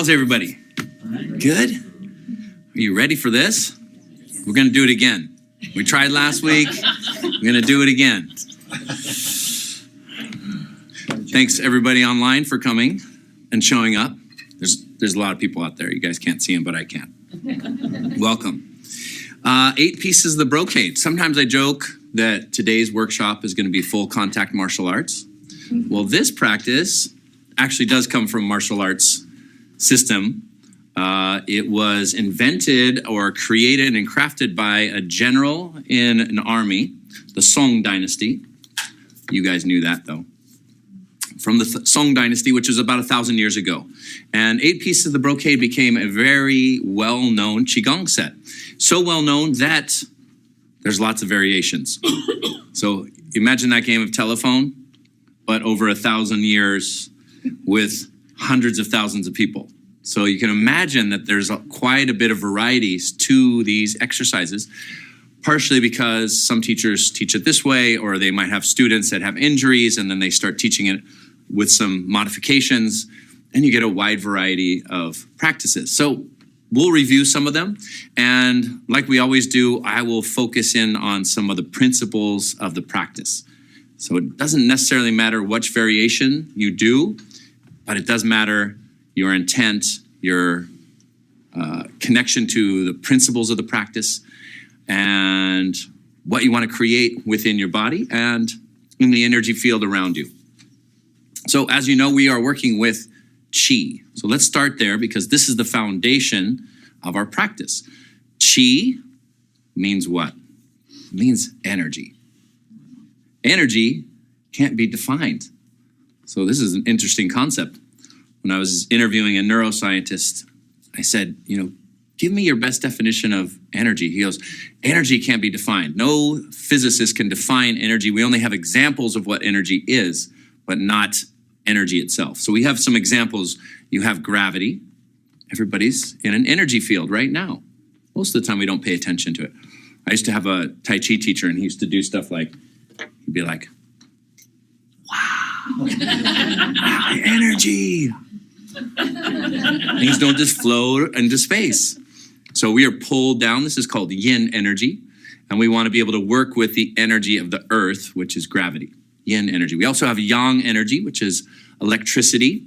How's everybody? Good? Are you ready for this? We're going to do it again. We tried last week. We're going to do it again. Thanks everybody online for coming and showing up. There's a lot of people out there. You guys can't see them, but I can. Welcome. 8 pieces of the brocade. Sometimes I joke that today's workshop is going to be full contact martial arts. Well, this practice actually does come from martial arts system. It was invented or created and crafted by a general in an army, the Song dynasty. You guys knew that though. From the Song dynasty, which was about 1,000 years ago. And 8 pieces of the brocade became a very well-known Qigong set. So well-known that there's lots of variations. So imagine that game of telephone, but over 1,000 years with hundreds of thousands of people. So you can imagine that there's quite a bit of varieties to these exercises, partially because some teachers teach it this way, or they might have students that have injuries and then they start teaching it with some modifications, and you get a wide variety of practices. So we'll review some of them, and like we always do, I will focus in on some of the principles of the practice. So it doesn't necessarily matter which variation you do, but it does matter your intent, your connection to the principles of the practice, and what you want to create within your body and in the energy field around you. So as you know, we are working with Qi. So let's start there because this is the foundation of our practice. Qi means what? It means energy. Energy can't be defined. So this is an interesting concept. When I was interviewing a neuroscientist, I said, give me your best definition of energy. He goes, energy can't be defined. No physicist can define energy. We only have examples of what energy is, but not energy itself. So we have some examples. You have gravity. Everybody's in an energy field right now. Most of the time we don't pay attention to it. I used to have a Tai Chi teacher, and he used to do stuff like, he'd be like, wow, energy. Things don't just flow into space. So we are pulled down. This is called yin energy. And we want to be able to work with the energy of the earth, which is gravity, yin energy. We also have yang energy, which is electricity.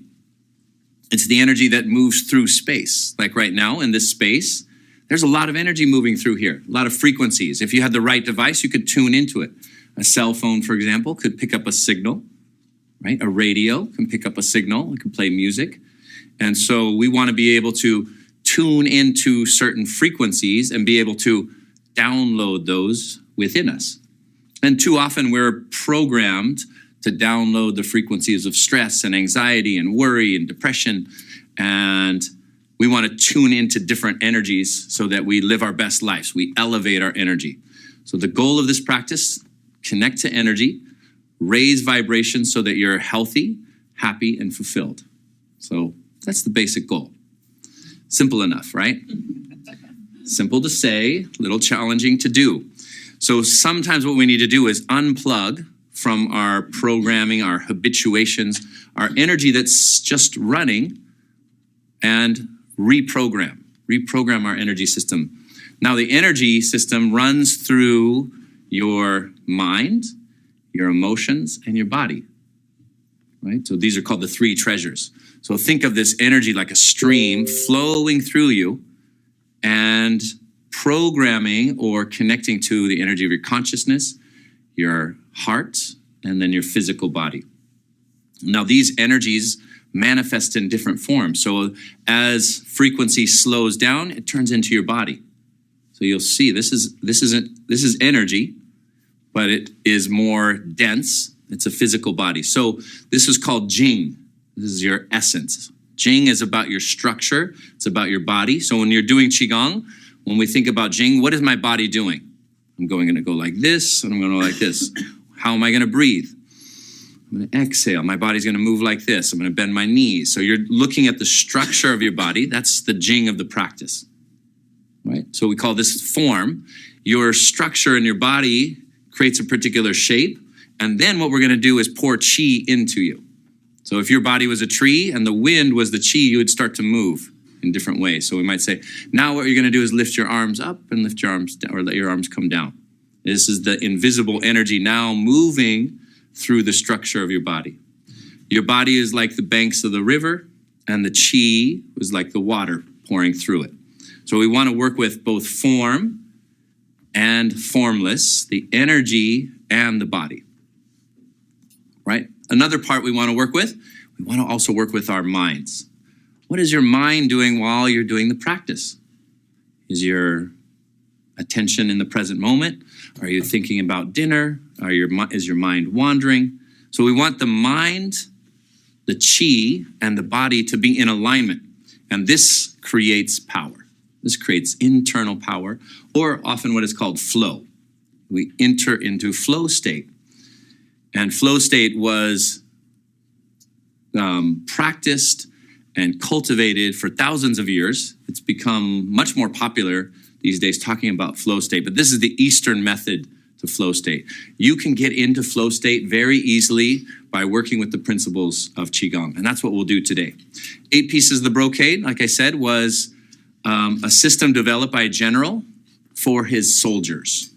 It's the energy that moves through space. Like right now in this space, there's a lot of energy moving through here, a lot of frequencies. If you had the right device, you could tune into it. A cell phone, for example, could pick up a signal, right? A radio can pick up a signal. It can play music. And so we want to be able to tune into certain frequencies and be able to download those within us. And too often we're programmed to download the frequencies of stress and anxiety and worry and depression. And we want to tune into different energies so that we live our best lives. We elevate our energy. So the goal of this practice, connect to energy, raise vibrations so that you're healthy, happy, and fulfilled. So that's the basic goal. Simple enough, right? Simple to say, a little challenging to do. So sometimes what we need to do is unplug from our programming, our habituations, our energy that's just running, and reprogram our energy system. Now the energy system runs through your mind, your emotions, and your body, right? So these are called the 3 treasures. So think of this energy like a stream flowing through you and programming or connecting to the energy of your consciousness, your heart, and then your physical body. Now these energies manifest in different forms. So as frequency slows down, it turns into your body. So you'll see this is energy, but it is more dense. It's a physical body. So this is called Jing. This is your essence. Jing is about your structure. It's about your body. So when you're doing Qigong, when we think about Jing, what is my body doing? I'm going to go like this, and I'm going to go like this. How am I going to breathe? I'm going to exhale. My body's going to move like this. I'm going to bend my knees. So you're looking at the structure of your body. That's the Jing of the practice, right? So we call this form. Your structure in your body creates a particular shape. And then what we're going to do is pour Qi into you. So if your body was a tree and the wind was the chi, you would start to move in different ways. So we might say, now what you're going to do is lift your arms up and lift your arms down, or let your arms come down. This is the invisible energy now moving through the structure of your body. Your body is like the banks of the river, and the chi is like the water pouring through it. So we want to work with both form and formless, the energy and the body, right? Another part we want to work with, we want to also work with our minds. What is your mind doing while you're doing the practice? Is your attention in the present moment? Are you thinking about dinner? Is your mind wandering? So we want the mind, the chi, and the body to be in alignment. And this creates power. This creates internal power, or often what is called flow. We enter into flow state. And flow state was practiced and cultivated for thousands of years. It's become much more popular these days talking about flow state, but this is the Eastern method to flow state. You can get into flow state very easily by working with the principles of Qigong, and that's what we'll do today. 8 pieces of the brocade, like I said, was a system developed by a general for his soldiers.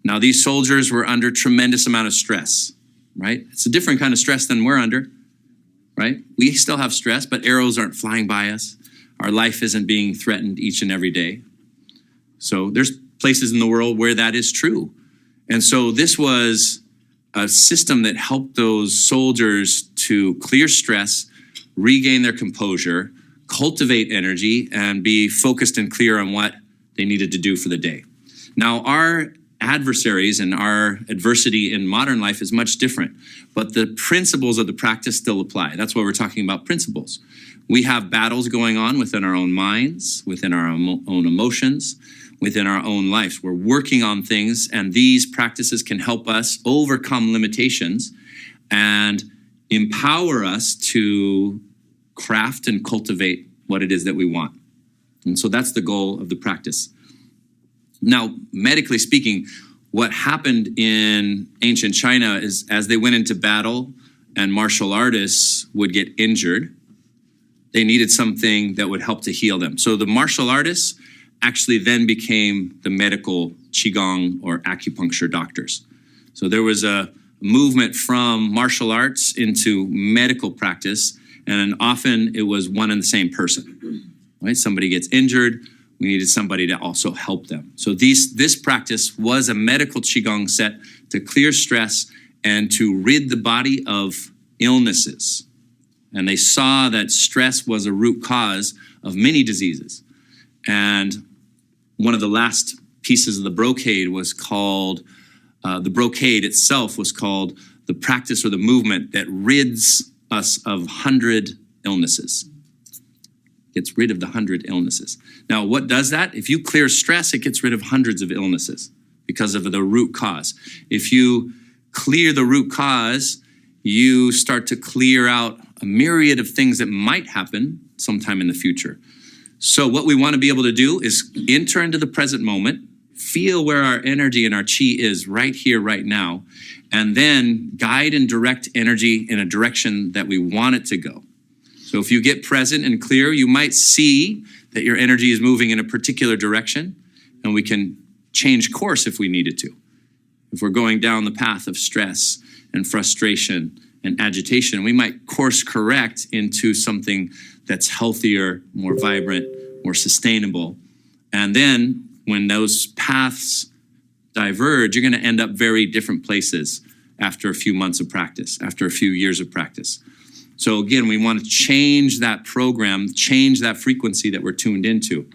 Now, these soldiers were under tremendous amount of stress, right? It's a different kind of stress than we're under, right? We still have stress, but arrows aren't flying by us. Our life isn't being threatened each and every day. So there's places in the world where that is true. And so this was a system that helped those soldiers to clear stress, regain their composure, cultivate energy, and be focused and clear on what they needed to do for the day. Now, our adversaries and our adversity in modern life is much different, but the principles of the practice still apply. That's why we're talking about principles. We have battles going on within our own minds, within our own emotions, within our own lives. We're working on things, and these practices can help us overcome limitations and empower us to craft and cultivate what it is that we want. And so that's the goal of the practice. Now, medically speaking, what happened in ancient China is as they went into battle and martial artists would get injured, they needed something that would help to heal them. So the martial artists actually then became the medical Qigong or acupuncture doctors. So there was a movement from martial arts into medical practice, and often it was one and the same person, right? Somebody gets injured, we needed somebody to also help them. So this practice was a medical Qigong set to clear stress and to rid the body of illnesses. And they saw that stress was a root cause of many diseases. And one of the last pieces of the brocade was called, the brocade itself was called the practice or the movement that rids us of 100 illnesses. Gets rid of the 100 illnesses. Now, what does that? If you clear stress, it gets rid of hundreds of illnesses because of the root cause. If you clear the root cause, you start to clear out a myriad of things that might happen sometime in the future. So what we want to be able to do is enter into the present moment, feel where our energy and our chi is right here, right now, and then guide and direct energy in a direction that we want it to go. So if you get present and clear, you might see that your energy is moving in a particular direction, and we can change course if we needed to. If we're going down the path of stress and frustration and agitation, we might course correct into something that's healthier, more vibrant, more sustainable. And then when those paths diverge, you're going to end up very different places after a few months of practice, after a few years of practice. So again, we want to change that program, change that frequency that we're tuned into.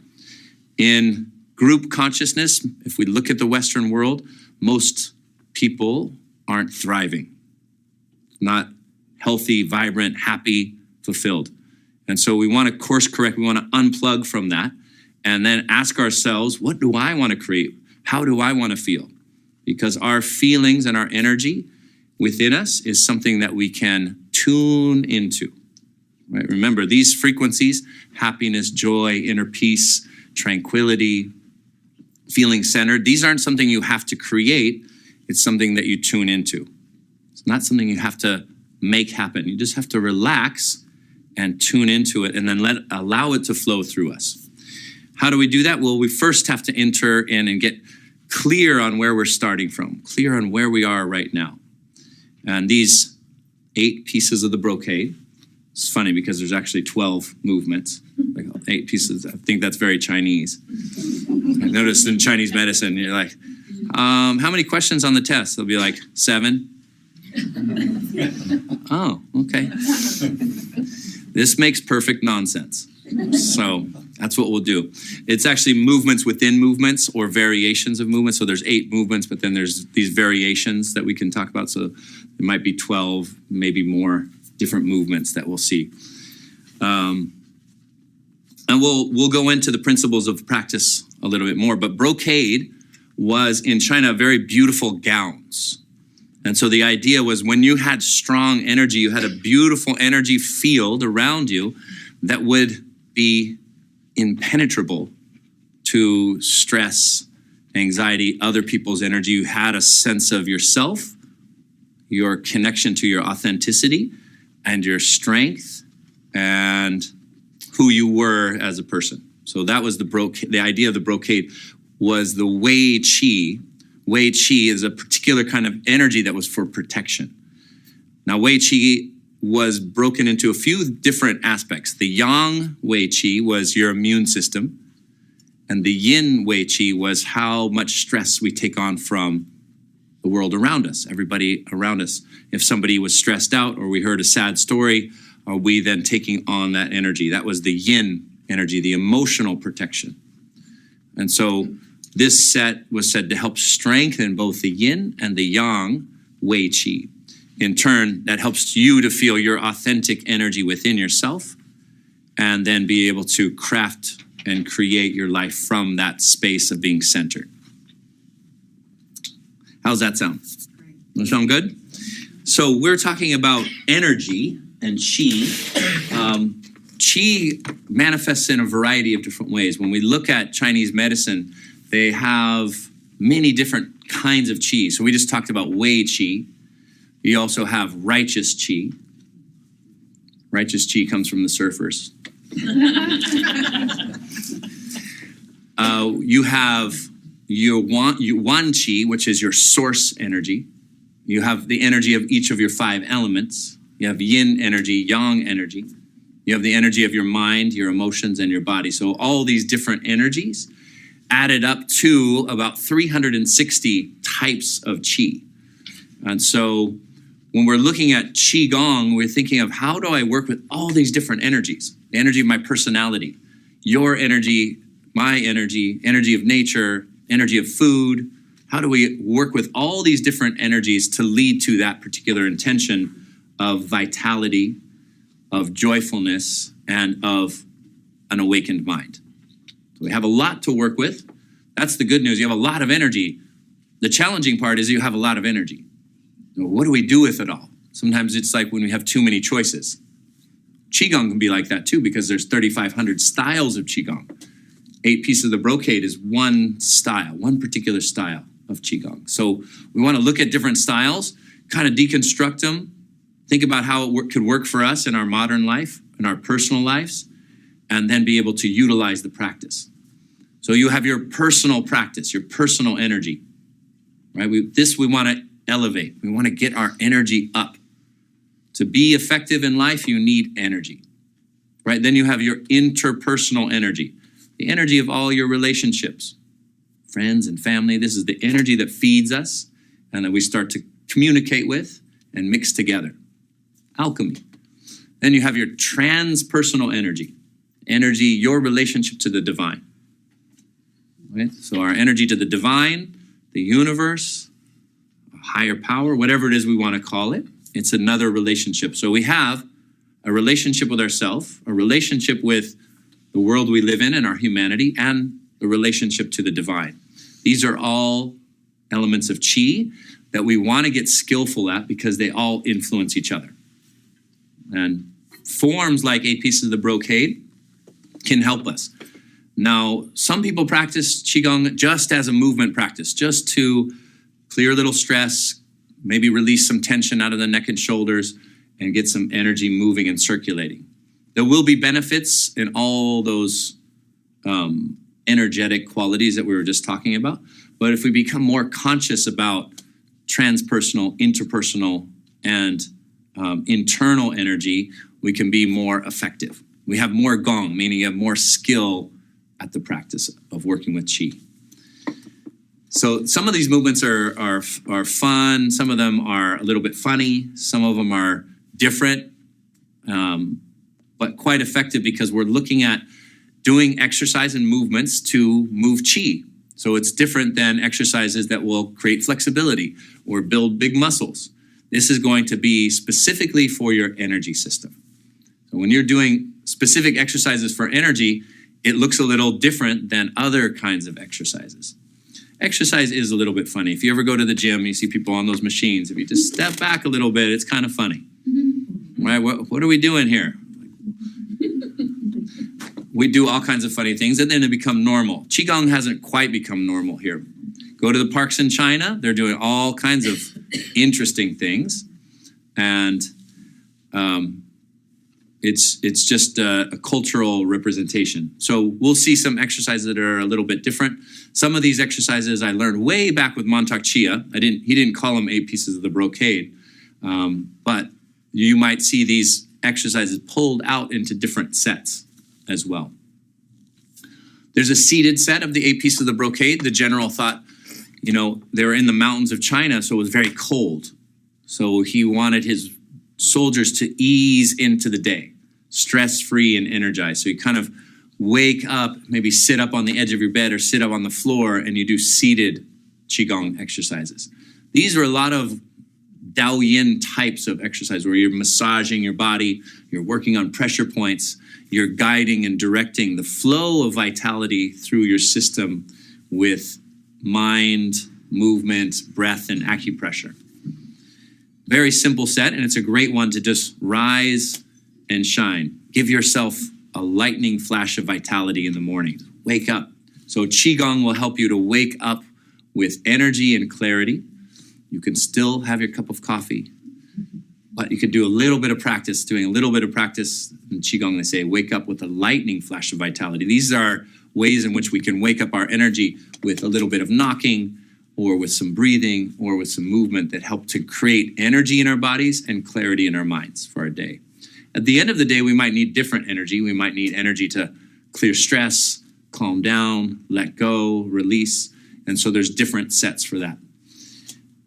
In group consciousness, if we look at the Western world, most people aren't thriving, not healthy, vibrant, happy, fulfilled. And so we want to course correct, we want to unplug from that, and then ask ourselves, what do I want to create? How do I want to feel? Because our feelings and our energy within us is something that we can tune into. Right? Remember, these frequencies, happiness, joy, inner peace, tranquility, feeling centered, these aren't something you have to create. It's something that you tune into. It's not something you have to make happen. You just have to relax and tune into it and then allow it to flow through us. How do we do that? Well, we first have to enter in and get clear on where we're starting from, clear on where we are right now. And these 8 pieces of the brocade, it's funny because there's actually 12 movements, like 8 pieces. I think that's very Chinese. I noticed in Chinese medicine, you're like, how many questions on the test? They'll be like, 7. Oh, okay. This makes perfect nonsense. So that's what we'll do. It's actually movements within movements or variations of movements. So there's 8 movements, but then there's these variations that we can talk about. So there might be 12, maybe more different movements that we'll see. And we'll go into the principles of practice a little bit more. But brocade was in China very beautiful gowns. And so the idea was when you had strong energy, you had a beautiful energy field around you that would be impenetrable to stress, anxiety, other people's energy. You had a sense of yourself, your connection to your authenticity, and your strength, and who you were as a person. So that was the idea of the brocade was the Wei Qi. Wei Qi is a particular kind of energy that was for protection. Now, Wei Qi was broken into a few different aspects. The Yang Wei Qi was your immune system, and the Yin Wei Qi was how much stress we take on from the world around us, everybody around us. If somebody was stressed out or we heard a sad story, are we then taking on that energy? That was the Yin energy, the emotional protection. And so this set was said to help strengthen both the Yin and the Yang Wei Qi. In turn, that helps you to feel your authentic energy within yourself and then be able to craft and create your life from that space of being centered. How's that sound? Does that sound good? So we're talking about energy and qi. Qi manifests in a variety of different ways. When we look at Chinese medicine, they have many different kinds of qi. So we just talked about Wei Qi. You also have righteous qi. Righteous qi comes from the surfers. You have your Wan Qi, which is your source energy. You have the energy of each of your 5 elements. You have Yin energy, Yang energy. You have the energy of your mind, your emotions, and your body. So all these different energies added up to about 360 types of qi. And so when we're looking at Qigong, we're thinking of how do I work with all these different energies? The energy of my personality, your energy, my energy, energy of nature, energy of food. How do we work with all these different energies to lead to that particular intention of vitality, of joyfulness, and of an awakened mind? So we have a lot to work with. That's the good news. You have a lot of energy. The challenging part is you have a lot of energy. What do we do with it all? Sometimes it's like when we have too many choices. Qigong can be like that too, because there's 3,500 styles of Qigong. 8 pieces of the brocade is one style, one particular style of Qigong. So we want to look at different styles, kind of deconstruct them, think about how it could work for us in our modern life, in our personal lives, and then be able to utilize the practice. So you have your personal practice, your personal energy, right? We want to elevate. We want to get our energy up. To be effective in life, you need energy, right? Then you have your interpersonal energy, the energy of all your relationships, friends and family. This is the energy that feeds us and that we start to communicate with and mix together. Alchemy. Then you have your transpersonal energy, your relationship to the divine. Right? So our energy to the divine, the universe, higher power, whatever it is we want to call it, it's another relationship. So we have a relationship with ourselves, a relationship with the world we live in and our humanity, and the relationship to the divine. These are all elements of qi that we want to get skillful at because they all influence each other. And forms like 8 pieces of the brocade can help us. Now, some people practice Qigong just as a movement practice, just to clear a little stress, maybe release some tension out of the neck and shoulders, and get some energy moving and circulating. There will be benefits in all those energetic qualities that we were just talking about. But if we become more conscious about transpersonal, interpersonal, and internal energy, we can be more effective. We have more gong, meaning you have more skill at the practice of working with qi. So some of these movements are fun. Some of them are a little bit funny. Some of them are different, but quite effective because we're looking at doing exercise and movements to move qi. So it's different than exercises that will create flexibility or build big muscles. This is going to be specifically for your energy system. So when you're doing specific exercises for energy, it looks a little different than other kinds of exercises. Exercise is a little bit funny. If you ever go to the gym, you see people on those machines. If you just step back a little bit, it's kind of funny. Right? What are we doing here? We do all kinds of funny things, and then they become normal. Qigong hasn't quite become normal here. Go to the parks in China. They're doing all kinds of interesting things. And it's just a cultural representation. So we'll see some exercises that are a little bit different. Some of these exercises I learned way back with Montauk Chia. He didn't call them 8 pieces of the brocade. But you might see these exercises pulled out into different sets as well. There's a seated set of the 8 pieces of the brocade. The general thought, they were in the mountains of China, so it was very cold. So he wanted his soldiers to ease into the day, stress-free and energized. So you kind of wake up, maybe sit up on the edge of your bed or sit up on the floor, and you do seated Qigong exercises. These are a lot of Dao Yin types of exercise where you're massaging your body, you're working on pressure points, you're guiding and directing the flow of vitality through your system with mind, movement, breath, and acupressure. Very simple set, and it's a great one to just rise and shine. Give yourself a lightning flash of vitality in the morning. Wake up. So Qigong will help you to wake up with energy and clarity. You can still have your cup of coffee, but you could do a little bit of practice. Doing a little bit of practice in Qigong, they say, wake up with a lightning flash of vitality. These are ways in which we can wake up our energy with a little bit of knocking, or with some breathing, or with some movement that help to create energy in our bodies and clarity in our minds for our day. At the end of the day, we might need different energy. We might need energy to clear stress, calm down, let go, release. And so there's different sets for that.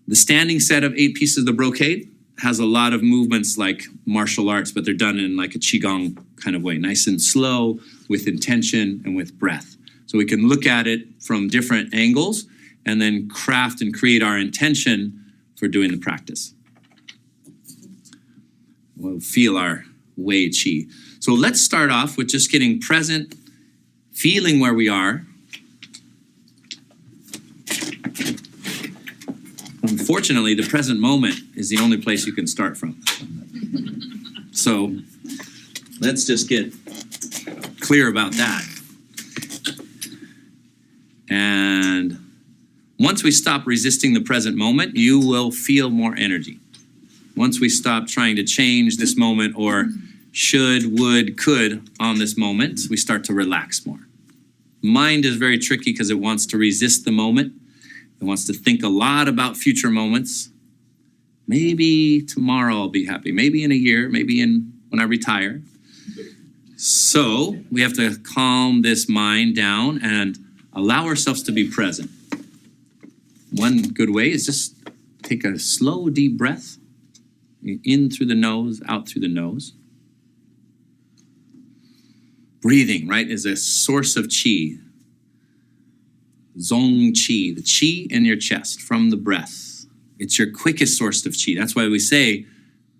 The standing set of 8 pieces of the brocade has a lot of movements like martial arts, but they're done in like a Qigong kind of way, nice and slow, with intention and with breath. So we can look at it from different angles and then craft and create our intention for doing the practice. We'll feel our Wei Qi. So let's start off with just getting present, feeling where we are. Unfortunately, the present moment is the only place you can start from. So let's just get clear about that. And once we stop resisting the present moment, you will feel more energy. Once we stop trying to change this moment or should, would, could on this moment, we start to relax more. Mind is very tricky because it wants to resist the moment. It wants to think a lot about future moments. Maybe tomorrow I'll be happy. Maybe in a year, maybe when I retire. So we have to calm this mind down and allow ourselves to be present. One good way is just take a slow, deep breath. In through the nose, out through the nose. Breathing, right, is a source of qi. Zong qi, the qi in your chest from the breath. It's your quickest source of qi. That's why we say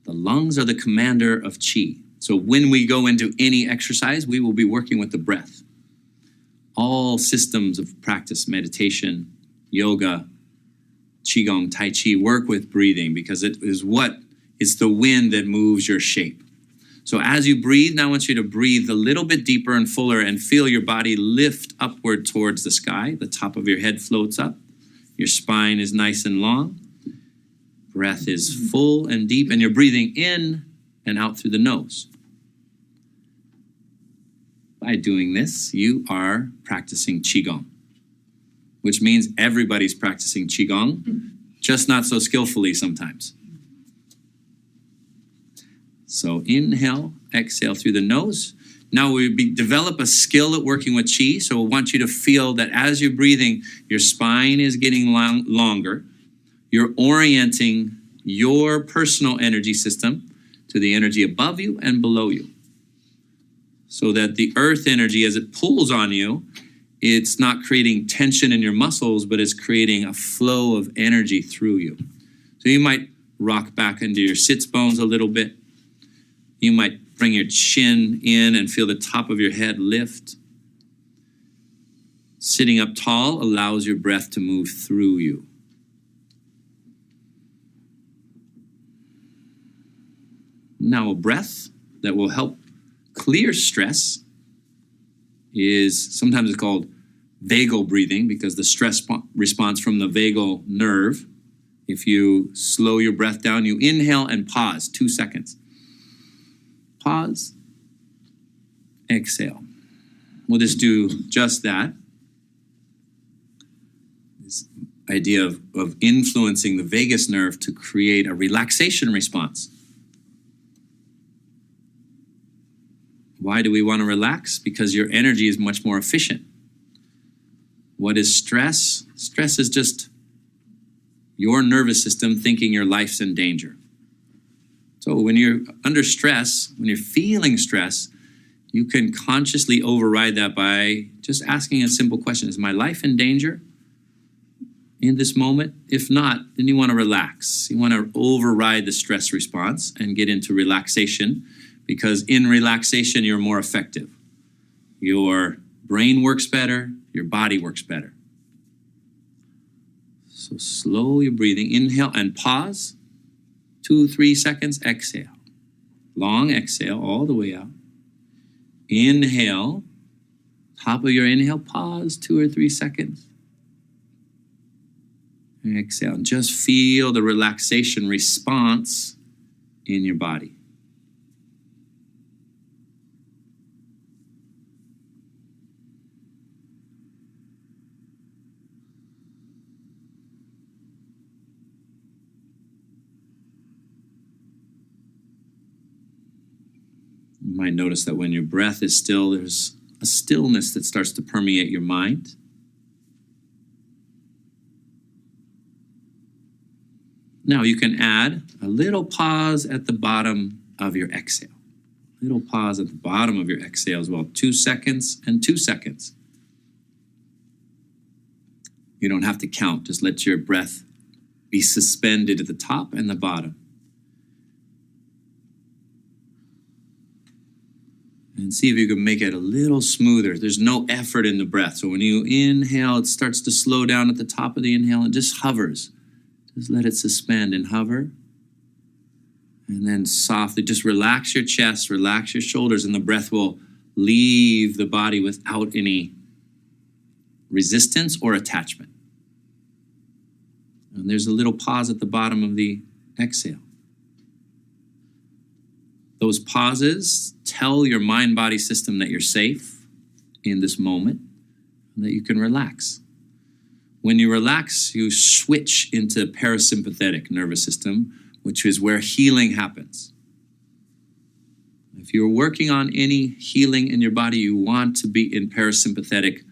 the lungs are the commander of qi. So when we go into any exercise, we will be working with the breath. All systems of practice, meditation, yoga, Qigong, Tai Chi, work with breathing because it's the wind that moves your shape. So as you breathe, now I want you to breathe a little bit deeper and fuller and feel your body lift upward towards the sky. The top of your head floats up. Your spine is nice and long. Breath is full and deep, and you're breathing in and out through the nose. By doing this, you are practicing Qigong, which means everybody's practicing Qigong, just not so skillfully sometimes. So inhale, exhale through the nose. Now we develop a skill at working with Qi, so we want you to feel that as you're breathing, your spine is getting longer. You're orienting your personal energy system to the energy above you and below you, so that the earth energy, as it pulls on you, it's not creating tension in your muscles, but it's creating a flow of energy through you. So you might rock back into your sits bones a little bit. You might bring your chin in and feel the top of your head lift. Sitting up tall allows your breath to move through you. Now, a breath that will help clear stress is sometimes it's called vagal breathing, because the stress response from the vagal nerve. If you slow your breath down, you inhale and pause 2 seconds. Pause, exhale. We'll just do just that. This idea of influencing the vagus nerve to create a relaxation response. Why do we want to relax? Because your energy is much more efficient. What is stress? Stress is just your nervous system thinking your life's in danger. So when you're under stress, when you're feeling stress, you can consciously override that by just asking a simple question. Is my life in danger in this moment? If not, then you want to relax. You want to override the stress response and get into relaxation, because in relaxation, you're more effective. Your brain works better, your body works better. So slow your breathing. Inhale and pause. 2-3 seconds, exhale. Long exhale all the way out. Inhale. Top of your inhale, pause 2 or 3 seconds. And exhale. And just feel the relaxation response in your body. You might notice that when your breath is still, there's a stillness that starts to permeate your mind. Now you can add a little pause at the bottom of your exhale. Little pause at the bottom of your exhale as well. 2 seconds and 2 seconds. You don't have to count. Just let your breath be suspended at the top and the bottom. And see if you can make it a little smoother. There's no effort in the breath. So when you inhale, it starts to slow down at the top of the inhale and just hovers. Just let it suspend and hover. And then softly, just relax your chest, relax your shoulders, and the breath will leave the body without any resistance or attachment. And there's a little pause at the bottom of the exhale. Those pauses tell your mind-body system that you're safe in this moment and that you can relax. When you relax, you switch into parasympathetic nervous system, which is where healing happens. If you're working on any healing in your body, you want to be in parasympathetic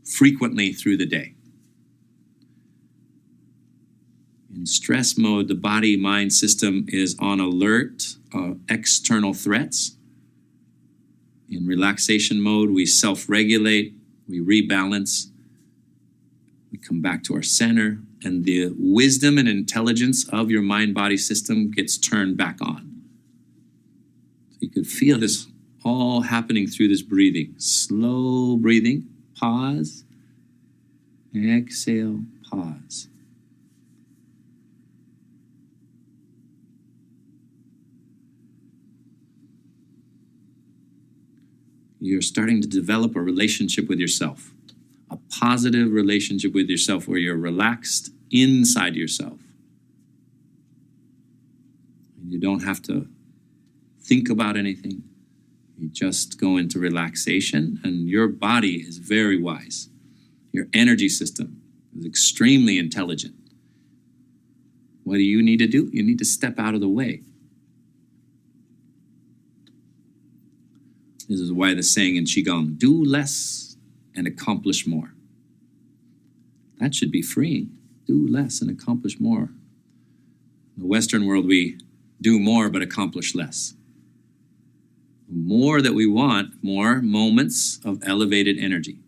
frequently through the day. In stress mode, the body-mind system is on alert of external threats. In relaxation mode, we self-regulate, we rebalance, we come back to our center, and the wisdom and intelligence of your mind-body system gets turned back on. So you can feel this all happening through this breathing. Slow breathing, pause, exhale, pause. You're starting to develop a relationship with yourself, a positive relationship with yourself where you're relaxed inside yourself. And You don't have to think about anything. You just go into relaxation, and your body is very wise. Your energy system is extremely intelligent. What do you need to do? You need to step out of the way. This is why the saying in Qigong, do less and accomplish more. That should be freeing. Do less and accomplish more. In the Western world, we do more but accomplish less. The more that we want, more moments of elevated energy,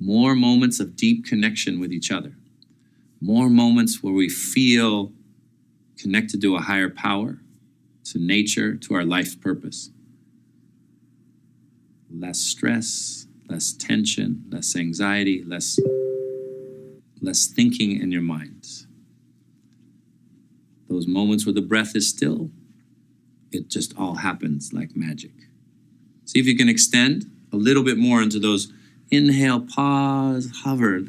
more moments of deep connection with each other, more moments where we feel connected to a higher power, to nature, to our life purpose. Less stress, less tension, less anxiety, less thinking in your mind. Those moments where the breath is still, it just all happens like magic. See if you can extend a little bit more into those inhale, pause, hover,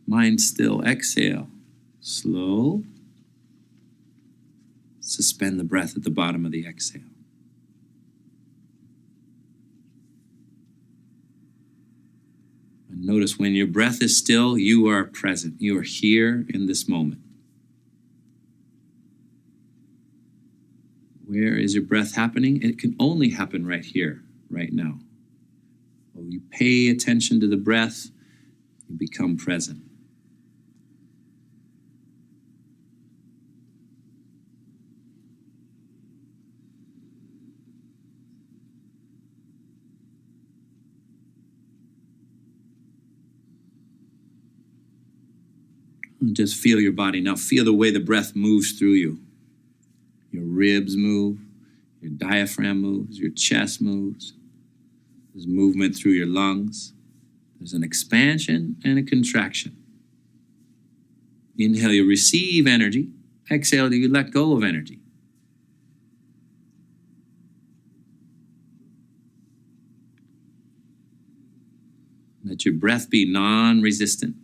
mind still, exhale, slow. Suspend the breath at the bottom of the exhale. And notice when your breath is still, you are present. You are here in this moment. Where is your breath happening? It can only happen right here, right now. When you pay attention to the breath, you become present. And just feel your body. Now feel the way the breath moves through you. Your ribs move, your diaphragm moves, your chest moves. There's movement through your lungs. There's an expansion and a contraction. Inhale, you receive energy. Exhale, you let go of energy. Let your breath be non-resistant.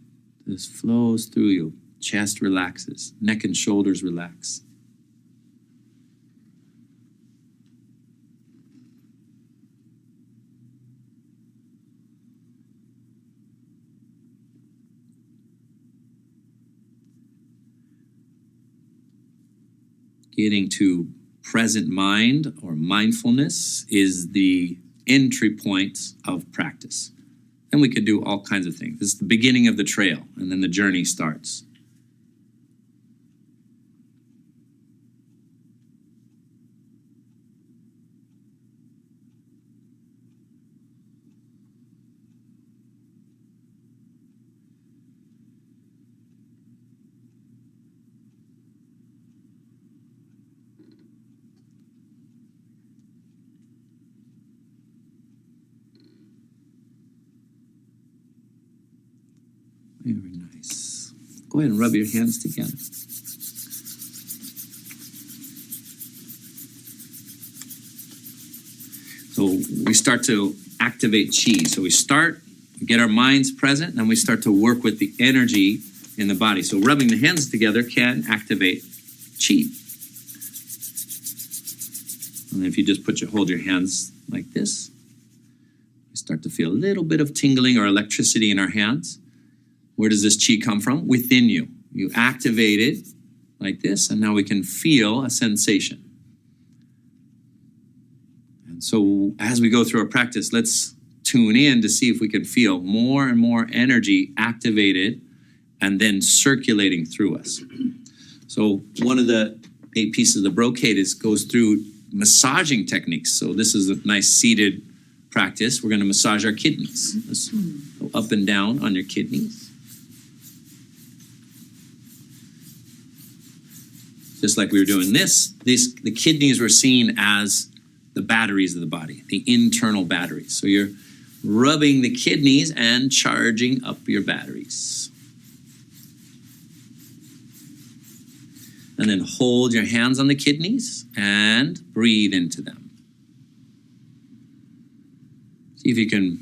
This flows through you. Chest relaxes. Neck and shoulders relax. Getting to present mind or mindfulness is the entry point of practice. And we could do all kinds of things. This is the beginning of the trail, and then the journey starts. Very nice. Go ahead and rub your hands together. So we start to activate chi. So we get our minds present, and then we start to work with the energy in the body. So rubbing the hands together can activate chi. And if you just hold your hands like this, we start to feel a little bit of tingling or electricity in our hands. Where does this chi come from? Within you. You activate it like this, and now we can feel a sensation. And so as we go through our practice, let's tune in to see if we can feel more and more energy activated and then circulating through us. So one of the 8 pieces of the brocade goes through massaging techniques. So this is a nice seated practice. We're going to massage our kidneys. Let's go up and down on your kidneys. Just like we were doing the kidneys were seen as the batteries of the body, the internal batteries. So you're rubbing the kidneys and charging up your batteries. And then hold your hands on the kidneys and breathe into them. See if you can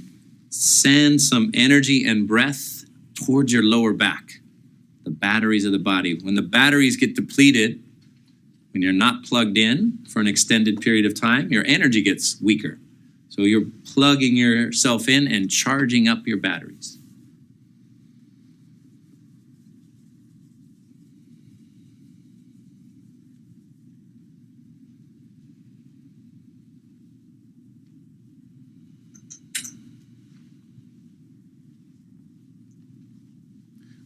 send some energy and breath towards your lower back, the batteries of the body. When the batteries get depleted, When you're not plugged in for an extended period of time, your energy gets weaker. So you're plugging yourself in and charging up your batteries.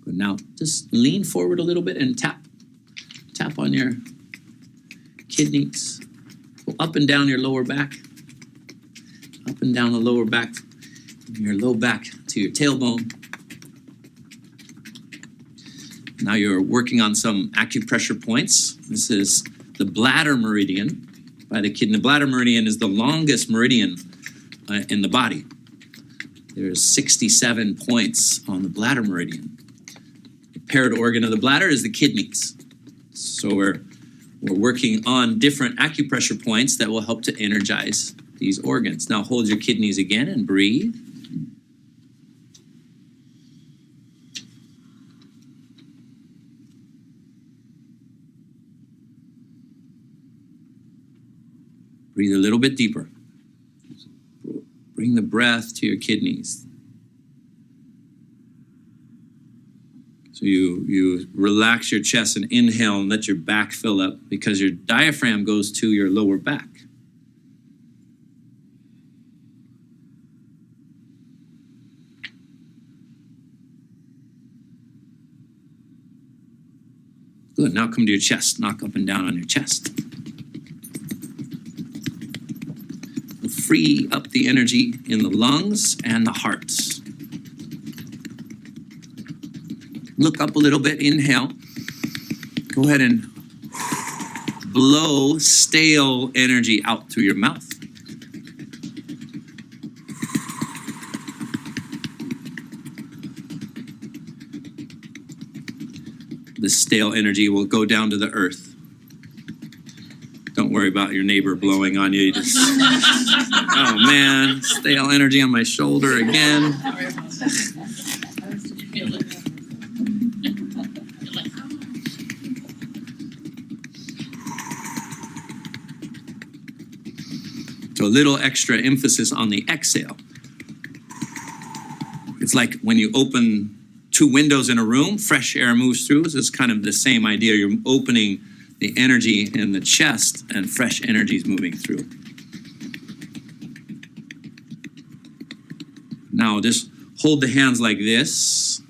Good. Now, just lean forward a little bit and tap on your kidneys. Go up and down your lower back. Up and down the lower back, your low back to your tailbone. Now you're working on some acupressure points. This is the bladder meridian by the kidney. The bladder meridian is the longest meridian in the body. There's 67 points on the bladder meridian. The paired organ of the bladder is the kidneys. So we're working on different acupressure points that will help to energize these organs. Now hold your kidneys again and breathe. Breathe a little bit deeper. Bring the breath to your kidneys. So you relax your chest and inhale and let your back fill up because your diaphragm goes to your lower back. Good, now come to your chest. Knock up and down on your chest. Free up the energy in the lungs and the heart. Look up a little bit, inhale. Go ahead and blow stale energy out through your mouth. The stale energy will go down to the earth. Don't worry about your neighbor blowing on you. You just, oh man, stale energy on my shoulder again. So a little extra emphasis on the exhale. It's like when you open 2 windows in a room, fresh air moves through. So it's kind of the same idea. You're opening the energy in the chest and fresh energy is moving through. Now just hold the hands like this.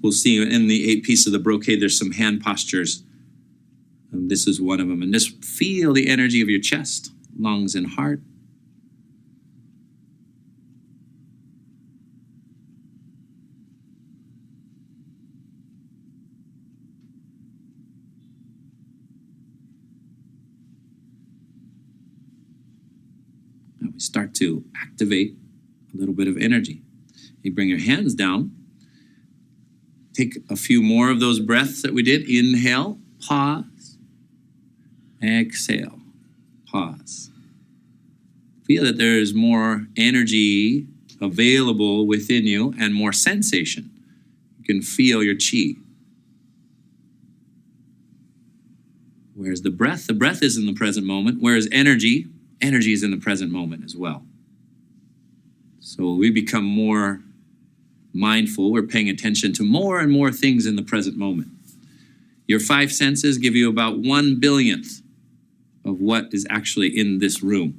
We'll see in the 8 piece of the brocade, there's some hand postures. And this is one of them. And just feel the energy of your chest, lungs, and heart. Now we start to activate a little bit of energy. You bring your hands down. Take a few more of those breaths that we did. Inhale, pause, exhale, pause. Feel that there is more energy available within you and more sensation. You can feel your chi. Whereas the breath is in the present moment, whereas energy is in the present moment as well. So we become more mindful, we're paying attention to more and more things in the present moment. Your 5 senses give you about 1/billionth of what is actually in this room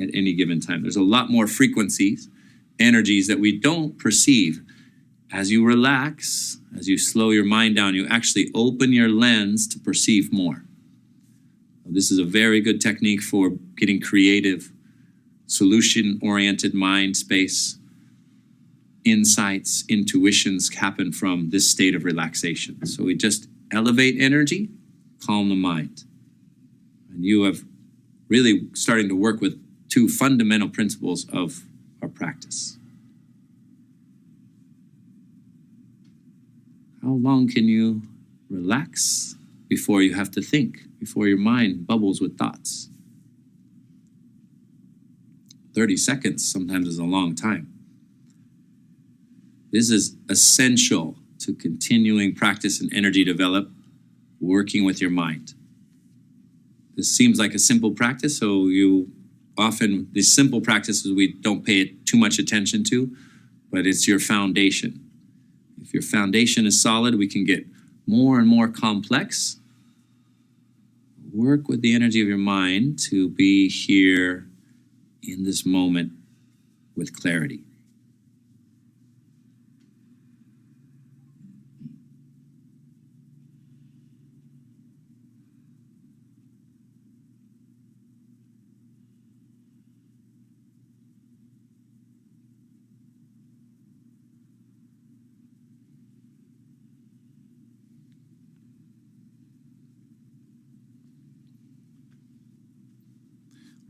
at any given time. There's a lot more frequencies, energies that we don't perceive. As you relax, as you slow your mind down, you actually open your lens to perceive more. This is a very good technique for getting creative, solution-oriented mind space. Insights, intuitions happen from this state of relaxation. So we just elevate energy, calm the mind. And you have really starting to work with 2 fundamental principles of our practice. How long can you relax before you have to think, before your mind bubbles with thoughts? 30 seconds sometimes is a long time. This is essential to continuing practice and energy develop, working with your mind. This seems like a simple practice, so often these simple practices we don't pay too much attention to, but it's your foundation. If your foundation is solid, we can get more and more complex. Work with the energy of your mind to be here in this moment with clarity.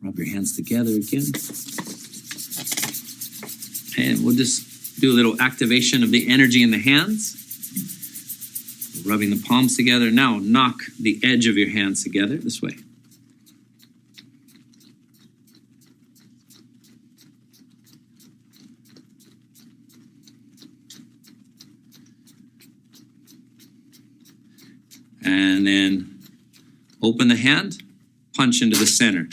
Rub your hands together again. And we'll just do a little activation of the energy in the hands. Rubbing the palms together. Now knock the edge of your hands together this way. And then open the hand, punch into the center.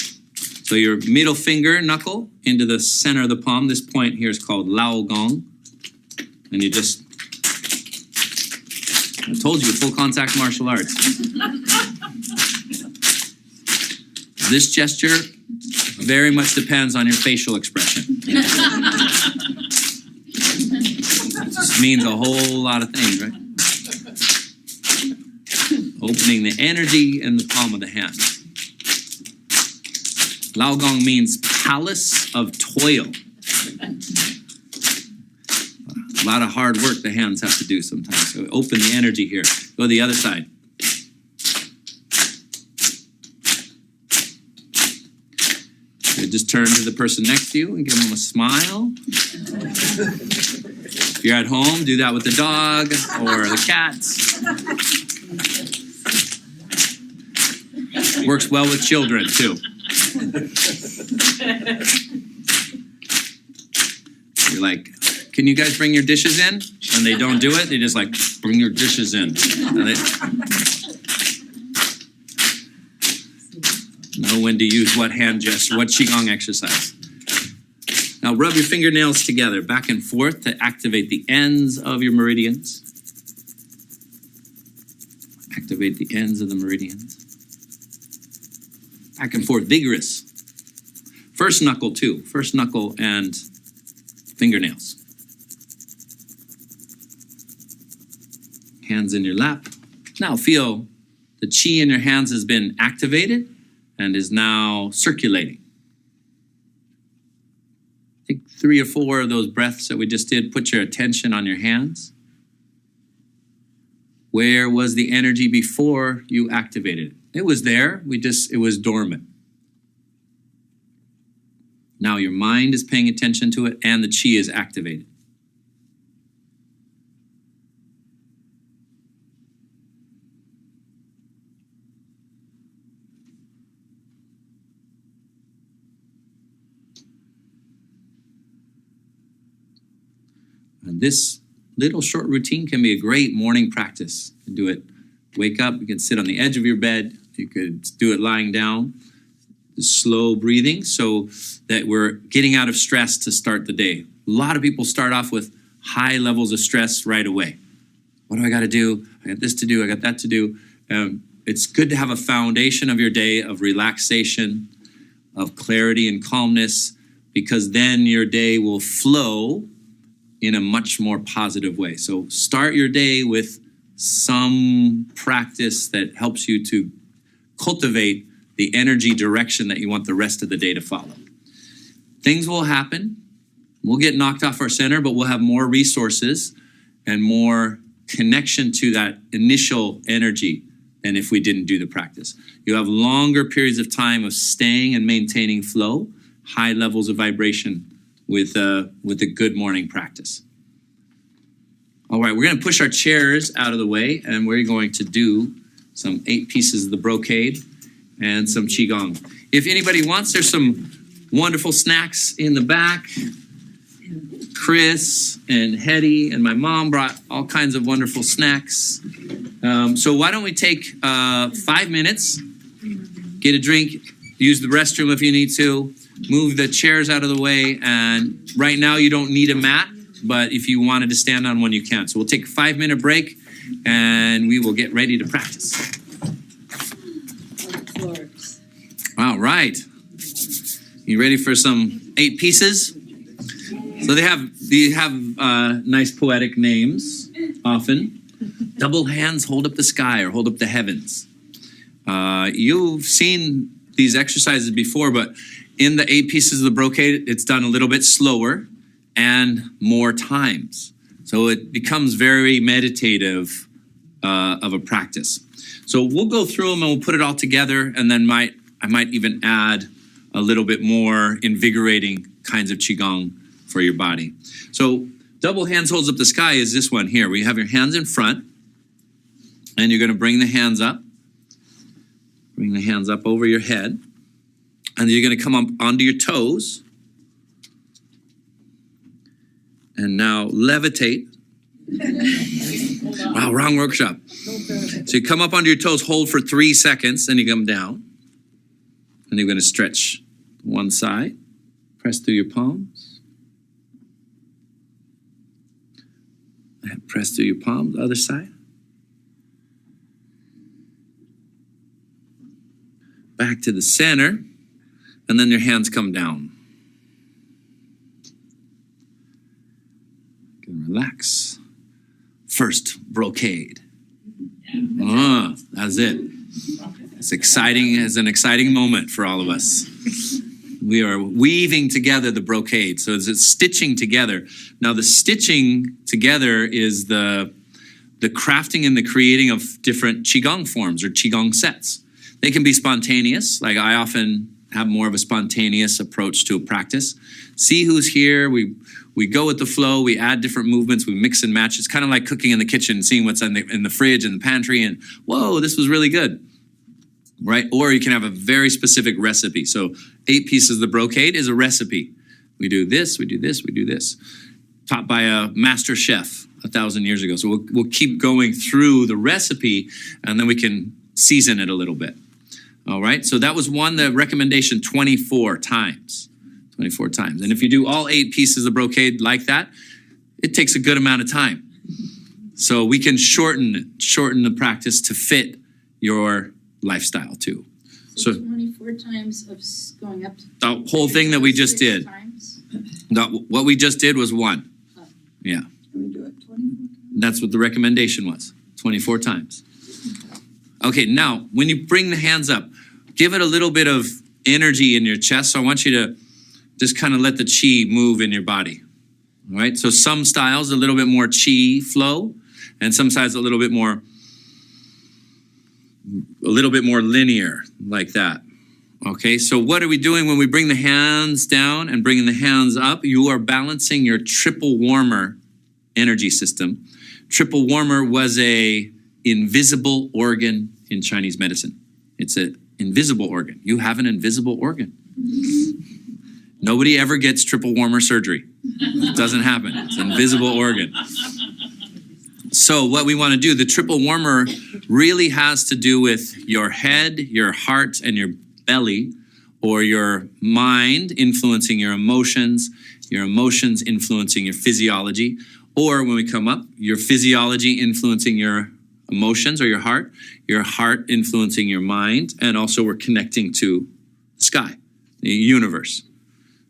So your middle finger knuckle into the center of the palm. This point here is called Lao Gong. And you just, I told you, full contact martial arts. This gesture very much depends on your facial expression. This means a whole lot of things, right? Opening the energy in the palm of the hand. Lao Gong means palace of toil. A lot of hard work the hands have to do sometimes. So open the energy here. Go to the other side. So just turn to the person next to you and give them a smile. If you're at home, do that with the dog or the cats. Works well with children too. You're like, can you guys bring your dishes in? And they don't do it. They just like, bring your dishes in. Know when to use what hand gesture, what Qigong exercise. Now rub your fingernails together, back and forth to activate the ends of your meridians. Activate the ends of the meridians. Back and forth, vigorous. First knuckle too. First knuckle and fingernails. Hands in your lap. Now feel the chi in your hands has been activated and is now circulating. Take 3 or 4 of those breaths that we just did. Put your attention on your hands. Where was the energy before you activated it? It was there, it was dormant. Now your mind is paying attention to it and the chi is activated. And this little short routine can be a great morning practice. You can do it, wake up, you can sit on the edge of your bed, you could do it lying down, slow breathing so that we're getting out of stress to start the day. A lot of people start off with high levels of stress right away. What do I got to do? I got this to do, I got that to do. It's good to have a foundation of your day of relaxation, of clarity and calmness, because then your day will flow in a much more positive way. So start your day with some practice that helps you to cultivate the energy direction that you want the rest of the day to follow. Things will happen. We'll get knocked off our center, but we'll have more resources and more connection to that initial energy than if we didn't do the practice. You have longer periods of time of staying and maintaining flow, high levels of vibration with a good morning practice. All right, we're going to push our chairs out of the way, and we're going to do some 8 pieces of the brocade and some Qigong. If anybody wants, there's some wonderful snacks in the back. Chris and Hetty and my mom brought all kinds of wonderful snacks. So why don't we take 5 minutes get a drink, use the restroom if you need to, move the chairs out of the way, and right now you don't need a mat, but if you wanted to stand on one, you can. So we'll take a 5-minute break, and we will get ready to practice. All right. You ready for some 8 pieces? So they have nice poetic names, often. Double hands hold up the sky or hold up the heavens. You've seen these exercises before, but in the 8 pieces of the brocade, it's done a little bit slower and more times. So it becomes very meditative of a practice. So we'll go through them and we'll put it all together, and then I might even add a little bit more invigorating kinds of Qigong for your body. So double hands holds up the sky is this one here, where you have your hands in front, and you're going to bring the hands up. Bring the hands up over your head, and then you're going to come up onto your toes. And now levitate. Wow, wrong workshop. So you come up onto your toes, hold for 3 seconds, then you come down. And you're going to stretch one side, press through your palms. And press through your palms, other side. Back to the center, and then your hands come down. Relax. First brocade. That's it. It's exciting. It's an exciting moment for all of us. We are weaving together the brocade. So it's stitching together. Now the stitching together is the crafting and the creating of different Qigong forms or Qigong sets. They can be spontaneous. Like I often have more of a spontaneous approach to a practice. See who's here. We go with the flow. We add different movements. We mix and match. It's kind of like cooking in the kitchen, seeing what's in the fridge and the pantry, and whoa, this was really good, right? Or you can have a very specific recipe. So 8 pieces of the brocade is a recipe. We do this, we do this, we do this. Taught by a master chef 1,000 years ago. So we'll keep going through the recipe, and then we can season it a little bit. All right, so that was the recommendation 24 times. 24 times. And if you do all 8 pieces of brocade like that, it takes a good amount of time. So we can shorten the practice to fit your lifestyle too. So 24 times of going up to the whole thing that we just did. What we just did was 1. Yeah. Can we do it 24 times? That's what the recommendation was. 24 times. Okay, now when you bring the hands up, give it a little bit of energy in your chest. So I want you to just kind of let the chi move in your body. All right, so some styles a little bit more chi flow, and some styles a little bit more linear, like that. Okay, so what are we doing when we bring the hands down and bringing the hands up? You are balancing your triple warmer energy system. Triple warmer was a invisible organ in Chinese medicine. It's an invisible organ. You have an invisible organ. Nobody ever gets triple warmer surgery. It doesn't happen. It's an invisible organ. So what we want to do, the triple warmer really has to do with your head, your heart, and your belly, or your mind influencing your emotions influencing your physiology, or when we come up, your physiology influencing your emotions or your heart influencing your mind, and also we're connecting to the sky, the universe.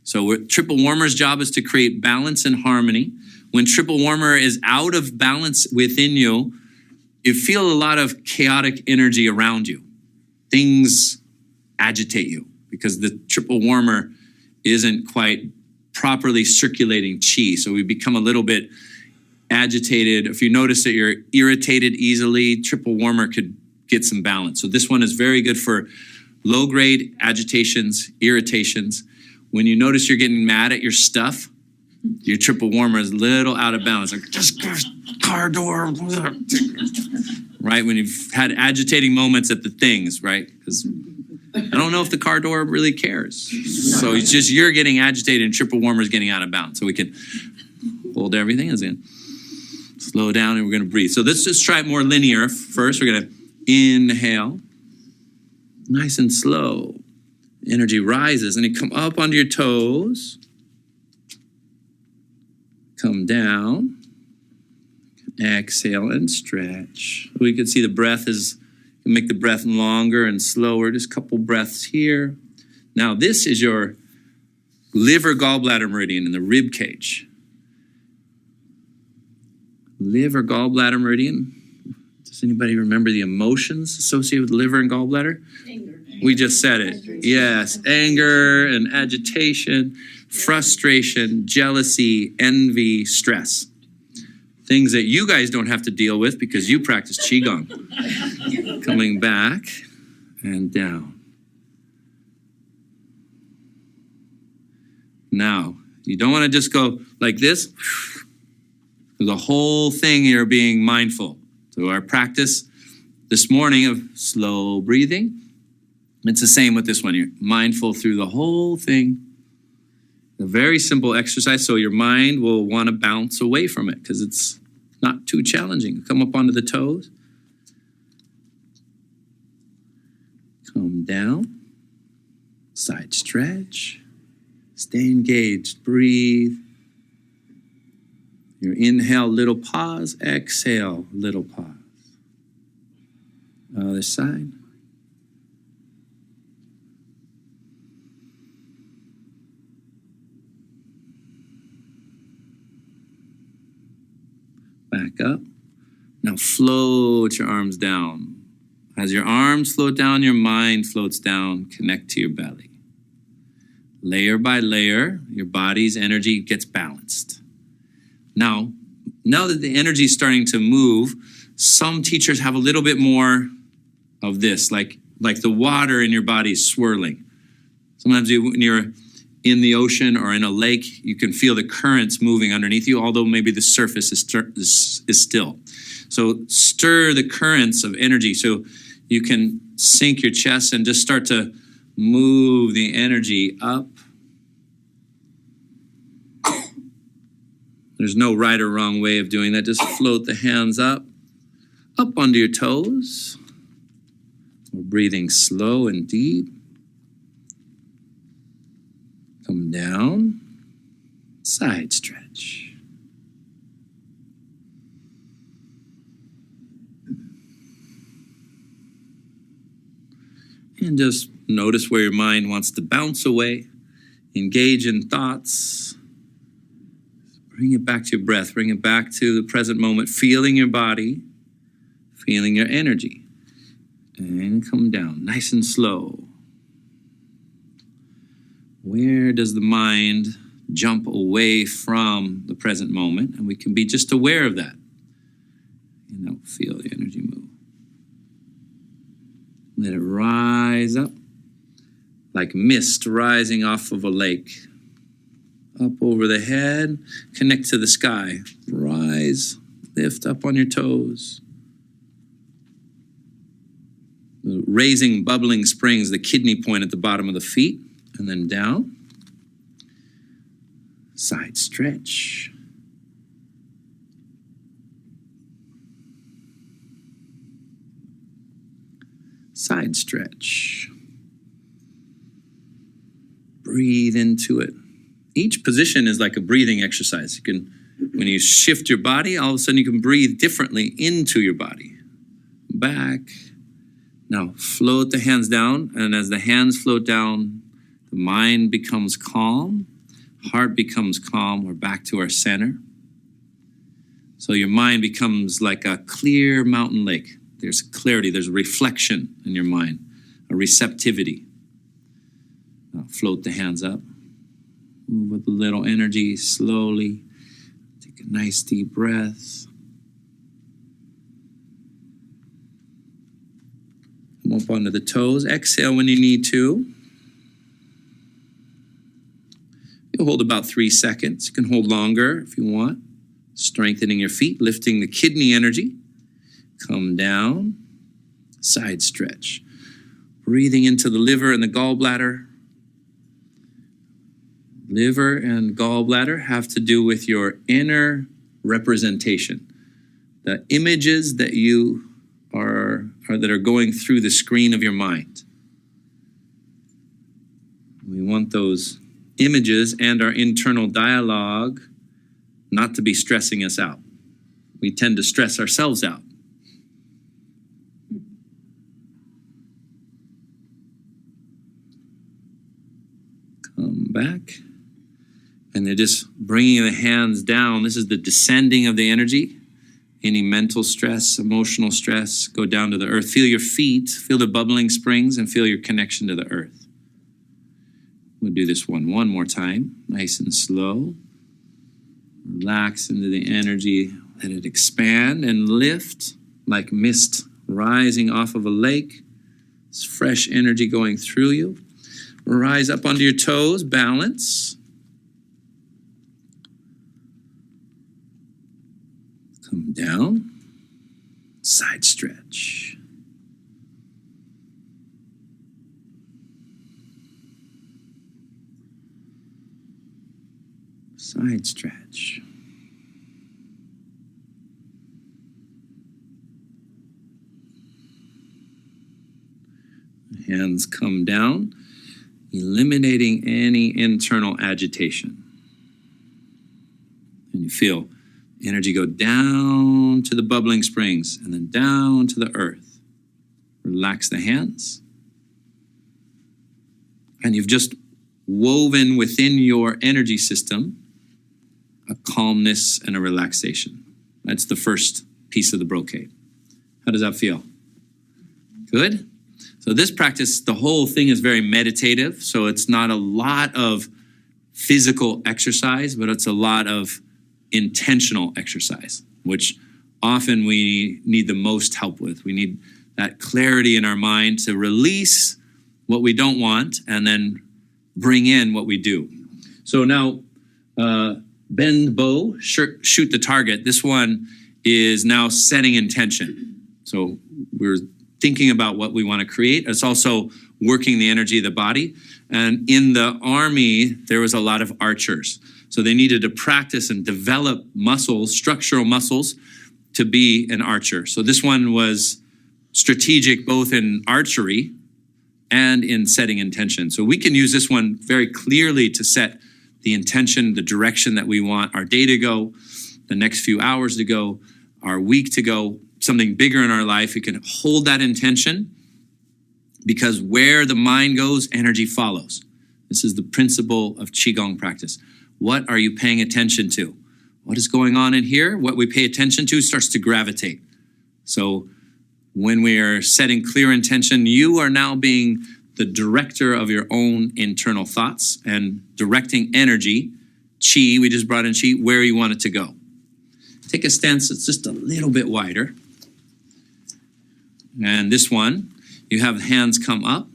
So triple warmer's job is to create balance and harmony. When triple warmer is out of balance within you, you feel a lot of chaotic energy around you. Things agitate you because the triple warmer isn't quite properly circulating chi. So we become a little bit agitated. If you notice that you're irritated easily, triple warmer could get some balance. So this one is very good for low-grade agitations, irritations. When you notice you're getting mad at your stuff, your triple warmer is a little out of balance. Like, just car door. Right? When you've had agitating moments at the things, right? Because I don't know if the car door really cares. So it's just you're getting agitated and triple warmer is getting out of balance. So we can hold everything as in. Slow down and we're going to breathe. So let's just try it more linear first. We're going to inhale, Nice and slow. Energy rises and you come up onto your toes. Come down. Exhale and stretch. We can see the breath is, you make the breath longer and slower. Just a couple breaths here. Now this is your liver gallbladder meridian in the rib cage. Liver gallbladder meridian. Does anybody remember the emotions associated with liver and gallbladder? Anger. We just said it. Yes, anger and agitation, frustration, jealousy, envy, stress. Things that you guys don't have to deal with because you practice Qigong. Coming back and down. Now, you don't want to just go like this. The whole thing you're being mindful. So our practice this morning of slow breathing, it's the same with this one. You're mindful through the whole thing. A very simple exercise, so your mind will want to bounce away from it because it's not too challenging. Come up onto the toes. Come down. Side stretch. Stay engaged. Breathe. Your inhale, little pause. Exhale, little pause. Other side. Back up. Now float your arms down. As your arms float down, your mind floats down. Connect to your belly. Layer by layer, your body's energy gets balanced. Now that the energy is starting to move, some teachers have a little bit more of this, like the water in your body is swirling. Sometimes when you're in the ocean or in a lake, you can feel the currents moving underneath you, although maybe the surface is still. So stir the currents of energy so you can sink your chest and just start to move the energy up. There's no right or wrong way of doing that. Just float the hands up onto your toes. We're breathing slow and deep. Come down, side stretch. And just notice where your mind wants to bounce away, engage in thoughts. Bring it back to your breath, bring it back to the present moment, feeling your body, feeling your energy. And come down, nice and slow. Where does the mind jump away from the present moment? And we can be just aware of that. And now feel the energy move. Let it rise up like mist rising off of a lake. Up over the head, connect to the sky. Rise, lift up on your toes. Raising, bubbling springs, the kidney point at the bottom of the feet. And then down, side stretch. Side stretch. Breathe into it. Each position is like a breathing exercise. You can, when you shift your body, all of a sudden you can breathe differently into your body. Back. Now float the hands down, and as the hands float down, the mind becomes calm, heart becomes calm. We're back to our center. So your mind becomes like a clear mountain lake. There's clarity, there's a reflection in your mind, a receptivity. Now float the hands up. Move with a little energy, slowly. Take a nice deep breath. Come up onto the toes. Exhale when you need to. You'll hold about 3 seconds. You can hold longer if you want. Strengthening your feet, lifting the kidney energy. Come down. Side stretch. Breathing into the liver and the gallbladder. Liver and gallbladder have to do with your inner representation. The images that you are that are going through the screen of your mind. We want those images and our internal dialogue not to be stressing us out. We tend to stress ourselves out. Come back. And they're just bringing the hands down. This is the descending of the energy. Any mental stress, emotional stress, go down to the earth. Feel your feet, feel the bubbling springs, and feel your connection to the earth. We'll do this one more time, nice and slow. Relax into the energy, let it expand and lift like mist rising off of a lake. It's fresh energy going through you. Rise up onto your toes, balance. Come down, side stretch. Side stretch. Hands come down, eliminating any internal agitation. And you feel energy go down to the bubbling springs and then down to the earth. Relax the hands. And you've just woven within your energy system a calmness and a relaxation. That's the first piece of the brocade. How does that feel? Good? So this practice, the whole thing is very meditative. So it's not a lot of physical exercise, but it's a lot of intentional exercise, which often we need the most help with. We need that clarity in our mind to release what we don't want and then bring in what we do. So now, bend bow, shoot the target. This one is now setting intention. So we're thinking about what we want to create. It's also working the energy of the body. And in the army, there was a lot of archers. So they needed to practice and develop muscles, structural muscles, to be an archer. So this one was strategic both in archery and in setting intention. So we can use this one very clearly to set the intention, the direction that we want our day to go, the next few hours to go, our week to go, something bigger in our life. We can hold that intention because where the mind goes, energy follows. This is the principle of Qigong practice. What are you paying attention to? What is going on in here? What we pay attention to starts to gravitate. So when we are setting clear intention, you are now being the director of your own internal thoughts and directing energy, chi, we just brought in chi, where you want it to go. Take a stance that's just a little bit wider. And this one, you have hands come up.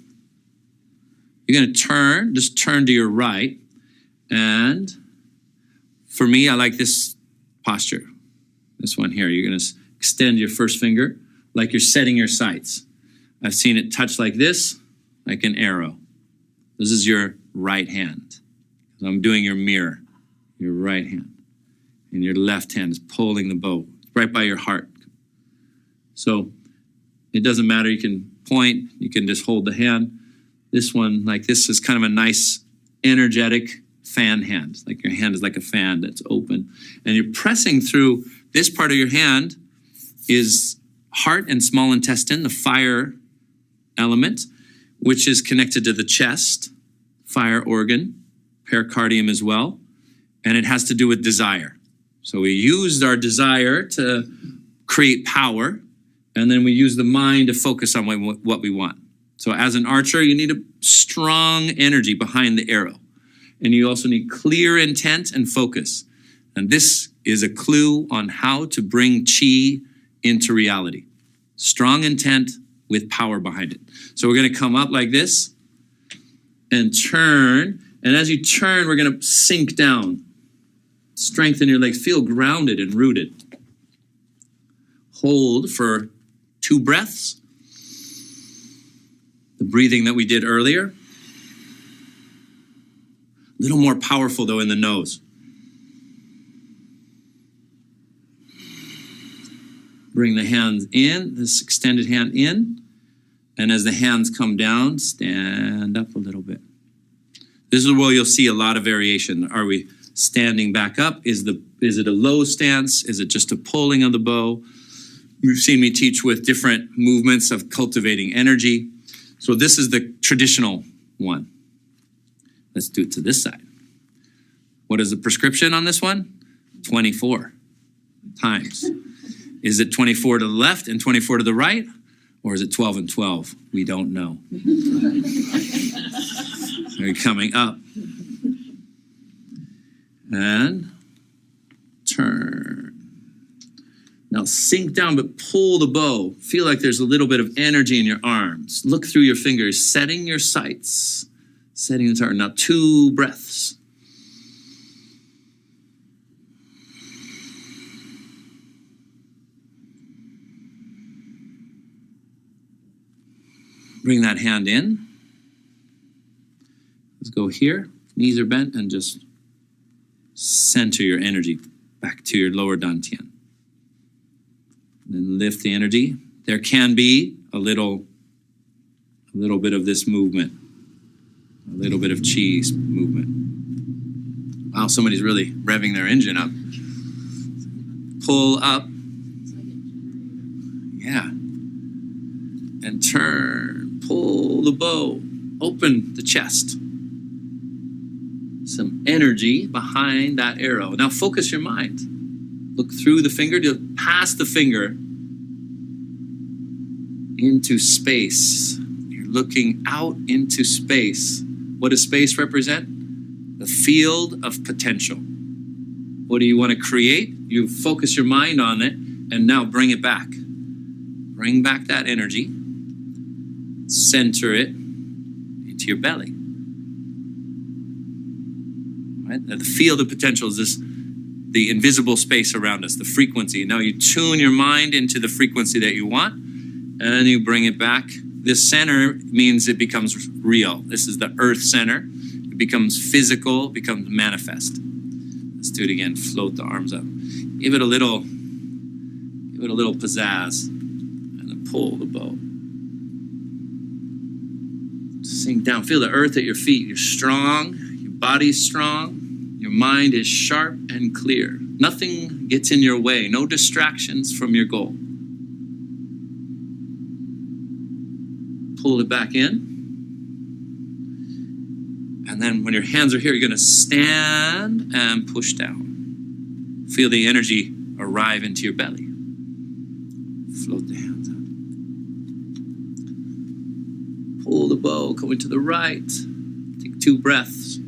You're going to turn, just turn to your right. And for me, I like this posture. This one here, you're going to extend your first finger like you're setting your sights. I've seen it touch like this, like an arrow. This is your right hand. I'm doing your mirror, your right hand. And your left hand is pulling the bow right by your heart. So it doesn't matter. You can point, you can just hold the hand. This one, like this, is kind of a nice, energetic fan hand. Like your hand is like a fan that's open. And you're pressing through this part of your hand is heart and small intestine, the fire element, which is connected to the chest, fire organ, pericardium as well. And it has to do with desire. So we used our desire to create power, and then we use the mind to focus on what we want. So as an archer, you need a strong energy behind the arrow. And you also need clear intent and focus. And this is a clue on how to bring chi into reality. Strong intent with power behind it. So we're going to come up like this and turn. And as you turn, we're going to sink down. Strengthen your legs. Feel grounded and rooted. Hold for 2 breaths. The breathing that we did earlier. A little more powerful, though, in the nose. Bring the hands in, this extended hand in. And as the hands come down, stand up a little bit. This is where you'll see a lot of variation. Are we standing back up? Is it a low stance? Is it just a pulling of the bow? You've seen me teach with different movements of cultivating energy. So this is the traditional one. Let's do it to this side. What is the prescription on this one? 24 times. Is it 24 to the left and 24 to the right? Or is it 12 and 12? We don't know. They're coming up. And turn. Now sink down, but pull the bow. Feel like there's a little bit of energy in your arms. Look through your fingers, setting your sights. Setting the target. Now 2 breaths. Bring that hand in. Let's go here. Knees are bent and just center your energy back to your lower dantian. Then lift the energy. There can be a little bit of this movement. A little bit of chi movement. Wow, somebody's really revving their engine up. Pull up. Yeah. And turn. Pull the bow. Open the chest. Some energy behind that arrow. Now focus your mind. Look through the finger, pass the finger into space. You're looking out into space. What does space represent? The field of potential. What do you want to create? You focus your mind on it and now bring it back. Bring back that energy. Center it into your belly. Right? The field of potential is the invisible space around us, the frequency. Now you tune your mind into the frequency that you want, and you bring it back. This center means it becomes real. This is the earth center. It becomes physical, becomes manifest. Let's do it again. Float the arms up. Give it a little pizzazz, and then pull the bow. Sink down. Feel the earth at your feet. You're strong. Your body's strong. Your mind is sharp and clear. Nothing gets in your way. No distractions from your goal. Pull it back in. And then when your hands are here, you're going to stand and push down. Feel the energy arrive into your belly. Float the hands up. Pull the bow, going to the right. Take 2 breaths.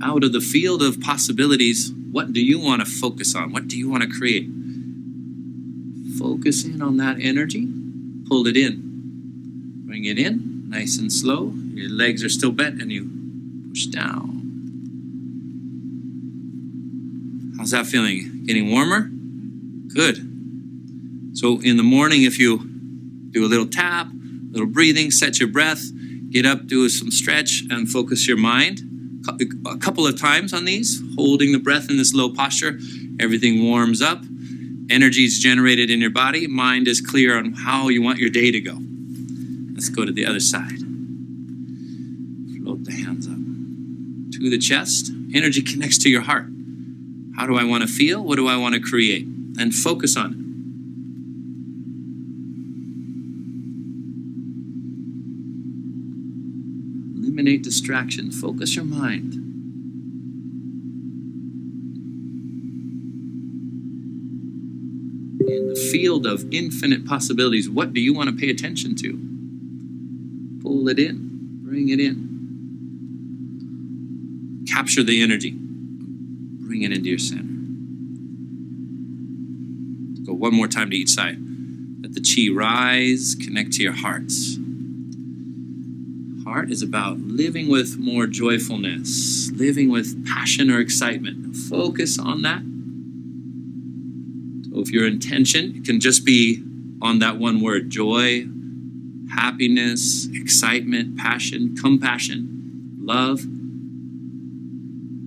Out of the field of possibilities, what do you want to focus on? What do you want to create? Focus in on that energy. Pull it in. Bring it in, nice and slow. Your legs are still bent and you push down. How's that feeling? Getting warmer? Good. So in the morning, if you do a little tap, a little breathing, set your breath, get up, do some stretch, and focus your mind. A couple of times on these, holding the breath in this low posture, everything warms up. Energy is generated in your body. Mind is clear on how you want your day to go. Let's go to the other side. Float the hands up to the chest. Energy connects to your heart. How do I want to feel? What do I want to create? And focus on it. Eliminate distraction. Focus your mind. In the field of infinite possibilities, what do you want to pay attention to? Pull it in. Bring it in. Capture the energy. Bring it into your center. Go one more time to each side. Let the chi rise. Connect to your hearts. Heart is about living with more joyfulness, living with passion or excitement. Focus on that. So if your intention, it can just be on that one word: joy, happiness, excitement, passion, compassion, love.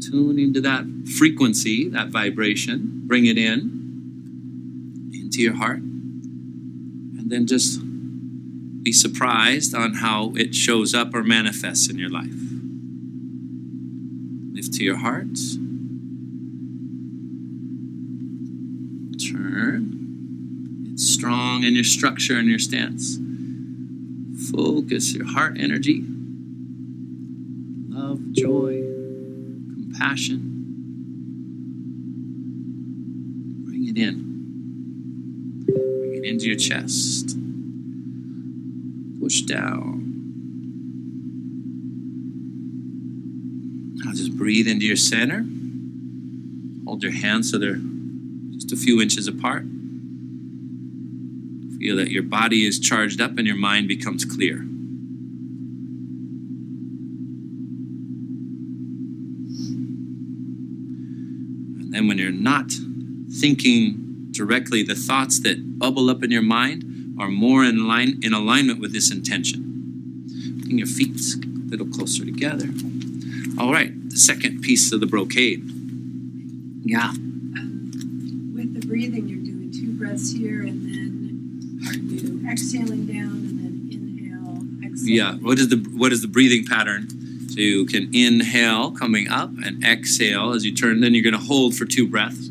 Tune into that frequency, that vibration. Bring it in into your heart. And then just be surprised on how it shows up or manifests in your life. Lift to your heart. Turn. Get strong in your structure and your stance. Focus your heart energy. Love, joy, compassion. Bring it in. Bring it into your chest. Push down. Now just breathe into your center. Hold your hands so they're just a few inches apart. Feel that your body is charged up and your mind becomes clear. And then when you're not thinking directly, the thoughts that bubble up in your mind are more in alignment with this intention. Bring your feet a little closer together. All right, the second piece of the brocade. Yeah. With the breathing, you're doing 2 breaths here, and then are you exhaling down and then inhale, exhale? Yeah. What is the breathing pattern? So you can inhale coming up and exhale as you turn. Then you're going to hold for 2 breaths.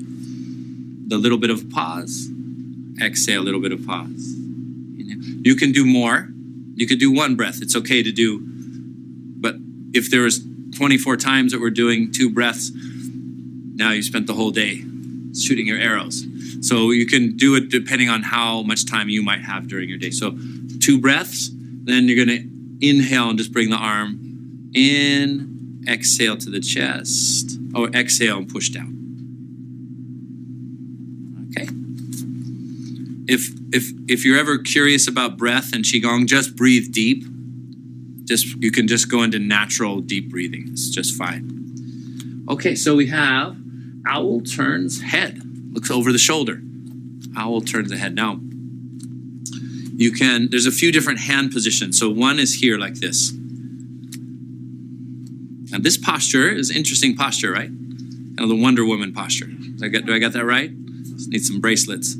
The little bit of pause. Exhale, a little bit of pause. You can do more. You could do 1 breath. It's okay to do. But if there was 24 times that we're doing 2 breaths, now you spent the whole day shooting your arrows. So you can do it depending on how much time you might have during your day. So 2 breaths, then you're going to inhale and just bring the arm in, exhale to the chest, or exhale and push down. Okay. If you're ever curious about breath and Qigong, just breathe deep. You can just go into natural deep breathing. It's just fine. Okay, so we have owl turns head. Looks over the shoulder. Owl turns the head. Now, there's a few different hand positions. So one is here like this. And this posture is interesting posture, right? Kind of the Wonder Woman posture. Do I got that right? Just need some bracelets.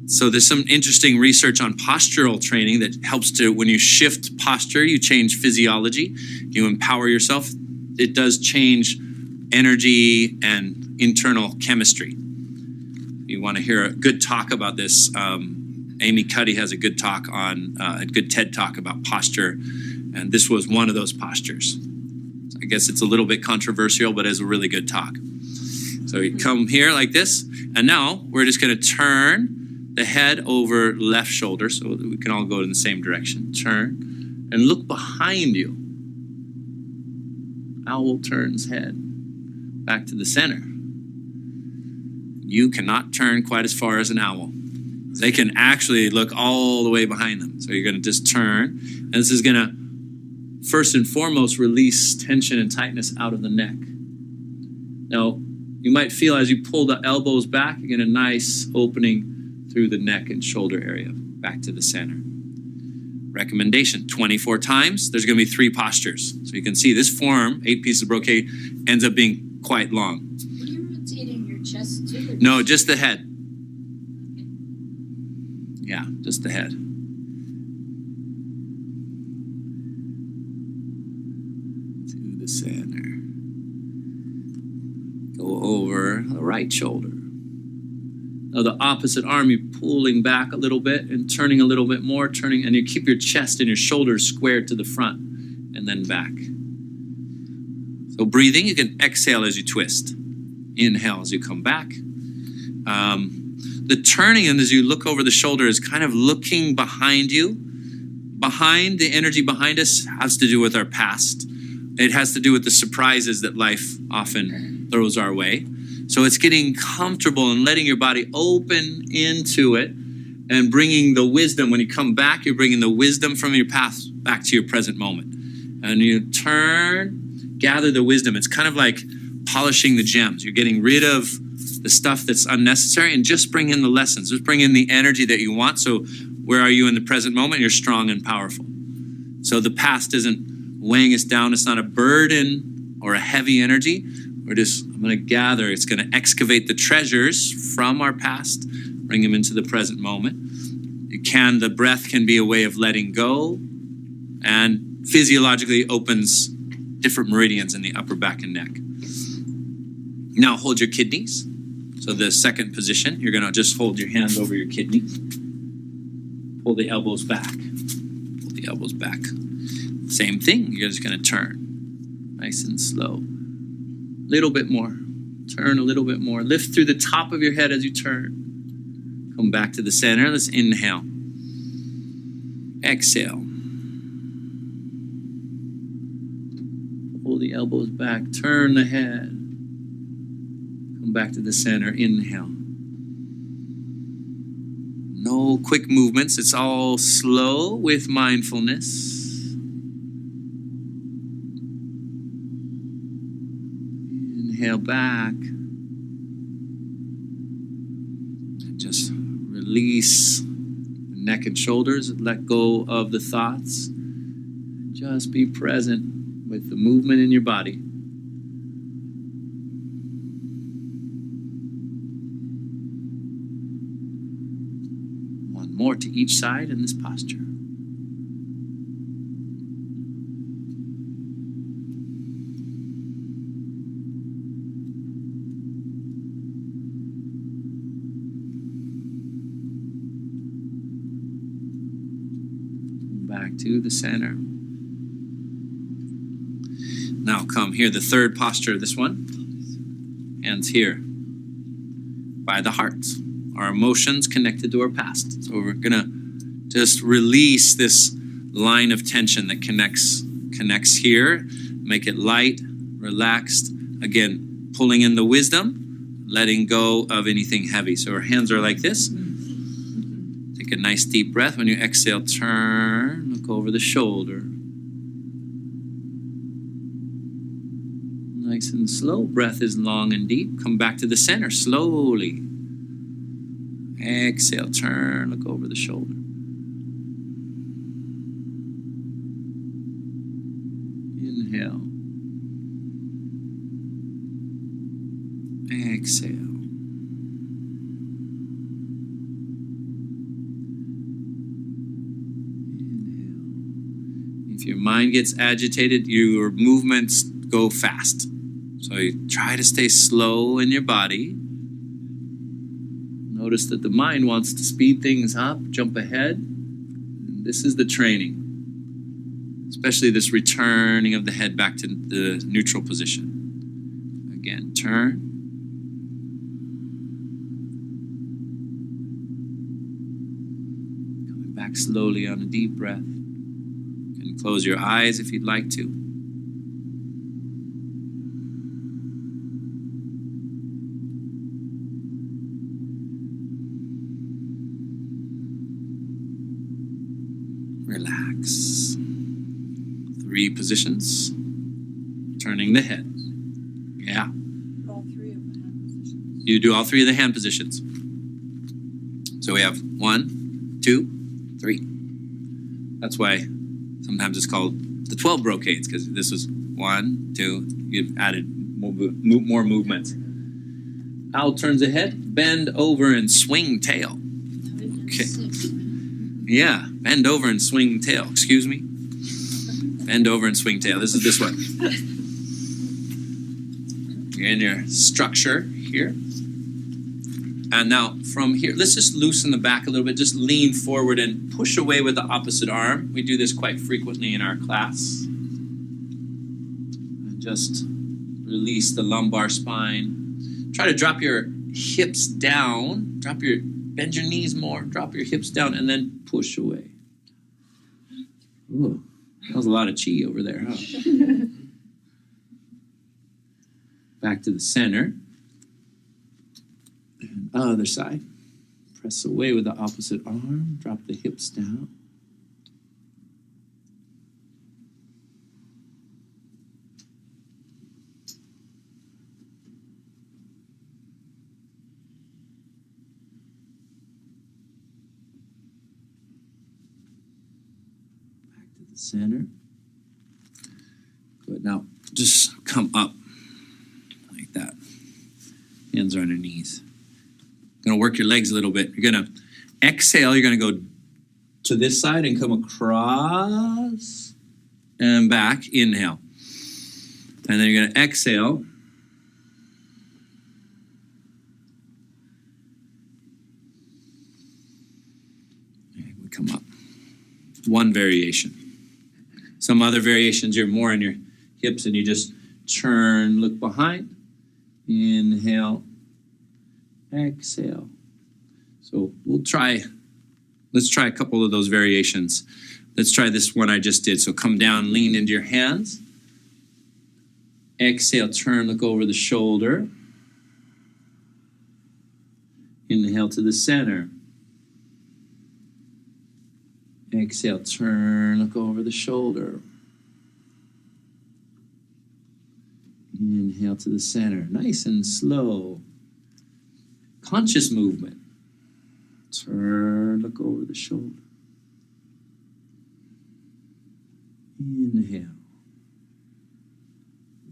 So there's some interesting research on postural training that helps to, when you shift posture, you change physiology, you empower yourself. It does change energy and internal chemistry. You want to hear a good talk about this, Amy Cuddy has a good talk on, a good TED talk about posture, and this was one of those postures. So I guess it's a little bit controversial, but it's a really good talk. So you come here like this, and now we're just going to turn the head over left shoulder so that we can all go in the same direction. Turn and look behind you. Owl turns head back to the center. You cannot turn quite as far as an owl. They can actually look all the way behind them. So you're going to just turn. And this is going to, first and foremost, release tension and tightness out of the neck. Now, you might feel as you pull the elbows back, you get a nice opening through the neck and shoulder area, back to the center. Recommendation, 24 times. There's going to be 3 postures. So you can see this form, 8 pieces of brocade, ends up being quite long. Are you rotating your chest too? No, just the head. Yeah, just the head. To the center. Go over the right shoulder. Now the opposite arm, you're pulling back a little bit and turning a little bit more, and you keep your chest and your shoulders squared to the front and then back. So breathing, you can exhale as you twist. Inhale as you come back. The turning, and as you look over the shoulder, is kind of looking behind you. Behind, the energy behind us has to do with our past. It has to do with the surprises that life often throws our way. So it's getting comfortable and letting your body open into it and bringing the wisdom. When you come back, you're bringing the wisdom from your past back to your present moment. And you turn, gather the wisdom. It's kind of like polishing the gems. You're getting rid of the stuff that's unnecessary and just bring in the lessons. Just bring in the energy that you want. So where are you in the present moment? You're strong and powerful. So the past isn't weighing us down. It's not a burden or a heavy energy. I'm going to gather. It's going to excavate the treasures from our past, bring them into the present moment. You The breath can be a way of letting go, and physiologically opens different meridians in the upper back and neck. Now hold your kidneys. So the second position, you're gonna just hold your hands over your kidneys. Pull the elbows back. Pull the elbows back. Same thing, you're just gonna turn. Nice and slow. Little bit more. Turn a little bit more. Lift through the top of your head as you turn. Come back to the center. Let's inhale. Exhale. Pull the elbows back. Turn the head. Come back to the center. Inhale. No quick movements. It's all slow with mindfulness. Inhale back. And just release the neck and shoulders. Let go of the thoughts. Just be present with the movement in your body. One more to each side in this posture. Back to the center. Now come here, the third posture, this one. Hands here. By the heart. Our emotions connected to our past. So we're gonna just release this line of tension that connects here. Make it light, relaxed. Again, pulling in the wisdom, letting go of anything heavy. So our hands are like this. Take a nice deep breath. When you exhale, turn, look over the shoulder. Nice and slow. Breath is long and deep. Come back to the center slowly. Exhale, turn, look over the shoulder. Inhale. Exhale. Inhale. If your mind gets agitated, your movements go fast. So you try to stay slow in your body. Notice that the mind wants to speed things up, jump ahead. This is the training. Especially this returning of the head back to the neutral position. Again, turn. Coming back slowly on a deep breath. You can close your eyes if you'd like to. Relax. 3 positions. Turning the head. Yeah. All 3 of the hand positions. You do all 3 of the hand positions. So we have 1, 2, 3. That's why sometimes it's called the 12 brocades, because this was 1, 2. You've added more movement. Owl turns the head, bend over and swing tail. Okay. Yeah, bend over and swing tail. Excuse me. Bend over and swing tail. This is this one. You're in your structure here. And now from here, let's just loosen the back a little bit. Just lean forward and push away with the opposite arm. We do this quite frequently in our class. And just release the lumbar spine. Try to drop your hips down. Bend your knees more. Drop your hips down and then push away. Ooh, that was a lot of chi over there, huh? Back to the center. And other side. Press away with the opposite arm. Drop the hips down. Back to the center. Good. Now, just come up like that. Hands are on your knees. Going to work your legs a little bit. You're going to exhale. You're going to go to this side and come across and back. Inhale. And then you're going to exhale. And we come up. One variation. Some other variations, you're more in your hips and you just turn, look behind. Inhale. Exhale. So let's try a couple of those variations. Let's try this one I just did. So come down, lean into your hands. Exhale, turn, look over the shoulder. Inhale to the center. Exhale, turn, look over the shoulder. Inhale to the center. Nice and slow. Conscious movement. Turn, look over the shoulder. Inhale.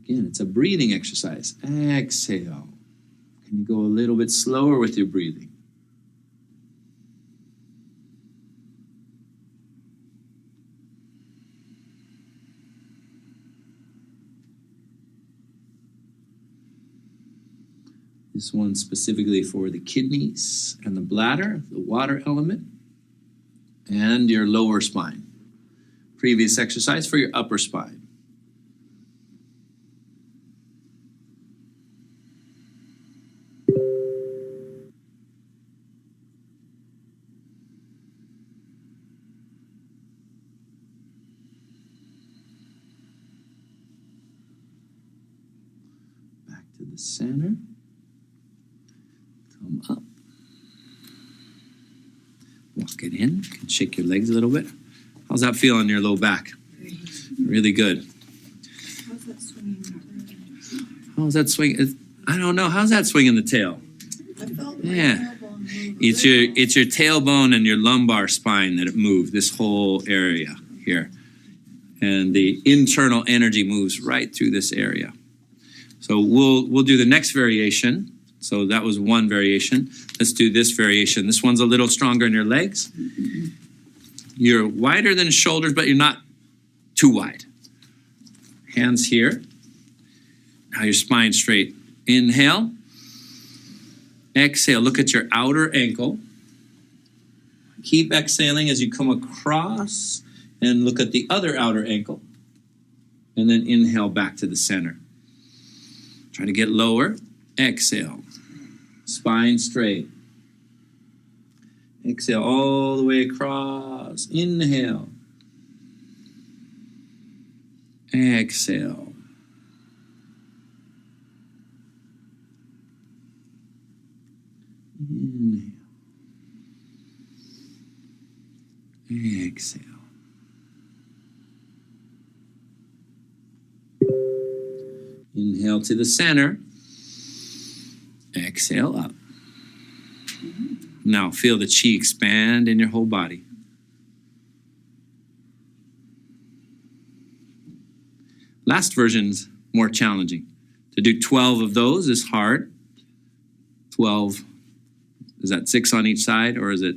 Again, it's a breathing exercise. Exhale. Can you go a little bit slower with your breathing? This one specifically for the kidneys and the bladder, the water element, and your lower spine. Previous exercise for your upper spine. Back to the center. Come up. Walk it in. You can shake your legs a little bit. How's that feel on your low back? Really good. How's that swinging? How's that swing? I don't know. How's that swinging the tail? I felt my Yeah. tailbone move. It's your tailbone and your lumbar spine that it moves, this whole area here. And the internal energy moves right through this area. So we'll do the next variation. So that was one variation. Let's do this variation. This one's a little stronger in your legs. You're wider than shoulders, but you're not too wide. Hands here. Now your spine straight. Inhale. Exhale. Look at your outer ankle. Keep exhaling as you come across and look at the other outer ankle. And then inhale back to the center. Try to get lower. Exhale. Spine straight. Exhale all the way across. Inhale. Exhale. Inhale. Exhale. Inhale to the center. Exhale up. Now feel the chi expand in your whole body. Last version's more challenging. To do 12 of those is hard. 12, is that 6 on each side or is it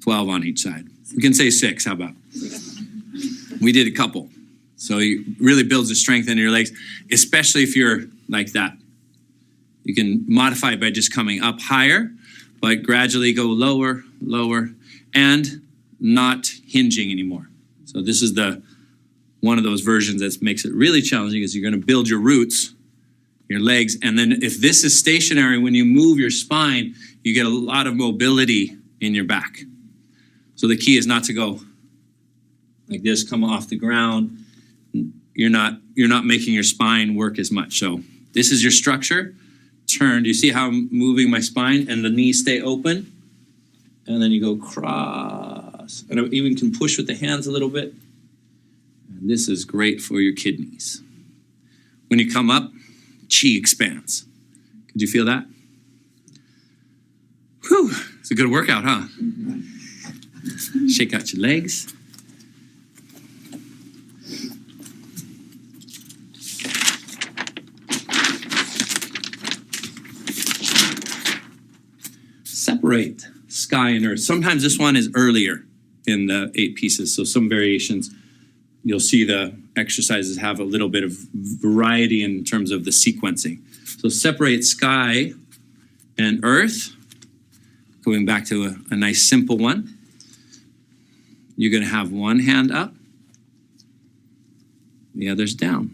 12 on each side? We can say 6, how about? We did a couple. So it really builds the strength in your legs, especially if you're like that. You can modify it by just coming up higher, but gradually go lower, lower, and not hinging anymore. So this is one of those versions that makes it really challenging is you're going to build your roots, your legs, and then if this is stationary, when you move your spine, you get a lot of mobility in your back. So the key is not to go like this, come off the ground. You're not making your spine work as much. So this is your structure. Turn. Do you see how I'm moving my spine and the knees stay open? And then you go cross. And I even can push with the hands a little bit. And this is great for your kidneys. When you come up, chi expands. Could you feel that? Whew, it's a good workout, huh? Shake out your legs. sky and earth. Sometimes this one is earlier in the 8 pieces, so some variations. You'll see the exercises have a little bit of variety in terms of the sequencing. So separate sky and earth. Going back to a nice simple one. You're going to have one hand up, the other's down.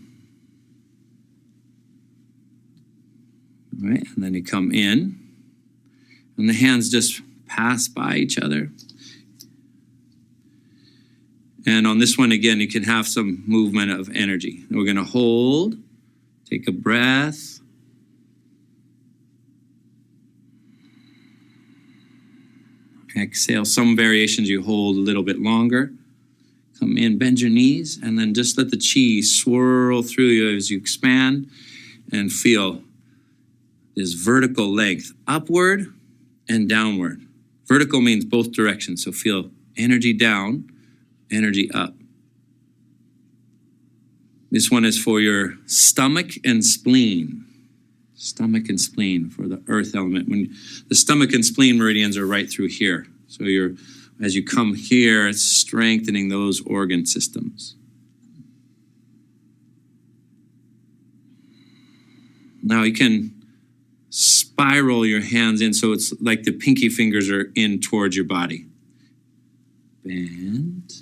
All right, and then you come in, and the hands just pass by each other. And on this one, again, you can have some movement of energy. We're going to hold, take a breath. Exhale. Some variations you hold a little bit longer. Come in, bend your knees, and then just let the chi swirl through you as you expand and feel this vertical length, upward and downward. Vertical means both directions, so feel energy down, energy up. This one is for your stomach and spleen. Stomach and spleen for the earth element. When the stomach and spleen meridians are right through here. So as you come here, it's strengthening those organ systems. Now you can spiral your hands in so it's like the pinky fingers are in towards your body. Bend.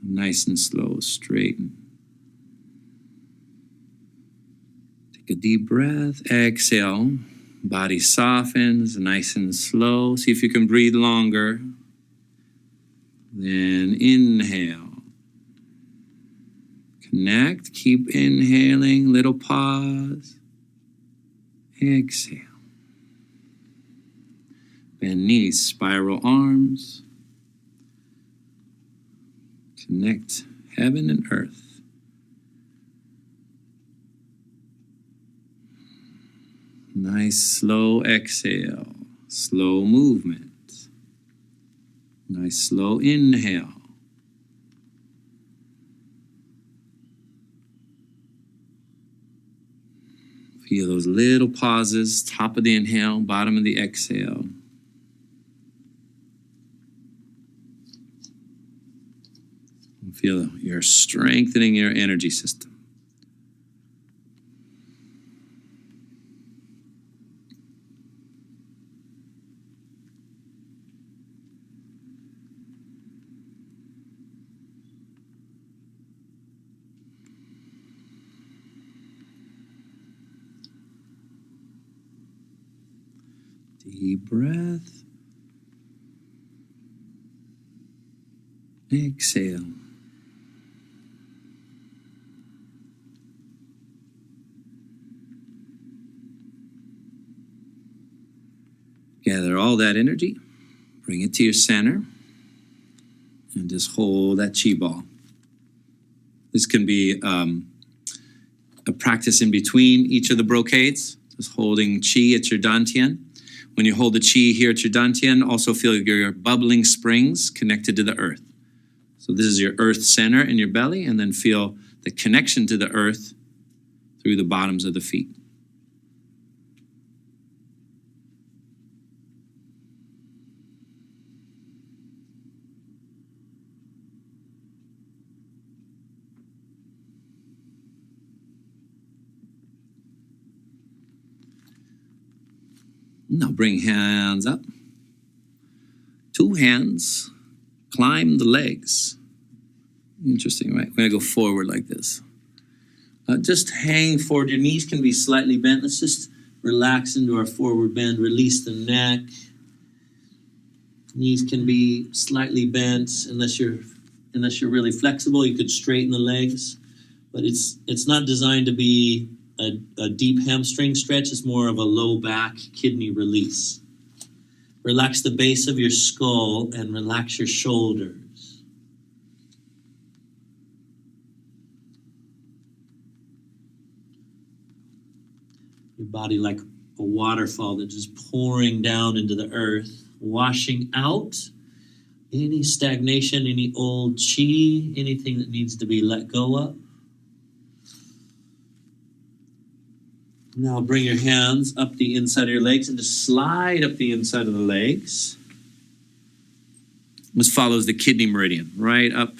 Nice and slow, straighten. Take a deep breath, exhale. Body softens, nice and slow. See if you can breathe longer. Then inhale. Connect, keep inhaling, little pause. Exhale. Bend knees, spiral arms. Connect heaven and earth. Nice slow exhale, slow movement. Nice slow inhale. Feel those little pauses, top of the inhale, bottom of the exhale. Feel you're strengthening your energy system. Deep breath. Exhale. Gather all that energy, bring it to your center, and just hold that chi ball. This can be a practice in between each of the brocades, just holding chi at your dantian. When you hold the chi here at your dantian, also feel your bubbling springs connected to the earth. So this is your earth center in your belly, and then feel the connection to the earth through the bottoms of the feet. Now bring hands up. 2 hands, climb the legs. Interesting, right? We're going to go forward like this. Just hang forward. Your knees can be slightly bent. Let's just relax into our forward bend. Release the neck. Knees can be slightly bent unless you're really flexible. You could straighten the legs, but it's not designed to be a deep hamstring stretch. Is more of a low back kidney release. Relax the base of your skull and relax your shoulders. Your body like a waterfall that's just pouring down into the earth, washing out any stagnation, any old chi, anything that needs to be let go of. Now bring your hands up the inside of your legs and just slide up the inside of the legs. This follows the kidney meridian, right up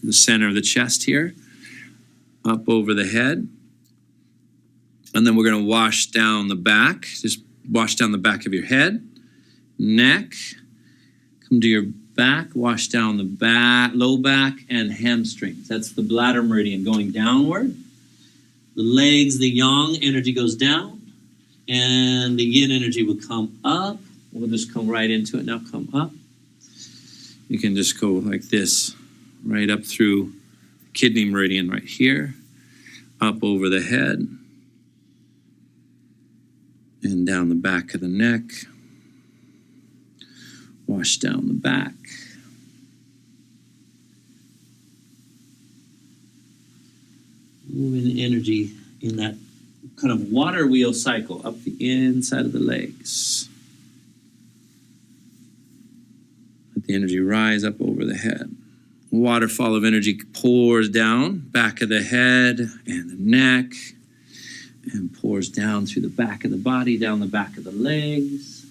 the center of the chest here, up over the head. And then we're going to wash down the back. Just wash down the back of your head, neck, come to your back, wash down the back, low back, and hamstrings. That's the bladder meridian going downward. The legs, the yang energy goes down, and the yin energy will come up. We'll just come right into it now, come up. You can just go like this, right up through kidney meridian right here, up over the head, and down the back of the neck. Wash down the back. Moving the energy in that kind of water wheel cycle up the inside of the legs. Let the energy rise up over the head. Waterfall of energy pours down, back of the head and the neck, and pours down through the back of the body, down the back of the legs.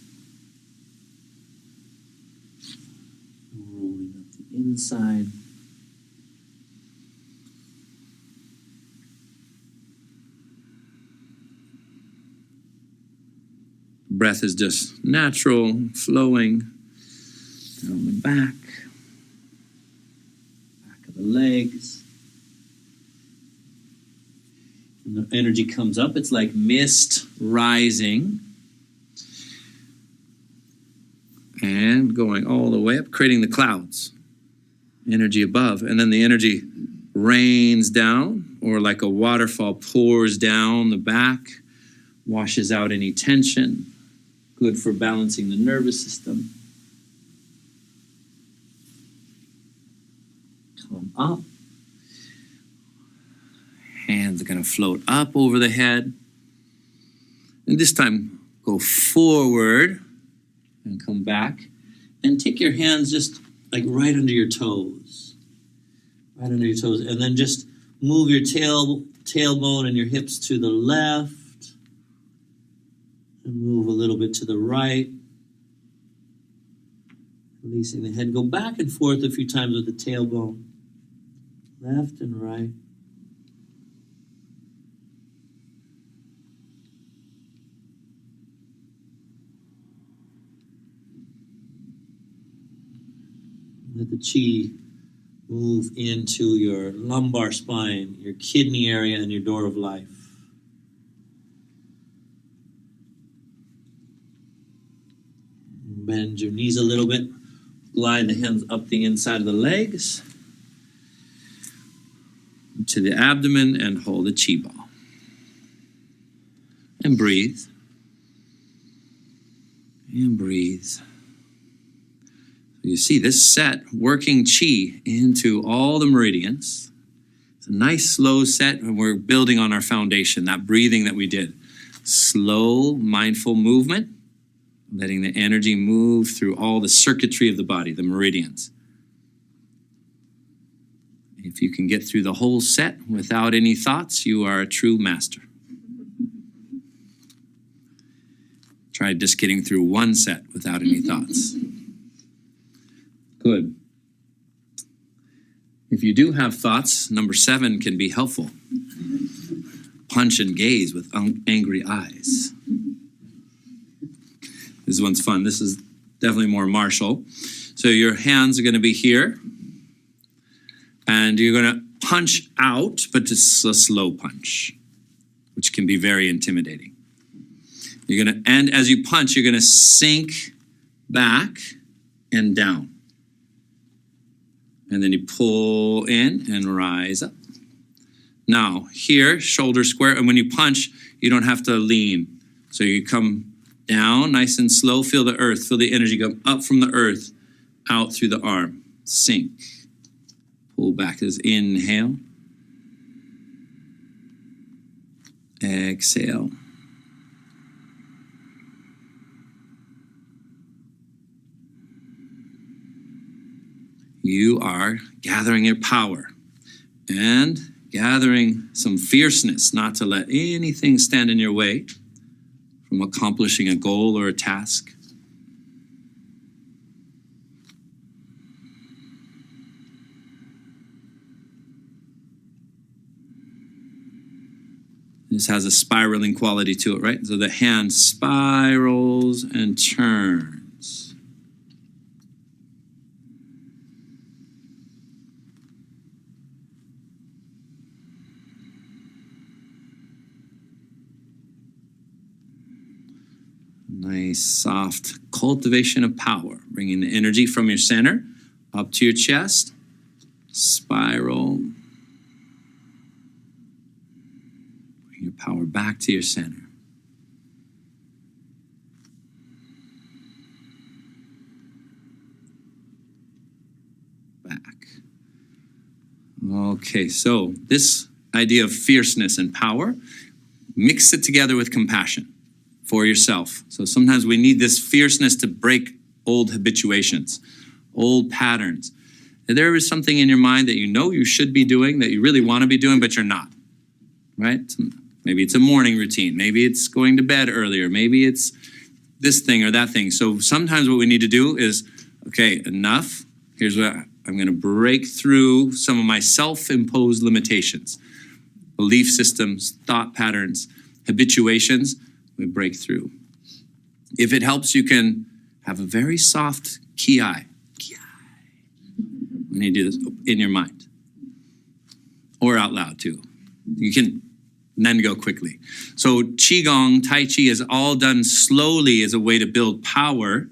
Rolling up the inside. Breath is just natural, flowing down the back Of the legs. And the energy comes up. It's like mist rising and going all the way up, creating the clouds, energy above. And then the energy rains down, or like a waterfall pours down the back, washes out any tension, good for balancing the nervous system. Come up. Hands are going to float up over the head. And this time, go forward and come back. and take your hands just like right under your toes. Right under your toes. And then just move your tailbone and your hips to the left. And move a little bit to the right. Releasing the head. Go back and forth a few times with the tailbone. Left and right. Let the chi move into your lumbar spine, your kidney area, and your door of life. Bend your knees a little bit. Glide the hands up the inside of the legs to the abdomen and hold a chi ball. And breathe. And breathe. You see this set working chi into all the meridians. It's a nice slow set, and we're building on our foundation, that breathing that we did. Slow, mindful movement, letting the energy move through all the circuitry of the body, the meridians. If you can get through the whole set without any thoughts, you are a true master. Try just getting through one set without any thoughts. Good. If you do have thoughts, number 7 can be helpful. Punch and gaze with angry eyes. This one's fun. This is definitely more martial. So your hands are going to be here. And you're going to punch out, but just a slow punch, which can be very intimidating. You're going to, and as you punch, you're going to sink back and down. And then you pull in and rise up. Now, here, shoulder square. And when you punch, you don't have to lean. So you come down nice and slow. Feel the earth. Feel the energy go up from the earth, out through the arm. Sink. Pull back as inhale. Exhale. You are gathering your power and gathering some fierceness, not to let anything stand in your way from accomplishing a goal or a task. This has a spiraling quality to it, right? So the hand spirals and turns. Nice, soft cultivation of power, bringing the energy from your center up to your chest, spiral. Bring your power back to your center. Back. Okay, so this idea of fierceness and power, mix it together with compassion for yourself. So sometimes we need this fierceness to break old habituations, old patterns. If there is something in your mind that you know you should be doing, that you really want to be doing, but you're not, right? Maybe it's a morning routine. Maybe it's going to bed earlier. Maybe it's this thing or that thing. So sometimes what we need to do is, okay, enough. Here's what I'm going to break through some of my self-imposed limitations, belief systems, thought patterns, habituations. We break through. If it helps, you can have a very soft ki. When you do this in your mind or out loud too. You can then go quickly. So Qigong, Tai Chi is all done slowly as a way to build power.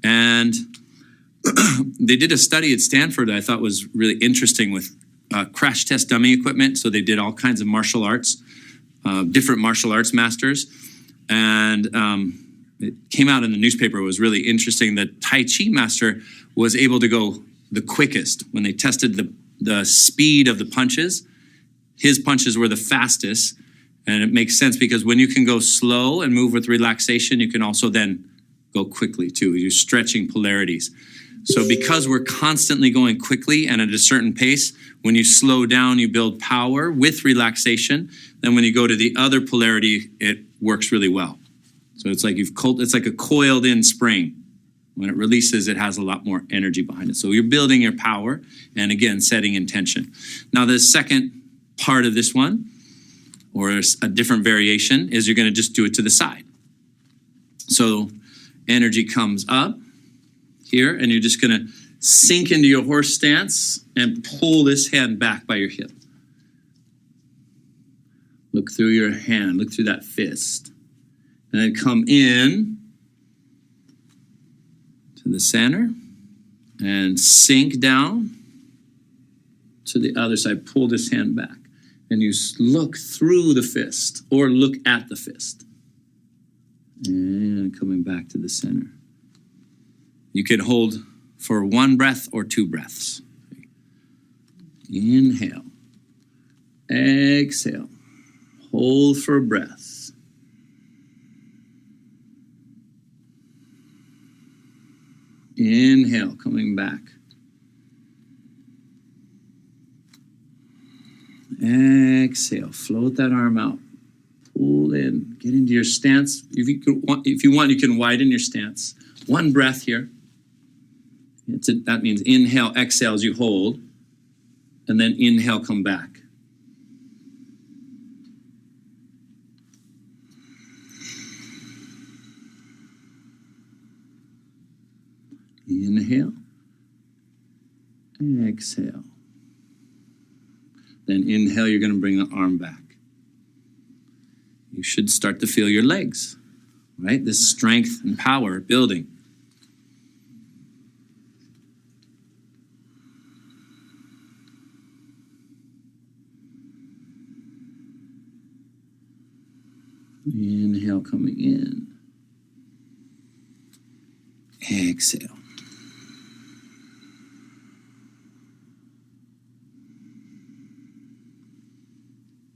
And they did a study at Stanford that I thought was really interesting with crash test dummy equipment. So they did all kinds of martial arts, different martial arts masters. And it came out in the newspaper. It was really interesting that Tai Chi master was able to go the quickest. When they tested the speed of the punches, his punches were the fastest. And it makes sense because when you can go slow and move with relaxation, you can also then go quickly too. You're stretching polarities. So because we're constantly going quickly and at a certain pace, when you slow down, you build power with relaxation. Then when you go to the other polarity, it works really well. So it's like it's like a coiled in spring. When it releases, it has a lot more energy behind it. So you're building your power and again, setting intention. Now the second part of this one, or a different variation, is you're gonna just do it to the side. So energy comes up here and you're just gonna sink into your horse stance and pull this hand back by your hip. Look through your hand, look through that fist. And then come in to the center and sink down to the other side. Pull this hand back. And you look through the fist or look at the fist. And coming back to the center. You can hold for 1 breath or 2 breaths. Inhale. Exhale. Hold for a breath. Inhale, coming back. Exhale, float that arm out. Pull in, get into your stance. If you want, you can widen your stance. 1 breath here. That means inhale, exhale as you hold. And then inhale, come back. Inhale, exhale. Then inhale, you're going to bring the arm back. You should start to feel your legs, right? This strength and power building. Inhale, coming in. Exhale.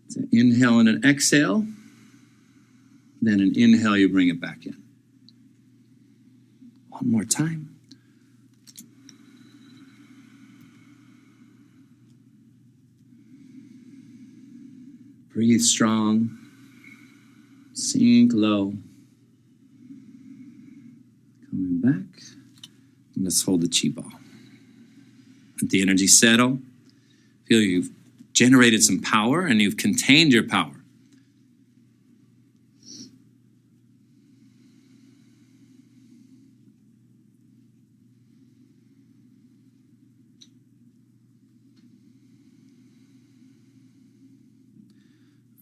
So inhale and an exhale. Then an inhale, you bring it back in. One more time. Breathe strong. Sink low. Coming back. And let's hold the chi ball. Let the energy settle. Feel you've generated some power and you've contained your power.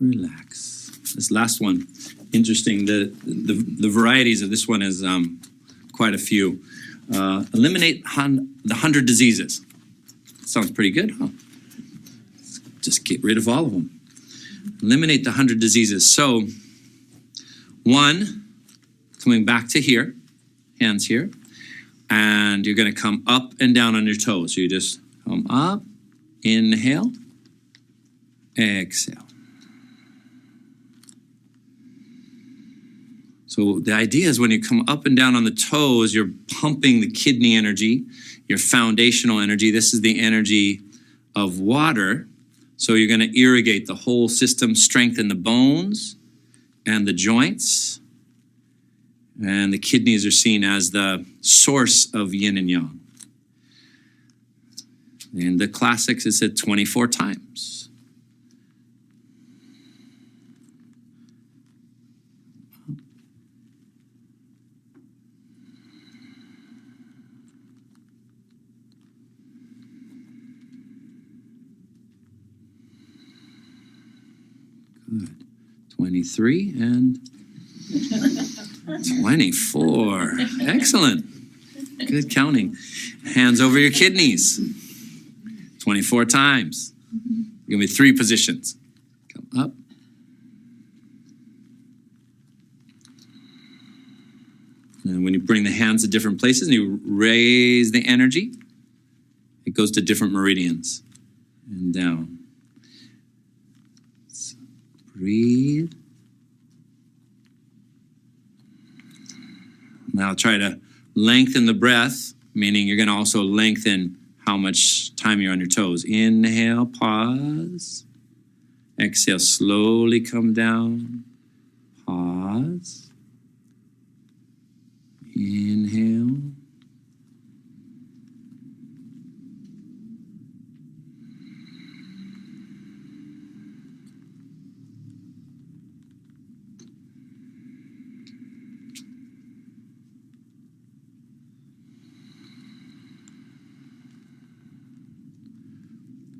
Relax. This last one, interesting. The varieties of this one is quite a few. Eliminate the 100 diseases. Sounds pretty good, huh? Just get rid of all of them. Eliminate the 100 diseases. So, one, coming back to here, hands here, and you're going to come up and down on your toes. So you just come up, inhale, exhale. So the idea is when you come up and down on the toes, you're pumping the kidney energy, your foundational energy. This is the energy of water. So you're going to irrigate the whole system, strengthen the bones and the joints. And the kidneys are seen as the source of yin and yang. In the classics, it said 24 times. Good. 23 and 24. Excellent. Good counting. Hands over your kidneys. 24 times. You're going to be 3 positions. Come up. And when you bring the hands to different places and you raise the energy, it goes to different meridians and down. Breathe. Now try to lengthen the breath, meaning you're going to also lengthen how much time you're on your toes. Inhale, pause. Exhale, slowly come down. Pause. Inhale.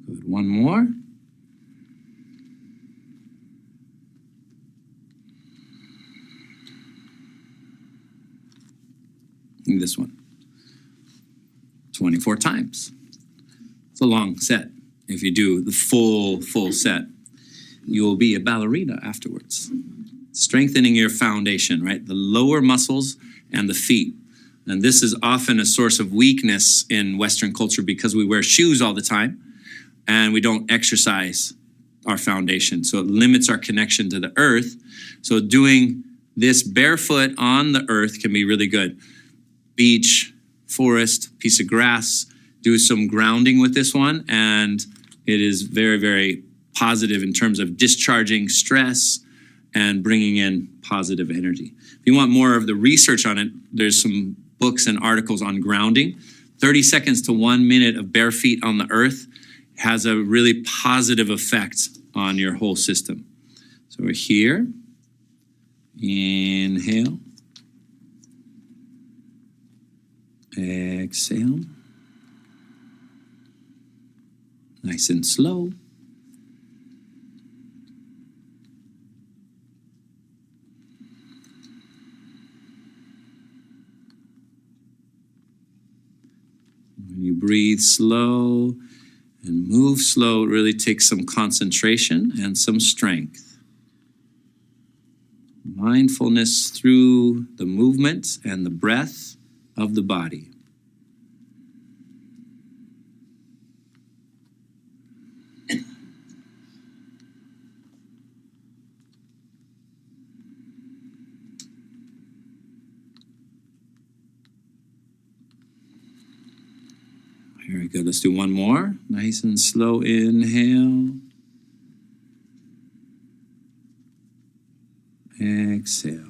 Good. One more. And this one. 24 times. It's a long set. If you do the full set, you will be a ballerina afterwards. Strengthening your foundation, right? The lower muscles and the feet. And this is often a source of weakness in Western culture because we wear shoes all the time and we don't exercise our foundation. So it limits our connection to the earth. So doing this barefoot on the earth can be really good. Beach, forest, piece of grass, do some grounding with this one. And it is very, very positive in terms of discharging stress and bringing in positive energy. If you want more of the research on it, there's some books and articles on grounding. 30 seconds to 1 minute of bare feet on the earth has a really positive effect on your whole system. So we're here. Inhale. Exhale. Nice and slow. When you breathe slow and move slow, it really takes some concentration and some strength. Mindfulness through the movement and the breath of the body. Very good. Let's do one more. Nice and slow. Inhale. Exhale.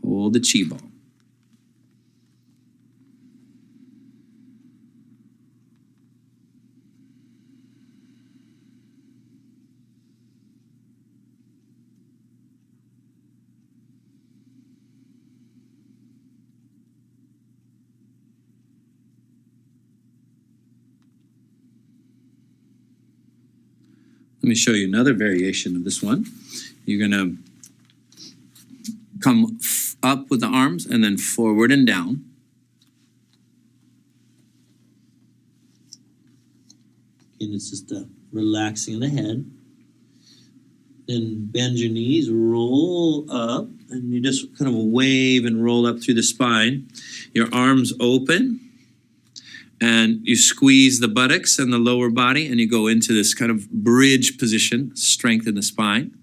Hold the chi ball. Let me show you another variation of this one. You're going to come up with the arms and then forward and down. And it's just relaxing the head. Then bend your knees, roll up, and you just kind of wave and roll up through the spine. Your arms open, and you squeeze the buttocks and the lower body, and you go into this kind of bridge position, strengthen the spine.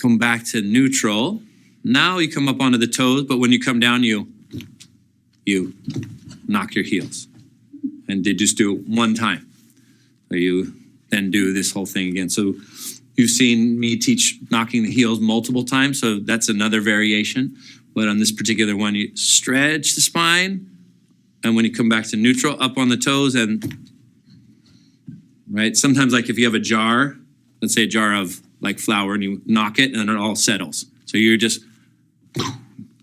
Come back to neutral. Now you come up onto the toes, but when you come down, you knock your heels. And they just do it one time. So you then do this whole thing again. So you've seen me teach knocking the heels multiple times, so that's another variation. But on this particular one, you stretch the spine, and when you come back to neutral, up on the toes, and right, sometimes like if you have a jar, let's say a jar of like flour, and you knock it, and it all settles. So you're just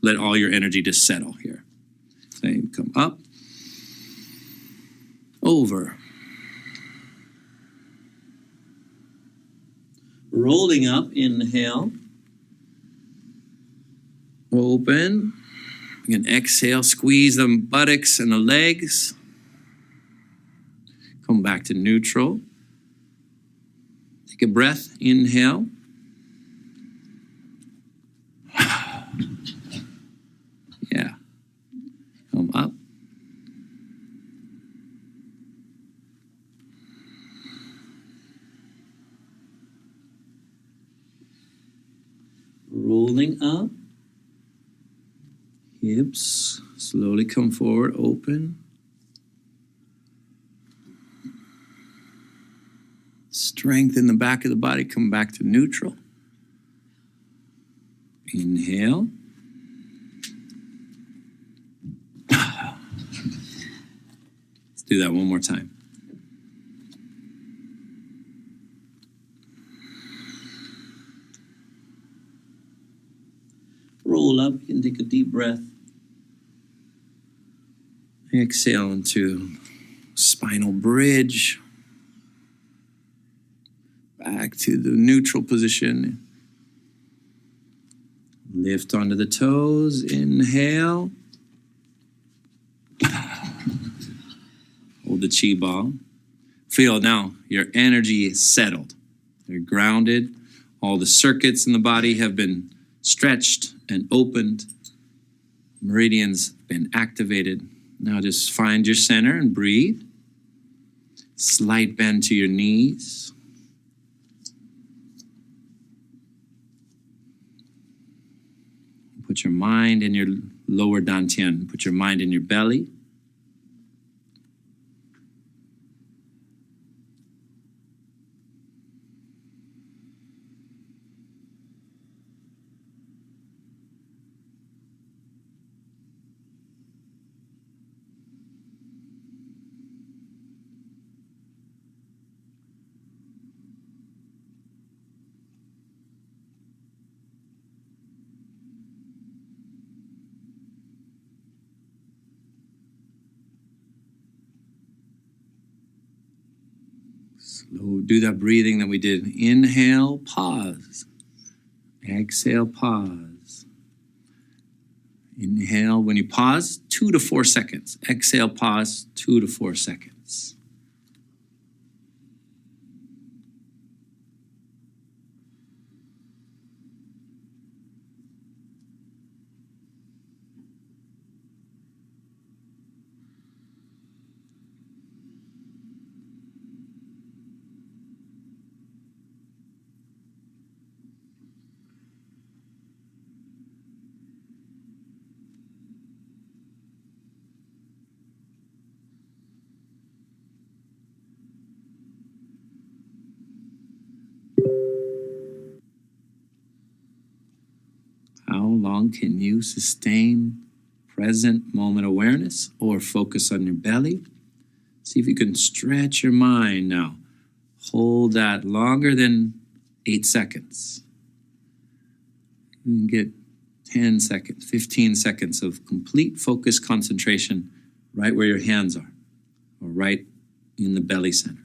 let all your energy just settle here. So you come up, over, rolling up, inhale. open. You can exhale, squeeze the buttocks and the legs. Come back to neutral. Take a breath, inhale. Yeah. Come up. Rolling up. Hips slowly come forward, open. Strengthen the back of the body, come back to neutral. Inhale. Let's do that one more time. Roll up, you can take a deep breath. Exhale into spinal bridge. Back to the neutral position. Lift onto the toes. Inhale. Hold the chi ball. Feel now your energy is settled. You're grounded. All the circuits in the body have been stretched and opened. Meridians been activated. Now just find your center and breathe. Slight bend to your knees. Put your mind in your lower dantian. Put your mind in your belly. Slow, do that breathing that we did. Inhale, pause. Exhale, pause. Inhale, when you pause, 2 to 4 seconds. Exhale, pause, 2 to 4 seconds. long can you sustain present moment awareness or focus on your belly? See if you can stretch your mind now. Hold that longer than 8 seconds. You can get 10 seconds, 15 seconds of complete focus concentration right where your hands are, or right in the belly center.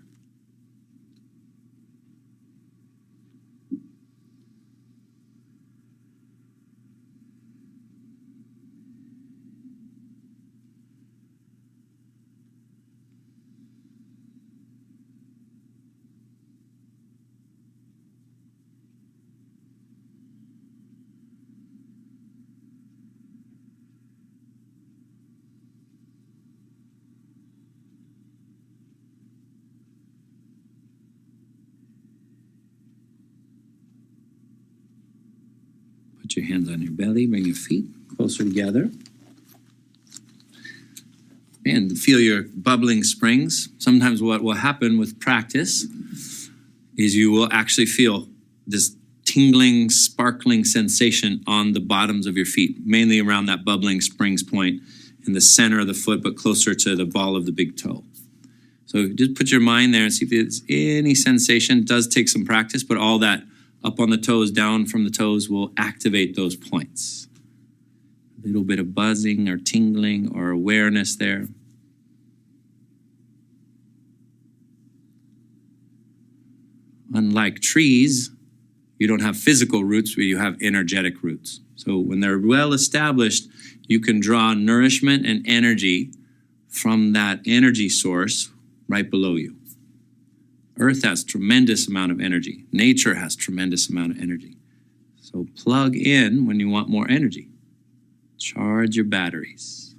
Put your hands on your belly, bring your feet closer together. And feel your bubbling springs. Sometimes what will happen with practice is you will actually feel this tingling, sparkling sensation on the bottoms of your feet, mainly around that bubbling springs point in the center of the foot, but closer to the ball of the big toe. So just put your mind there and see if there's any sensation. It does take some practice, but all that up on the toes, down from the toes will activate those points. A little bit of buzzing or tingling or awareness there. Unlike trees, you don't have physical roots, but you have energetic roots. So when they're well established, you can draw nourishment and energy from that energy source right below you. Earth has tremendous amount of energy. Nature has tremendous amount of energy. So plug in when you want more energy. Charge your batteries.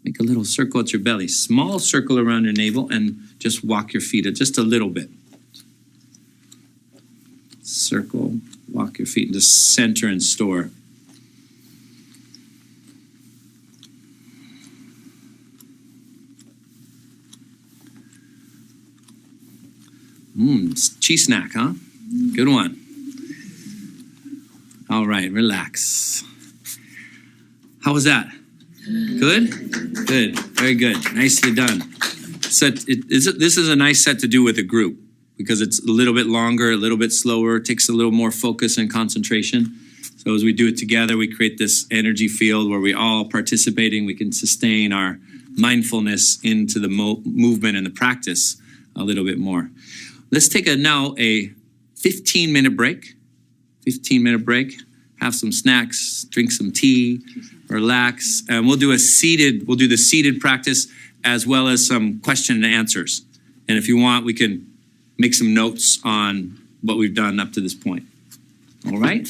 Make a little circle at your belly. Small circle around your navel and just walk your feet just a little bit. Circle, walk your feet into center and store. Cheese snack, huh? Good one. All right, relax. How was that? Good? Good. Very good. Nicely done. This is a nice set to do with a group because it's a little bit longer, a little bit slower, takes a little more focus and concentration. So as we do it together, we create this energy field where we all participating. We can sustain our mindfulness into the movement and the practice a little bit more. Let's take now a 15-minute break. 15-minute break. Have some snacks, drink some tea, relax, and we'll do the seated practice as well as some question and answers. And if you want, we can make some notes on what we've done up to this point. All right?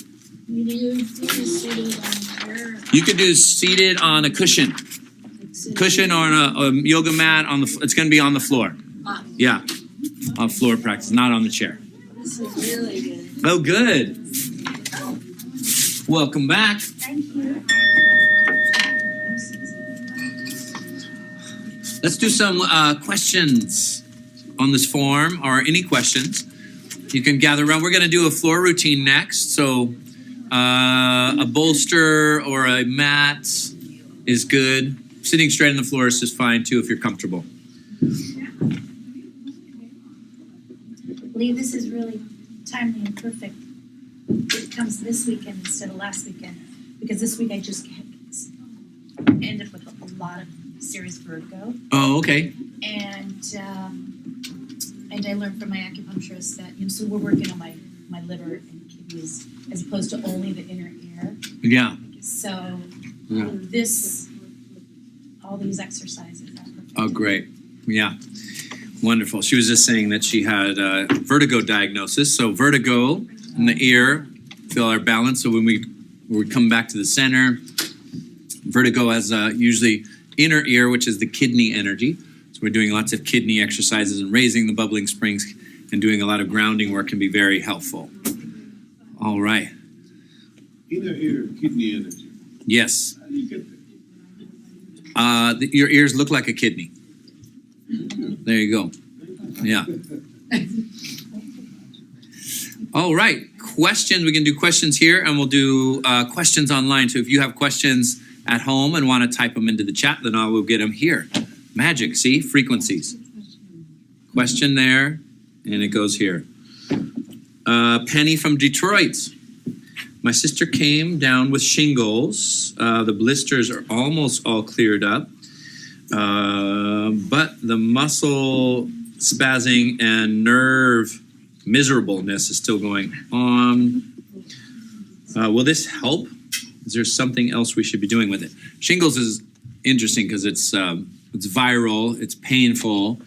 You seated on a chair. You could do seated on a cushion or on a yoga mat. It's going to be on the floor. Yeah, on floor practice, not on the chair. This is really good. Oh, good. Welcome back. Thank you. Let's do some questions on this form, or any questions. You can gather around. We're going to do a floor routine next. So a bolster or a mat is good. Sitting straight on the floor is just fine too if you're comfortable. Lee, this is really timely and perfect. It comes this weekend instead of last weekend, because this week I just ended up with a lot of serious vertigo. Oh, okay. And I learned from my acupuncturist that, so we're working on my liver and kidneys as opposed to only the inner ear. Yeah. So all these exercises are perfect. Oh, great. Yeah. Wonderful. She was just saying that she had a vertigo diagnosis. So vertigo in the ear, feel our balance. So when we come back to the center, vertigo has usually inner ear, which is the kidney energy. So we're doing lots of kidney exercises and raising the bubbling springs, and doing a lot of grounding work can be very helpful. All right. Inner ear, kidney energy. Yes. How do you get that? Your ears look like a kidney. There you go. Yeah. All right. Questions. We can do questions here, and we'll do questions online. So if you have questions at home and want to type them into the chat, then I will get them here. Magic, see? Frequencies. Question there, and it goes here. Penny from Detroit. My sister came down with shingles. The blisters are almost all cleared up, but the muscle spazzing and nerve miserableness is still going on. Will this help? Is there something else we should be doing with it? Shingles is interesting because it's viral, it's painful.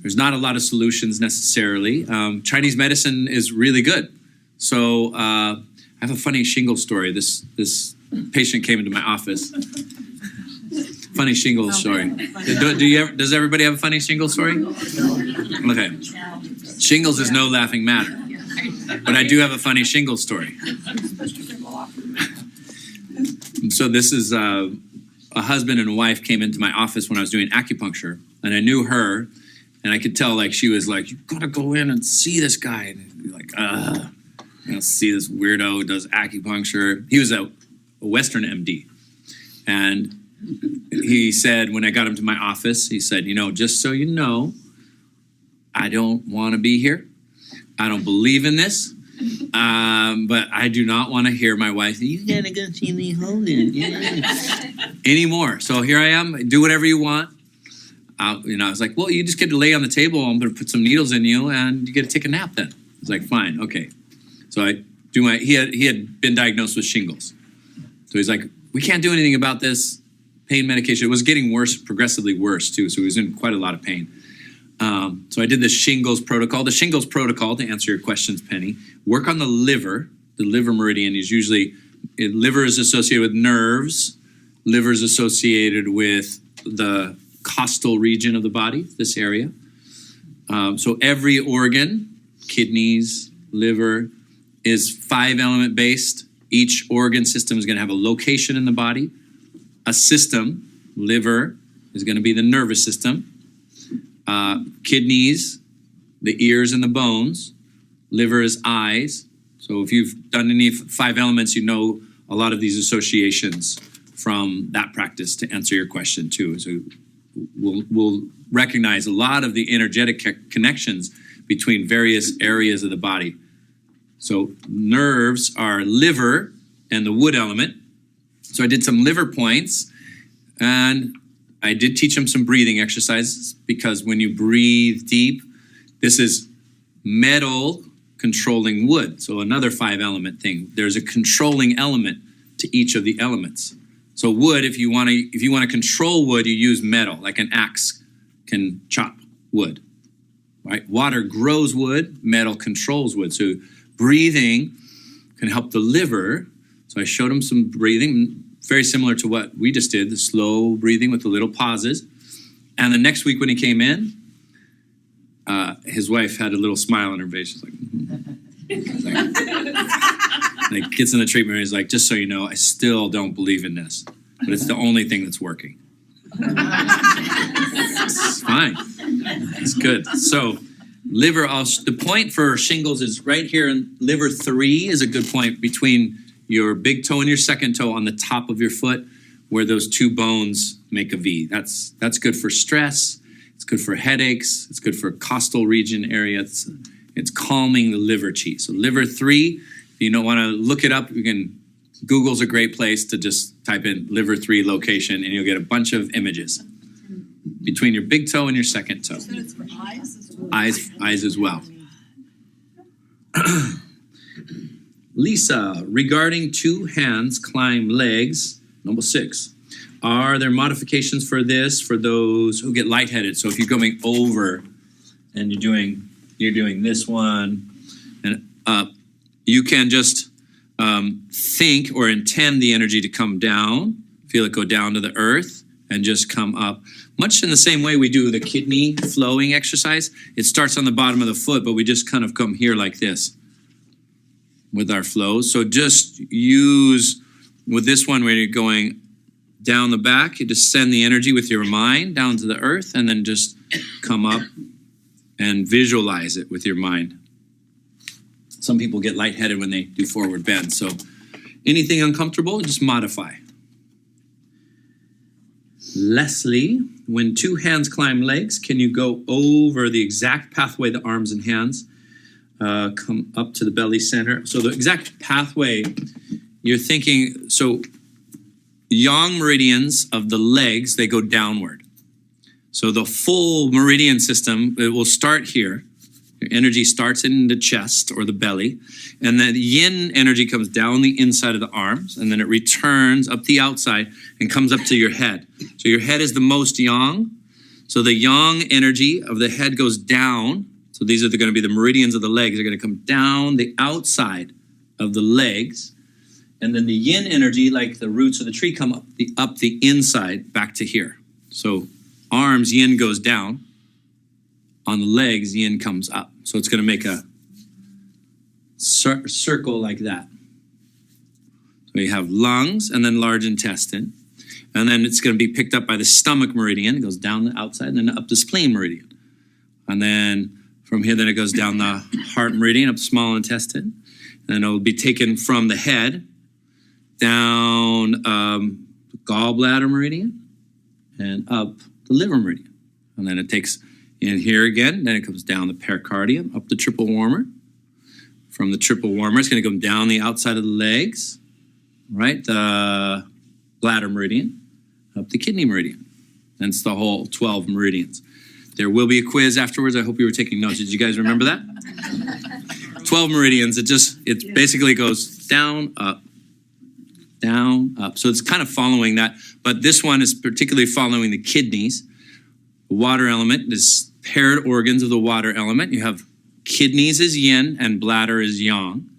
There's not a lot of solutions necessarily. Chinese medicine is really good. So I have a funny shingle story. This patient came into my office. Funny shingle story. Does everybody have a funny shingle story? Okay. Shingles is no laughing matter. But I do have a funny shingle story. So this is a husband and a wife came into my office when I was doing acupuncture, and I knew her, and I could tell like she was like, "You gotta go in and see this guy," and I'd be like, see this weirdo who does acupuncture. He was a Western MD, and he said when I got him to my office, he said, just so you know, I don't want to be here. I don't believe in this. But I do not want to hear my wife say, "You gotta go see me Holden," anymore. So here I am. Do whatever you want. I was like, "Well, you just get to lay on the table. I'm going to put some needles in you, and you get to take a nap." Then he's like, "Fine, okay." So I do my. He had been diagnosed with shingles. So he's like, "We can't do anything about this. Pain medication." It was getting worse, progressively worse too. So he was in quite a lot of pain. So I did the shingles protocol. The shingles protocol, to answer your questions, Penny, work on the liver. The liver meridian is usually, liver is associated with nerves. Liver is associated with the costal region of the body, this area. So every organ, kidneys, liver, is 5-element based. Each organ system is going to have a location in the body. A system, liver, is going to be the nervous system. Kidneys, the ears and the bones. Liver is eyes. So if you've done any 5 elements, you know a lot of these associations from that practice to answer your question too. So we'll recognize a lot of the energetic connections between various areas of the body. So nerves are liver and the wood element. So I did some liver points, and I did teach them some breathing exercises, because when you breathe deep, this is metal controlling wood. So another 5-element thing. There's a controlling element to each of the elements. So wood, if you want to control wood, you use metal, like an axe can chop wood. Right? Water grows wood, metal controls wood. So breathing can help the liver. So I showed them some breathing, very similar to what we just did, the slow breathing with the little pauses. And the next week when he came in, his wife had a little smile on her face. She's like, like gets in the treatment, and he's like, "Just so you know, I still don't believe in this, but it's the only thing that's working." It's fine. It's good. So liver, the point for shingles is right here, and liver 3 is a good point between your big toe and your second toe on the top of your foot, where those 2 bones make a V. That's good for stress. It's good for headaches. It's good for costal region area. It's calming the liver chi. So liver 3, if you don't want to look it up, you can, Google's a great place to just type in liver 3 location, and you'll get a bunch of images between your big toe and your second toe. So it's for eyes as well? Eyes as well. Lisa, regarding 2 hands climb legs, number 6. Are there modifications for this for those who get lightheaded? So if you're going over and you're doing this one, and you can just think or intend the energy to come down, feel it go down to the earth, and just come up. Much in the same way we do the kidney flowing exercise. It starts on the bottom of the foot, but we just kind of come here like this with our flows. So just use, with this one where you're going down the back, you just send the energy with your mind down to the earth and then just come up and visualize it with your mind. Some people get lightheaded when they do forward bend. So anything uncomfortable, just modify. Leslie, when two hands climb legs, can you go over the exact pathway the arms and hands come up to the belly center? So the exact pathway, you're thinking, so yang meridians of the legs, they go downward. So the full meridian system, it will start here. Your energy starts in the chest or the belly, and then yin energy comes down the inside of the arms, and then it returns up the outside and comes up to your head. So your head is the most yang. So the yang energy of the head goes down. So these are going to be the meridians of the legs. They're going to come down the outside of the legs. And then the yin energy, like the roots of the tree, come up the inside back to here. So arms, yin goes down. On the legs, yin comes up. So it's going to make a circle like that. So you have lungs and then large intestine. And then it's going to be picked up by the stomach meridian. It goes down the outside and then up the spleen meridian. And then from here, then it goes down the heart meridian, up the small intestine. And it'll be taken from the head down the gallbladder meridian and up the liver meridian. And then it takes in here again, then it comes down the pericardium, up the triple warmer. From the triple warmer, it's going to go down the outside of the legs, right? The bladder meridian, up the kidney meridian. That's the whole 12 meridians. There will be a quiz afterwards. I hope you were taking notes. Did you guys remember that? 12 meridians. It basically goes down, up. So it's kind of following that. But this one is particularly following the kidneys. The water element is paired organs of the water element. You have kidneys is yin and bladder is yang.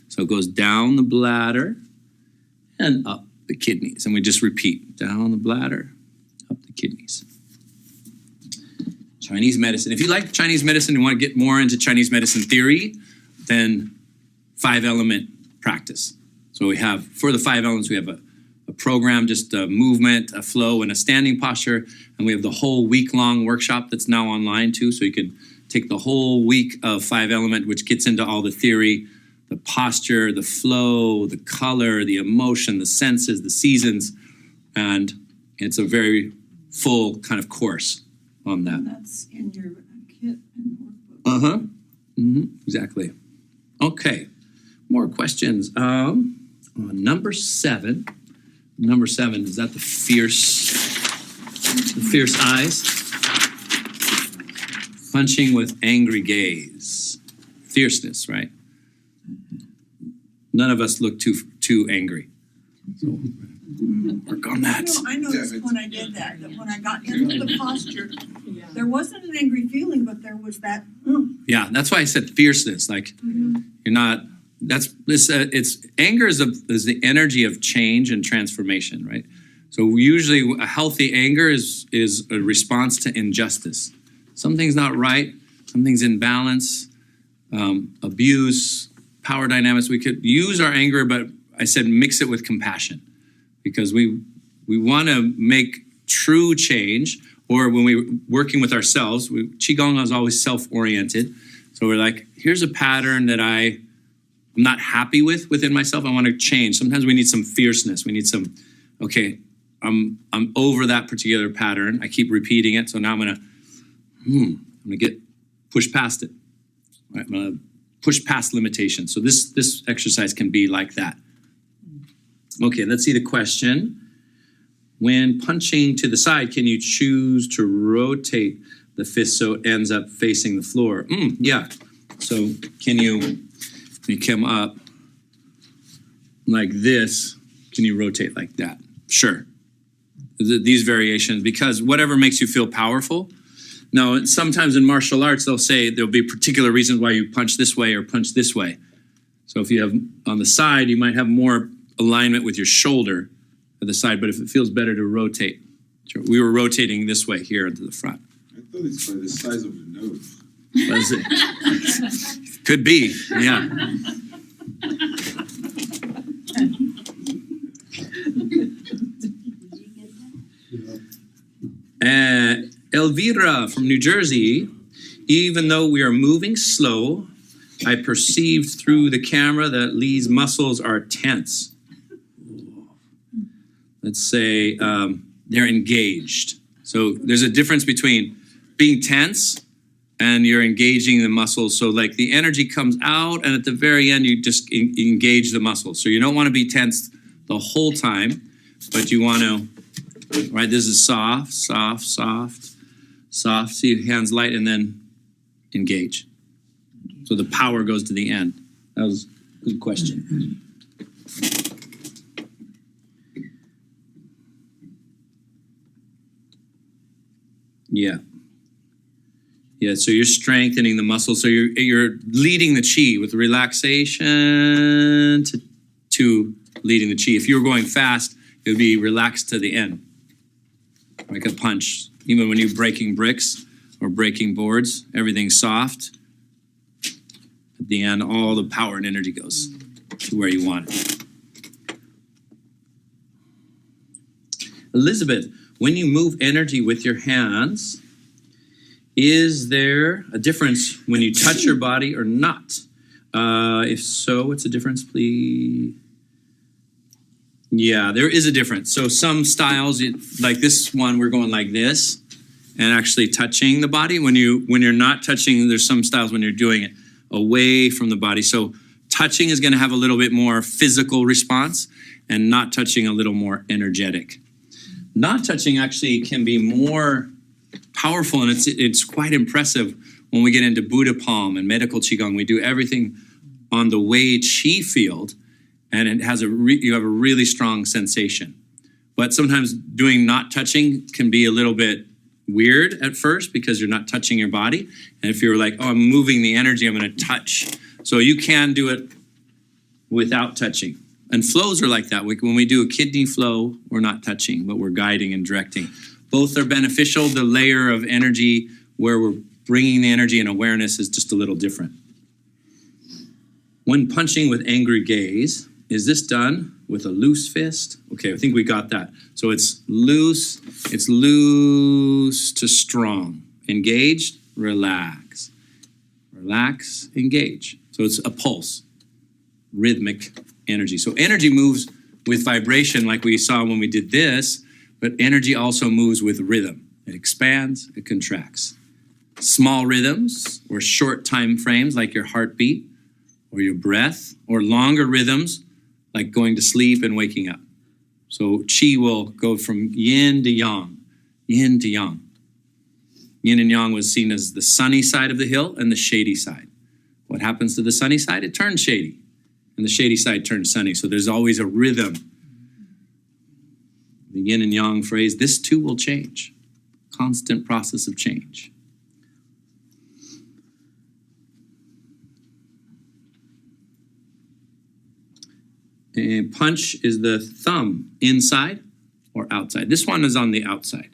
So it goes down the bladder and up the kidneys. And we just repeat, down the bladder, up the kidneys. Chinese medicine. If you like Chinese medicine and want to get more into Chinese medicine theory, then 5 element practice. So we have, for the 5 elements, we have a program, just a movement, a flow, and a standing posture. And we have the whole week-long workshop that's now online too. So you can take the whole week of 5 element, which gets into all the theory, the posture, the flow, the color, the emotion, the senses, the seasons. And it's a very full kind of course on that. That's in your kit and workbook. Exactly. Okay. More questions. Number 7. Number 7, is that the fierce eyes? Punching with angry gaze. Fierceness, right? None of us look too angry. So work on that. I noticed when I did that when I got into the posture, there wasn't an angry feeling, but there was that. Yeah, that's why I said fierceness. Like you're not. It's anger is the energy of change and transformation, right? So usually a healthy anger is a response to injustice. Something's not right. Something's in balance. Abuse, power dynamics. We could use our anger, but I said mix it with compassion, because we want to make true change. Or when we're working with ourselves, Qigong is always self-oriented. So we're like, here's a pattern that I'm not happy within myself. I want to change. Sometimes we need some fierceness. We need some, okay, I'm over that particular pattern. I keep repeating it. So now I'm gonna push past it. Right? I'm gonna push past limitations. So this exercise can be like that. Okay, let's see the question. When punching to the side, can you choose to rotate the fist so it ends up facing the floor? Yeah. So can you come up like this? Can you rotate like that? Sure. These variations, because whatever makes you feel powerful. Now, sometimes in martial arts, they'll say there'll be particular reasons why you punch this way or punch this way. So if you have on the side, you might have more alignment with your shoulder at the side, but if it feels better to rotate, We were rotating this way here to the front. I thought it's by the size of the nose. Was it? Could be, yeah. Elvira from New Jersey. Even though we are moving slow, I perceived through the camera that Lee's muscles are tense. Let's say they're engaged. So there's a difference between being tense and you're engaging the muscles. So like the energy comes out and at the very end, you just engage the muscles. So you don't want to be tense the whole time, but you want to, right? This is soft, soft, soft, soft. See your hands light and then engage. So the power goes to the end. That was a good question. Yeah. Yeah, so you're strengthening the muscles. So you're leading the chi with relaxation to leading the chi. If you were going fast, it would be relaxed to the end. Like a punch. Even when you're breaking bricks or breaking boards, everything's soft. At the end, all the power and energy goes to where you want it. Elizabeth, when you move energy with your hands, is there a difference when you touch your body or not? If so, what's the difference, please? Yeah, there is a difference. So some styles, like this one, we're going like this and actually touching the body. When you're not touching, there's some styles when you're doing it away from the body. So touching is going to have a little bit more physical response and not touching a little more energetic. Not touching actually can be more powerful, and it's quite impressive when we get into Buddha Palm and medical Qigong. We do everything on the Wei Qi field, and it has you have a really strong sensation. But sometimes doing not touching can be a little bit weird at first because you're not touching your body. And if you're like, oh, I'm moving the energy, I'm going to touch. So you can do it without touching. And flows are like that. When we do a kidney flow, we're not touching, but we're guiding and directing. Both are beneficial. The layer of energy where we're bringing the energy and awareness is just a little different. When punching with angry gaze, is this done with a loose fist? Okay, I think we got that. So it's loose to strong. Engaged, relax. Relax, engage. So it's a pulse, rhythmic energy. So energy moves with vibration like we saw when we did this, but energy also moves with rhythm. It expands, it contracts. Small rhythms or short time frames like your heartbeat or your breath, or longer rhythms like going to sleep and waking up. So qi will go from yin to yang, yin to yang. Yin and yang was seen as the sunny side of the hill and the shady side. What happens to the sunny side? It turns shady. And the shady side turns sunny. So there's always a rhythm. The yin and yang phrase, this too will change. Constant process of change. And punch is the thumb inside or outside. This one is on the outside.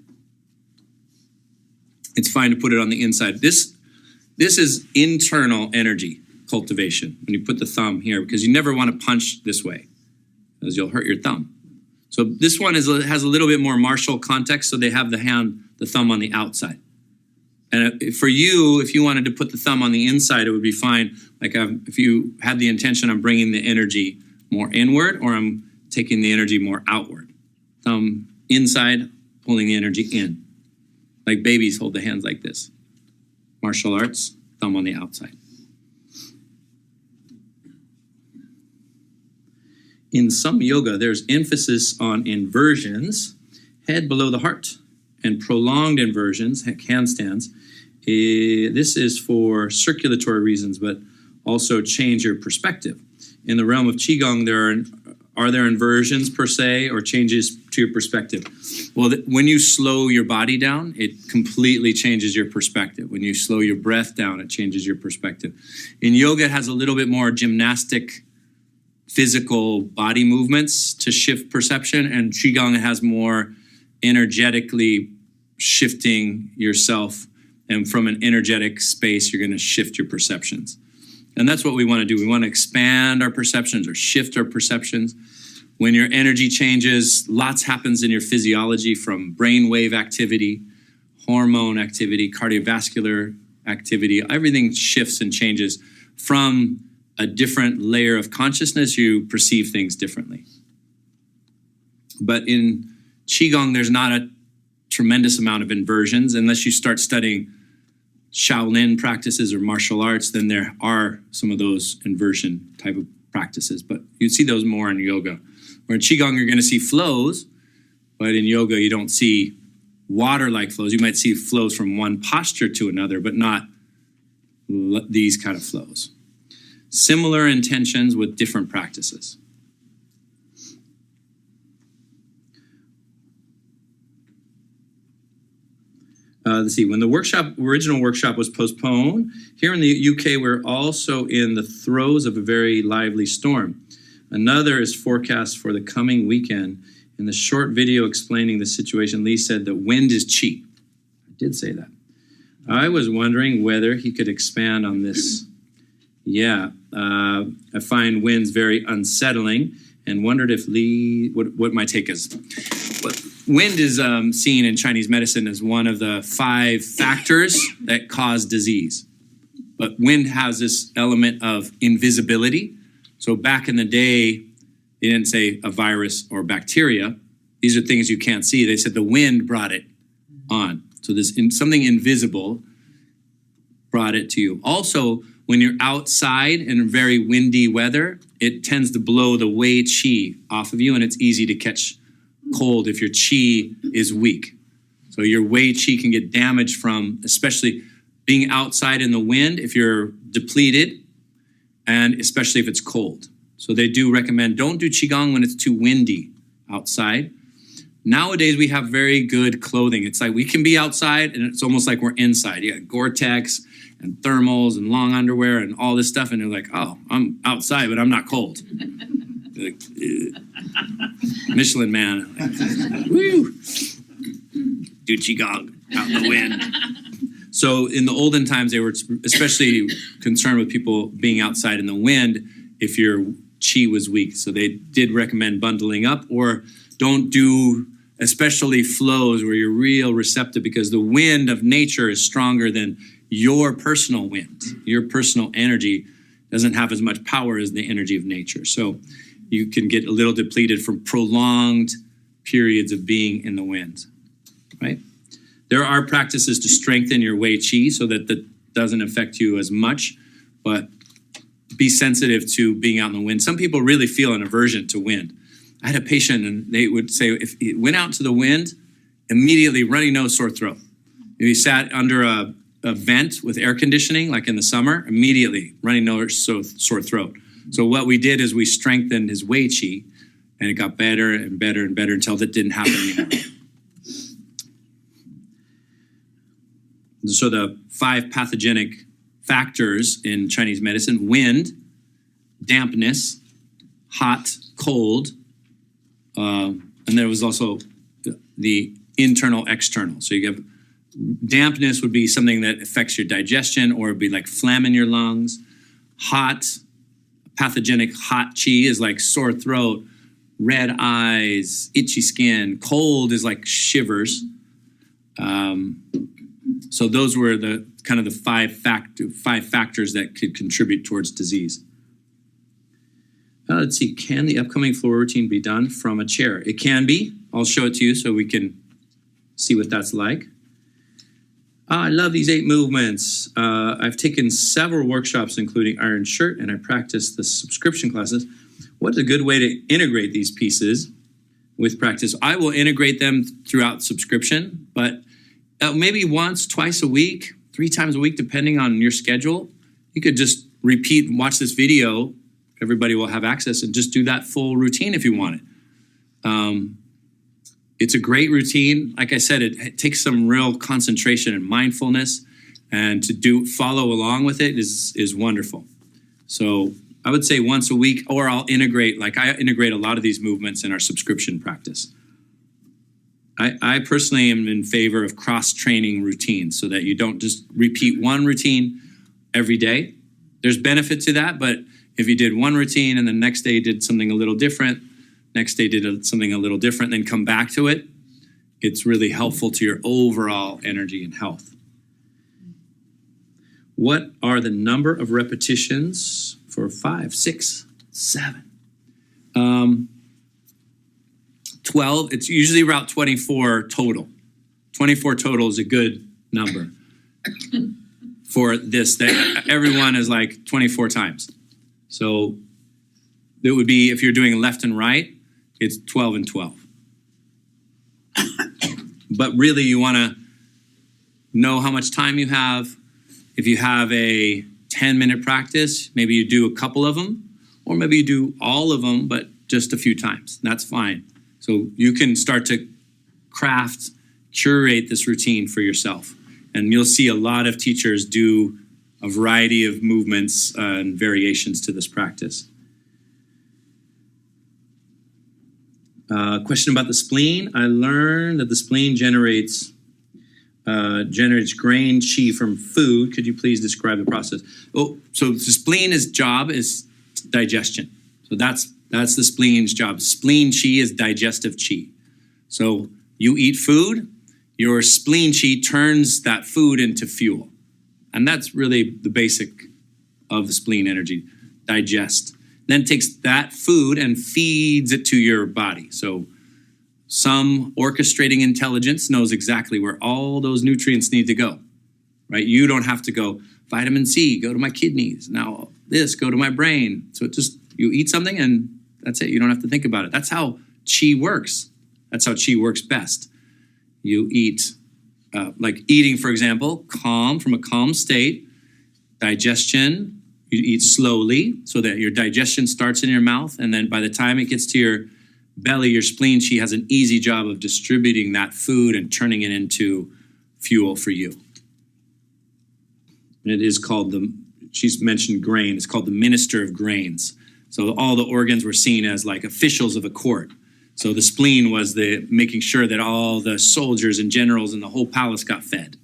It's fine to put it on the inside. This is internal energy cultivation when you put the thumb here, because you never want to punch this way because you'll hurt your thumb. So this one has a little bit more martial context, so they have the thumb on the outside. And for you, if you wanted to put the thumb on the inside, it would be fine. Like if you had the intention of bringing the energy more inward, or I'm taking the energy more outward. Thumb inside, pulling the energy in. Like babies hold the hands like this. Martial arts, thumb on the outside. In some yoga, there's emphasis on inversions, head below the heart, and prolonged inversions, handstands. This is for circulatory reasons, but also change your perspective. In the realm of Qigong, are there inversions per se or changes to your perspective? Well, when you slow your body down, it completely changes your perspective. When you slow your breath down, it changes your perspective. In yoga, it has a little bit more gymnastic, physical body movements to shift perception, and Qigong has more energetically shifting yourself, and from an energetic space, you're going to shift your perceptions. And that's what we want to do. We want to expand our perceptions or shift our perceptions. When your energy changes, lots happens in your physiology, from brainwave activity, hormone activity, cardiovascular activity. Everything shifts and changes. From a different layer of consciousness, you perceive things differently. But in Qigong, there's not a tremendous amount of inversions. Unless you start studying Shaolin practices or martial arts, then there are some of those inversion type of practices. But you'd see those more in yoga. Or in Qigong, you're going to see flows, but in yoga, you don't see water-like flows. You might see flows from one posture to another, but not these kind of flows. Similar intentions with different practices. Let's see, when the original workshop was postponed, here in the UK, we're also in the throes of a very lively storm. Another is forecast for the coming weekend. In the short video explaining the situation, Lee said that wind is chi. I did say that. I was wondering whether he could expand on this. Yeah, I find winds very unsettling and wondered if Lee, what my take is. Wind is seen in Chinese medicine as one of the 5 factors that cause disease. But wind has this element of invisibility. So back in the day, they didn't say a virus or bacteria. These are things you can't see. They said the wind brought it on. So this something invisible brought it to you. Also, when you're outside in very windy weather, it tends to blow the wei qi off of you, and it's easy to catch cold if your qi is weak. So your wei qi can get damaged from, especially being outside in the wind if you're depleted, and especially if it's cold. So they do recommend don't do Qigong when it's too windy outside. Nowadays, we have very good clothing. It's like we can be outside and it's almost like we're inside. You got Gore-Tex and thermals and long underwear and all this stuff. And you're like, oh, I'm outside, but I'm not cold. Like, Michelin man. Like, woo! Do Qigong out in the wind. So in the olden times, they were especially concerned with people being outside in the wind if your qi was weak. So they did recommend bundling up, or don't do especially flows where you're real receptive, because the wind of nature is stronger than your personal wind. Your personal energy doesn't have as much power as the energy of nature. So you can get a little depleted from prolonged periods of being in the wind, right? There are practices to strengthen your wei qi so that that doesn't affect you as much, but be sensitive to being out in the wind. Some people really feel an aversion to wind. I had a patient and they would say if he went out to the wind, immediately runny nose, sore throat. If he sat under a vent with air conditioning, like in the summer, immediately runny nose, sore throat. So what we did is we strengthened his wei qi, and it got better and better and better until that didn't happen anymore. So the 5 pathogenic factors in Chinese medicine: wind, dampness, hot, cold, and there was also the internal, external. So you have dampness would be something that affects your digestion, or it'd be like phlegm in your lungs. Hot, pathogenic hot qi is like sore throat, red eyes, itchy skin. Cold is like shivers. So those were the kind of the 5 factors that could contribute towards disease. Let's see, can the upcoming floor routine be done from a chair? It can be. I'll show it to you so we can see what that's like. I love these 8 movements. I've taken several workshops, including Iron Shirt, and I practice the subscription classes. What's a good way to integrate these pieces with practice? I will integrate them throughout subscription, but maybe once, twice a week, 3 times a week, depending on your schedule. You could just repeat and watch this video. Everybody will have access, and just do that full routine if you want it. It's a great routine. Like I said, it takes some real concentration and mindfulness, and to follow along with it is wonderful. So I would say once a week, or I'll integrate, like I integrate a lot of these movements in our subscription practice. I personally am in favor of cross-training routines so that you don't just repeat one routine every day. There's benefit to that, but if you did one routine and the next day did something a little different, next day did something a little different, then come back to it, it's really helpful to your overall energy and health. What are the number of repetitions for 5, 6, 7? 12, it's usually about 24 total. 24 total is a good number for this. That everyone is like 24 times. So it would be, if you're doing left and right, it's 12 and 12. But really you want to know how much time you have. If you have a 10-minute practice, maybe you do a couple of them, or maybe you do all of them, but just a few times. That's fine. So you can start to curate this routine for yourself. And you'll see a lot of teachers do a variety of movements and variations to this practice. Question about the spleen. I learned that the spleen generates grain chi from food. Could you please describe the process? Oh, so the spleen's job is digestion. So that's the spleen's job. Spleen chi is digestive chi. So you eat food, your spleen chi turns that food into fuel. And that's really the basic of the spleen energy, digest. Then takes that food and feeds it to your body. So some orchestrating intelligence knows exactly where all those nutrients need to go, right? You don't have to go, vitamin C, go to my kidneys. Now this, go to my brain. So it just, you eat something and that's it. You don't have to think about it. That's how chi works. That's how chi works best. You eat, like eating, for example, calm, from a calm state, digestion, you eat slowly so that your digestion starts in your mouth. And then by the time it gets to your belly, your spleen, she has an easy job of distributing that food and turning it into fuel for you. And it is called she's mentioned grain, it's called the minister of grains. So all the organs were seen as like officials of a court. So the spleen was the making sure that all the soldiers and generals in the whole palace got fed.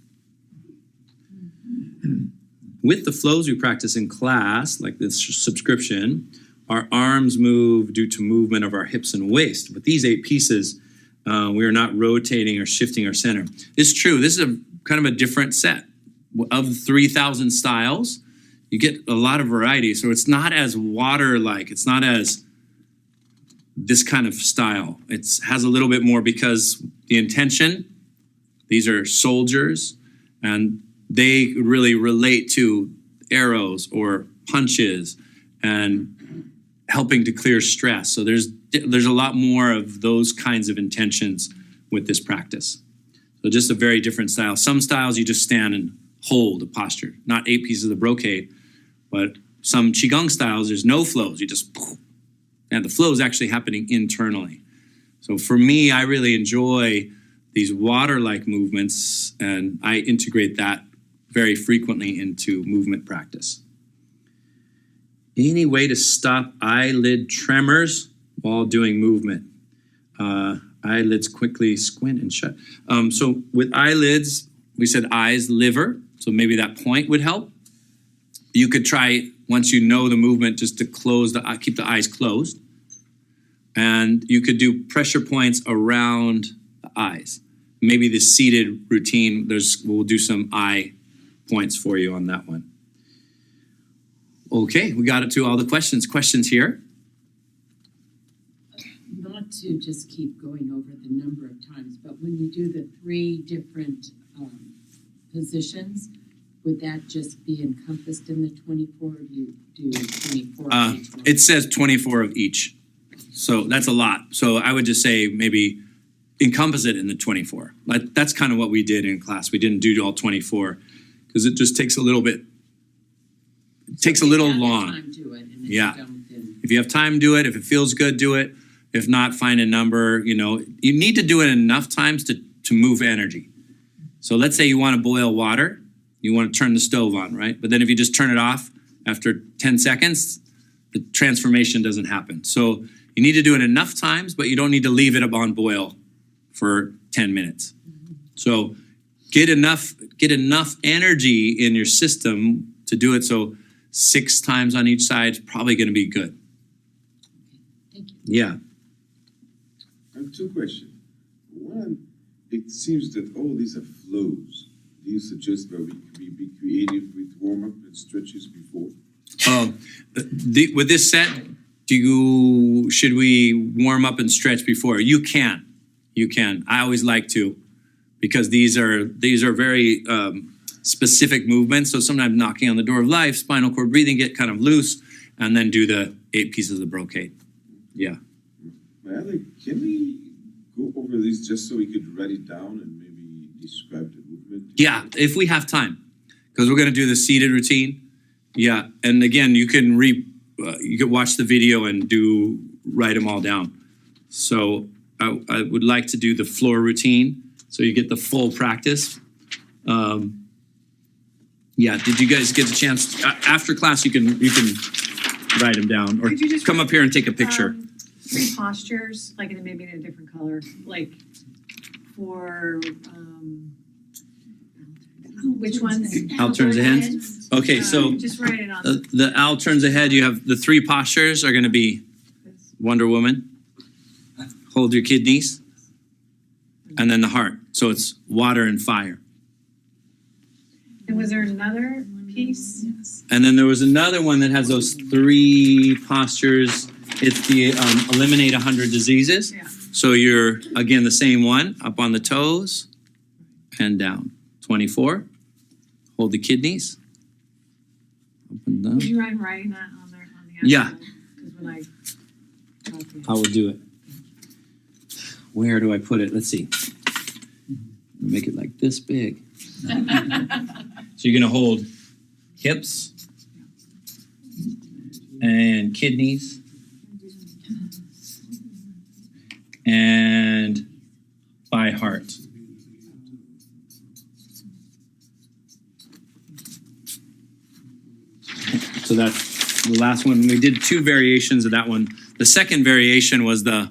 With the flows we practice in class, like this subscription, our arms move due to movement of our hips and waist. With these 8 pieces, we are not rotating or shifting our center. It's true, this is a kind of a different set. Of 3,000 styles, you get a lot of variety. So it's not as water-like, it's not as this kind of style. It has a little bit more because the intention, these are soldiers, and they really relate to arrows or punches and helping to clear stress. So there's a lot more of those kinds of intentions with this practice. So just a very different style. Some styles you just stand and hold a posture, not 8 pieces of brocade, but some Qigong styles, there's no flows. You just, and the flow is actually happening internally. So for me, I really enjoy these water-like movements, and I integrate that very frequently into movement practice. Any way to stop eyelid tremors while doing movement? Eyelids quickly squint and shut. So with eyelids, we said eyes, liver, so maybe that point would help. You could try, once you know the movement, just to keep the eyes closed. And you could do pressure points around the eyes. Maybe the seated routine, we'll do some eye points for you on that one. Okay, we got it to all the questions. Questions here? Not to just keep going over the number of times, but when you do the 3 different positions, would that just be encompassed in the 24, or do you do 24 of each one? It says 24 of each. So that's a lot. So I would just say maybe encompass it in the 24. That's kind of what we did in class. We didn't do all 24 because it just takes a little bit, it takes a little long. Time, do it, and Yeah. you don't, then If you have time, do it. If it feels good, do it. If not, find a number. You need to do it enough times to move energy. So let's say you want to boil water. You want to turn the stove on, right? But then if you just turn it off after 10 seconds, the transformation doesn't happen. So you need to do it enough times, but you don't need to leave it on boil for 10 minutes. So get enough energy in your system to do it. So 6 times on each side is probably going to be good. Thank you. Yeah. I have 2 questions. One, it seems that all these are flows. Do you suggest that we be creative with warm-up and stretches before? With this set, should we warm up and stretch before? You can. I always like to, because these are very specific movements. So sometimes knocking on the door of life, spinal cord breathing, get kind of loose, and then do the 8 pieces of brocade. Yeah. Can we go over this just so we could write it down and maybe describe the movement? Yeah, if we have time, because we're going to do the seated routine. Yeah, and again, you can watch the video and write them all down. So I would like to do the floor routine, so you get the full practice. Yeah, did you guys get a chance after class? You can write them down, or Could you just come up here and take a picture. 3 postures, like maybe in a different color, like for which ones? Al turns ahead. Okay, so Just write it on. the Al turns ahead. You have the 3 postures are going to be Wonder Woman. Hold your kidneys, and then the heart. So it's water and fire. And was there another piece? And then there was another one that has those 3 postures. It's the eliminate 100 diseases. Yeah. So you're, again, the same one, up on the toes and down. 24. Hold the kidneys. Up and down. Would you mind writing that on there on the outside? Yeah. Because when I copy I will do it. Where do I put it? Let's see. Make it like this big. So you're going to hold hips and kidneys and by heart. So that's the last one. We did 2 variations of that one. The second variation was the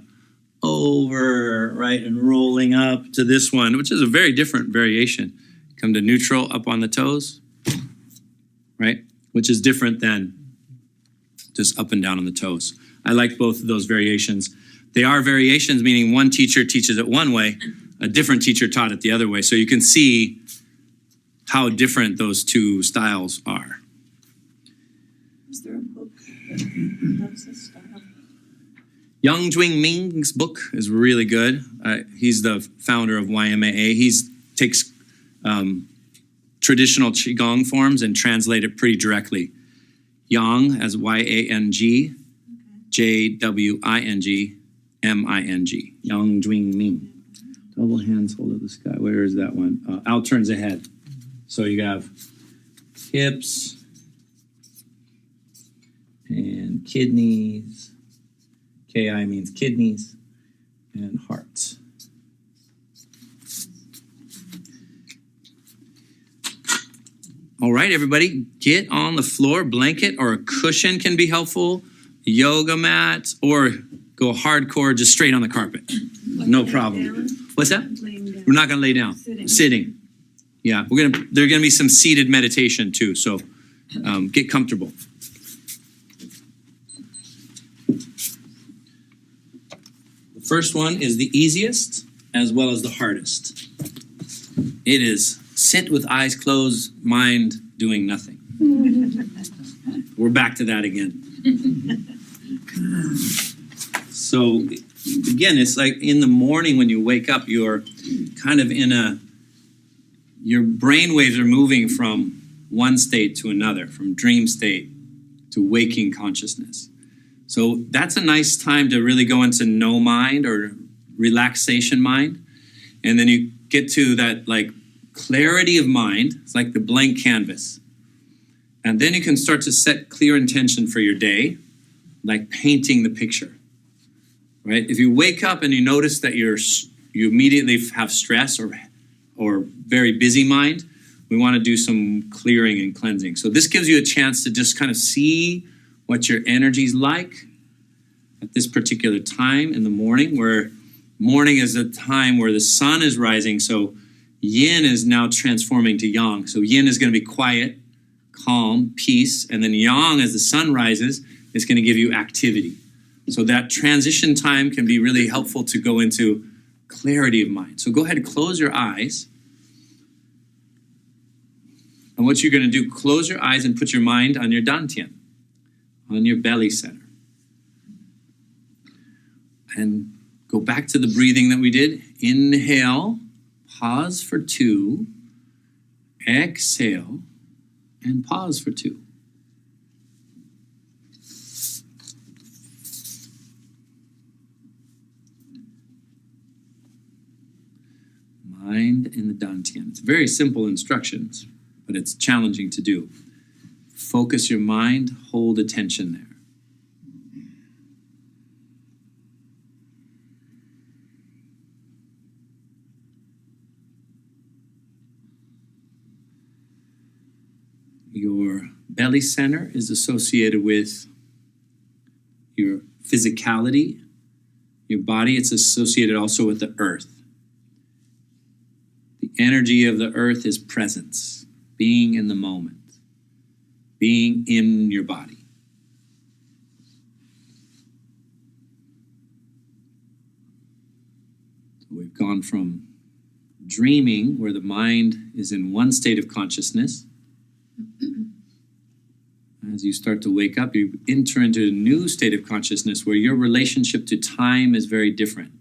over, right, and rolling up to this one, which is a very different variation. Come to neutral, up on the toes, right, which is different than just up and down on the toes. I like both of those variations. They are variations, meaning one teacher teaches it one way, a different teacher taught it the other way. So you can see how different those 2 styles are. Is there a book that's a style? Yang Jwing Ming's book is really good. He's the founder of YMAA. He takes traditional Qigong forms and translate it pretty directly. Yang as Y-A-N-G, J-W-I-N-G, M-I-N-G. Yang Jwing Ming. Double hands hold up the sky. Where is that one? Al turns ahead. So you have hips and kidneys. Ki means kidneys and heart. All right, everybody, get on the floor. Blanket or a cushion can be helpful. Yoga mat, or go hardcore, just straight on the carpet. No problem. What's that? We're not going to lay down. Sitting. Yeah, there's going to be some seated meditation too. So get comfortable. The first one is the easiest as well as the hardest. It is sit with eyes closed, mind doing nothing. We're back to that again. So again, it's like in the morning when you wake up, you're kind of your brain waves are moving from one state to another, from dream state to waking consciousness. So that's a nice time to really go into no mind or relaxation mind. And then you get to that like clarity of mind. It's like the blank canvas. And then you can start to set clear intention for your day, like painting the picture, right? If you wake up and you notice that you immediately have stress or very busy mind, we want to do some clearing and cleansing. So this gives you a chance to just kind of see what your energy's like at this particular time in the morning, where Morning is a time where the sun is rising, so yin is now transforming to yang. So yin is going to be quiet, calm, peace, and then yang, as the sun rises, is going to give you activity. So that transition time can be really helpful to go into clarity of mind. So go ahead and close your eyes. And what you're going to do, close your eyes and put your mind on your dantian, on your belly center. And go back to the breathing that we did. Inhale, pause for 2, exhale, and pause for 2. Mind in the dantian. It's very simple instructions, but it's challenging to do. Focus your mind, hold attention there. Your belly center is associated with your physicality, your body. It's associated also with the earth. The energy of the earth is presence, being in the moment, being in your body. So we've gone from dreaming, where the mind is in one state of consciousness. As you start to wake up, you enter into a new state of consciousness where your relationship to time is very different.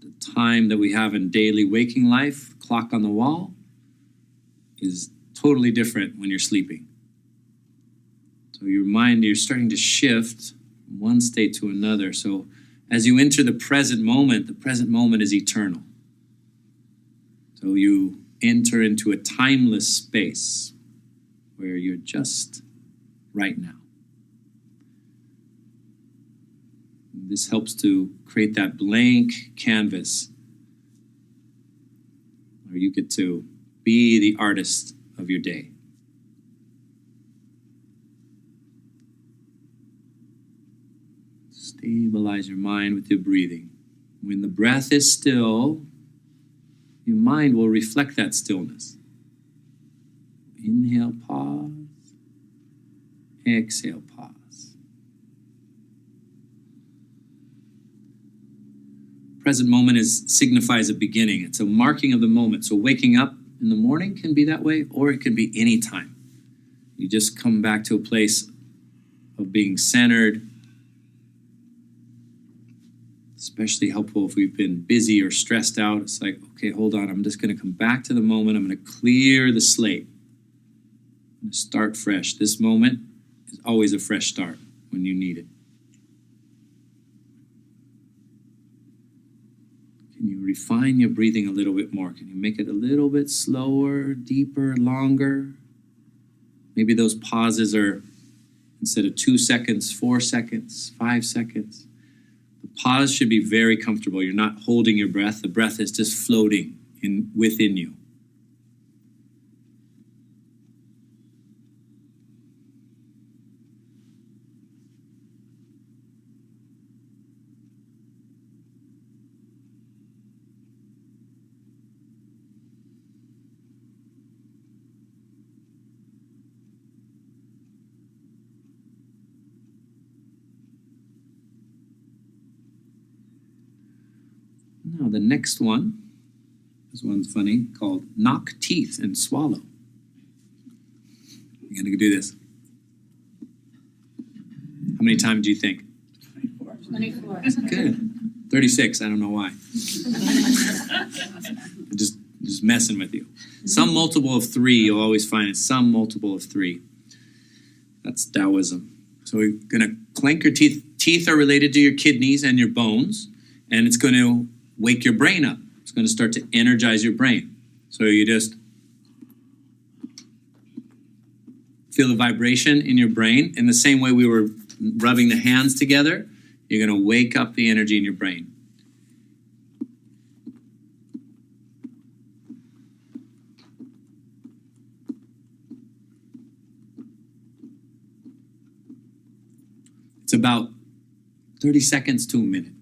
The time that we have in daily waking life, clock on the wall, is totally different when you're sleeping. So your mind, you're starting to shift from one state to another. So as you enter the present moment is eternal. So you enter into a timeless space where you're just right now. This helps to create that blank canvas where you get to be the artist of your day. Stabilize your mind with your breathing. When the breath is still, your mind will reflect that stillness. Inhale, pause. Exhale, pause. Present moment signifies a beginning. It's a marking of the moment. So waking up in the morning can be that way, or it can be any time. You just come back to a place of being centered. Especially helpful if we've been busy or stressed out. It's like, okay, hold on. I'm just going to come back to the moment. I'm going to clear the slate. I'm going to start fresh. This moment is always a fresh start when you need it. Can you refine your breathing a little bit more? Can you make it a little bit slower, deeper, longer? Maybe those pauses are, instead of 2 seconds, 4 seconds, 5 seconds. The pause should be very comfortable. You're not holding your breath. The breath is just floating within you. Now the next one, this one's funny, called knock teeth and swallow. You're gonna do this. How many times do you think? 24. Good. 36, I don't know why. just messing with you. Some multiple of 3, you'll always find it. Some multiple of 3. That's Taoism. So we're gonna clench your teeth. Teeth are related to your kidneys and your bones, and it's gonna wake your brain up. It's going to start to energize your brain. So you just feel the vibration in your brain. In the same way we were rubbing the hands together, you're going to wake up the energy in your brain. It's about 30 seconds to a minute.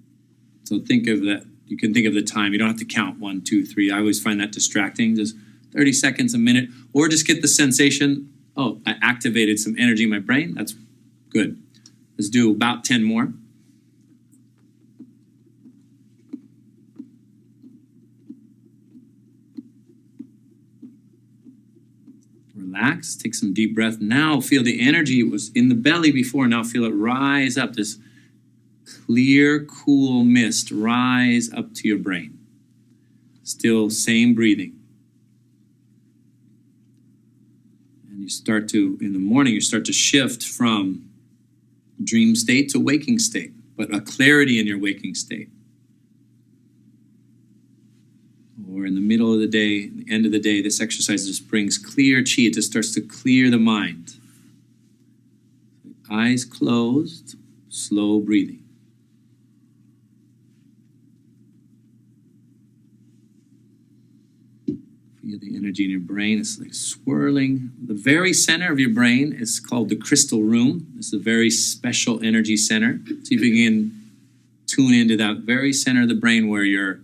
So think of that. You can think of the time. You don't have to count 1, 2, 3. I always find that distracting. Just 30 seconds, a minute, or just get the sensation, oh, I activated some energy in my brain. That's good. Let's do about 10 more. Relax, take some deep breath. Now feel the energy. It was in the belly before. Now feel it rise up. This clear, cool mist rise up to your brain. Still same breathing. And you start to, in the morning, you start to shift from dream state to waking state, but a clarity in your waking state. Or in the middle of the day, the end of the day, this exercise just brings clear chi. It just starts to clear the mind. Eyes closed, slow breathing. Feel the energy in your brain. It's like swirling. The very center of your brain is called the crystal room. It's a very special energy center. So you begin tune into that very center of the brain where your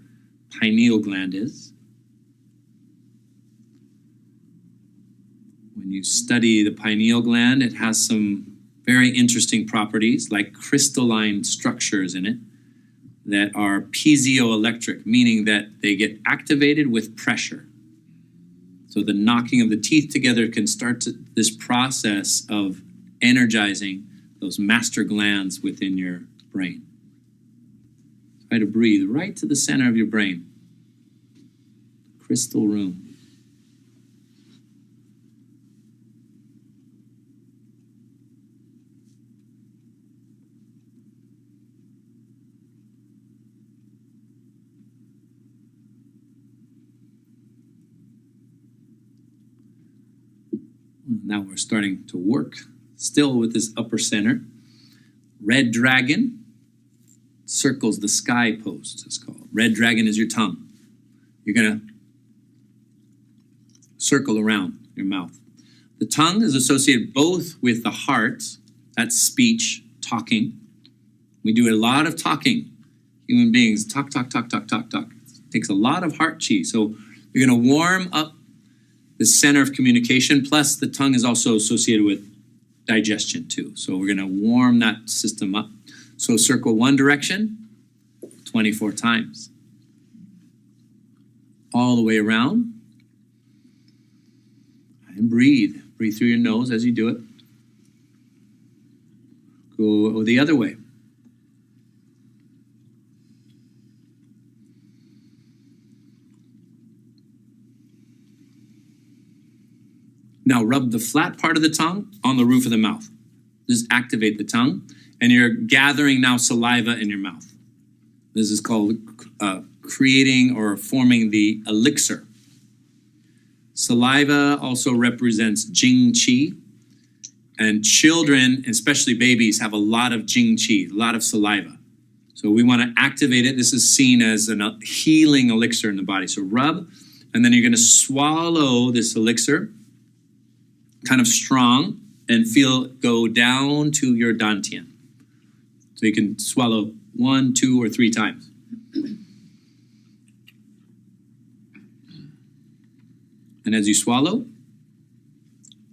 pineal gland is. When you study the pineal gland, it has some very interesting properties like crystalline structures in it that are piezoelectric, meaning that they get activated with pressure. So the knocking of the teeth together can start this process of energizing those master glands within your brain. Try to breathe right to the center of your brain. Crystal room. Now we're starting to work still with this upper center. Red dragon circles the sky post, it's called. Red dragon is your tongue. You're going to circle around your mouth. The tongue is associated both with the heart, that's speech, talking. We do a lot of talking. Human beings talk. It takes a lot of heart chi. So you're going to warm up the center of communication, plus the tongue is also associated with digestion too. So we're going to warm that system up. So circle one direction 24 times. All the way around. And breathe. Breathe through your nose as you do it. Go the other way. Now rub the flat part of the tongue on the roof of the mouth. Just activate the tongue. And you're gathering now saliva in your mouth. This is called creating or forming the elixir. Saliva also represents Jing Qi. And children, especially babies, have a lot of Jing Qi, a lot of saliva. So we want to activate it. This is seen as a healing elixir in the body. So rub, and then you're going to swallow this elixir, kind of strong, and feel it go down to your dantian. So you can swallow 1, 2, or 3 times. And as you swallow,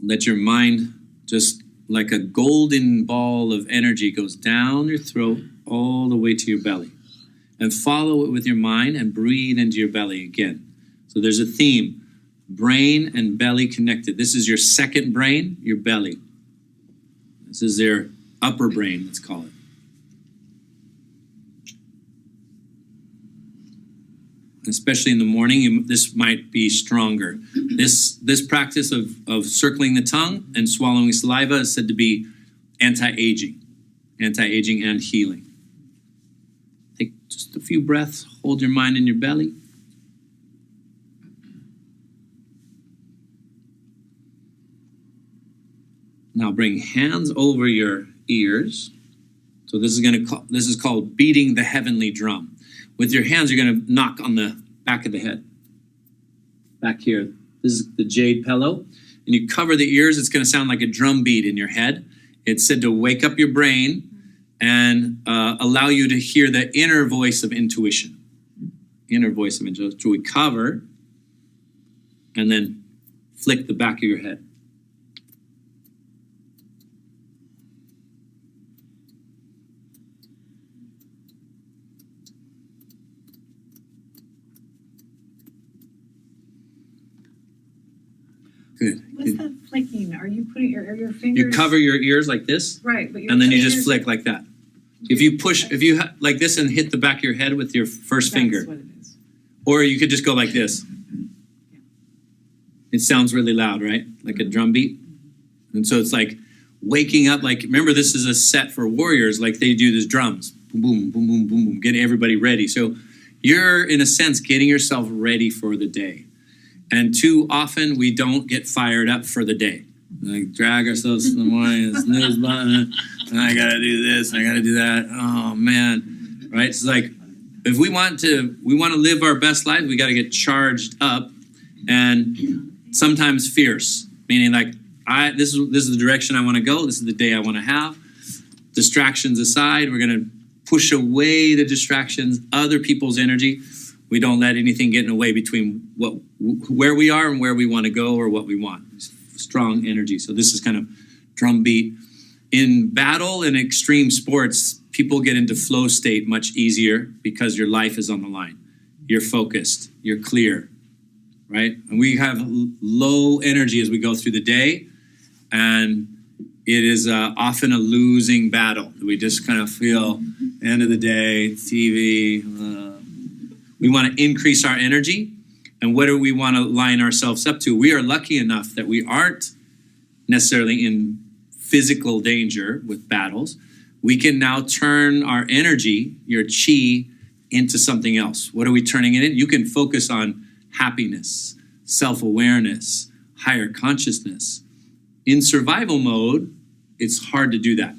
let your mind, just like a golden ball of energy, goes down your throat all the way to your belly. And follow it with your mind and breathe into your belly again. So there's a theme. Brain and belly connected. This is your second brain, your belly. This is their upper brain, let's call it. Especially in the morning, this might be stronger. This practice of circling the tongue and swallowing saliva is said to be anti-aging and healing. Take just a few breaths, hold your mind in your belly. Now bring hands over your ears. So this is called beating the heavenly drum. With your hands, you're going to knock on the back of the head. Back here. This is the jade pillow. And you cover the ears. It's going to sound like a drum beat in your head. It's said to wake up your brain and allow you to hear the inner voice of intuition. Inner voice of intuition. So we cover and then flick the back of your head. Good. What's that flicking? Are you putting your fingers? You cover your ears like this, Right, but your and then you fingers- just flick like that. If you push, like this and hit the back of your head with your first finger, That's what it is. or you could just go like this. It sounds really loud, right? Like a drum beat. And so it's like waking up, like, remember this is a set for warriors, like they do these drums. Boom, boom, boom, boom, boom, boom, getting everybody ready. So you're, in a sense, getting yourself ready for the day. And too often we don't get fired up for the day. Like drag ourselves in the morning, snooze button, and I gotta do this, and I gotta do that. Oh man, right? It's like if we want to live our best life, we gotta get charged up, and sometimes fierce, meaning like this is the direction I want to go. This is the day I want to have. Distractions aside, we're gonna push away the distractions, other people's energy. We don't let anything get in the way between where we are and where we want to go or what we want. Strong energy. So this is kind of drum beat. In battle and extreme sports, people get into flow state much easier because your life is on the line. You're focused. You're clear, right? And we have low energy as we go through the day, and it is often a losing battle. We just kind of feel end of the day, TV. We want to increase our energy. And what do we want to line ourselves up to? We are lucky enough that we aren't necessarily in physical danger with battles. We can now turn our energy, your chi, into something else. What are we turning it in? You can focus on happiness, self-awareness, higher consciousness. In survival mode, it's hard to do that.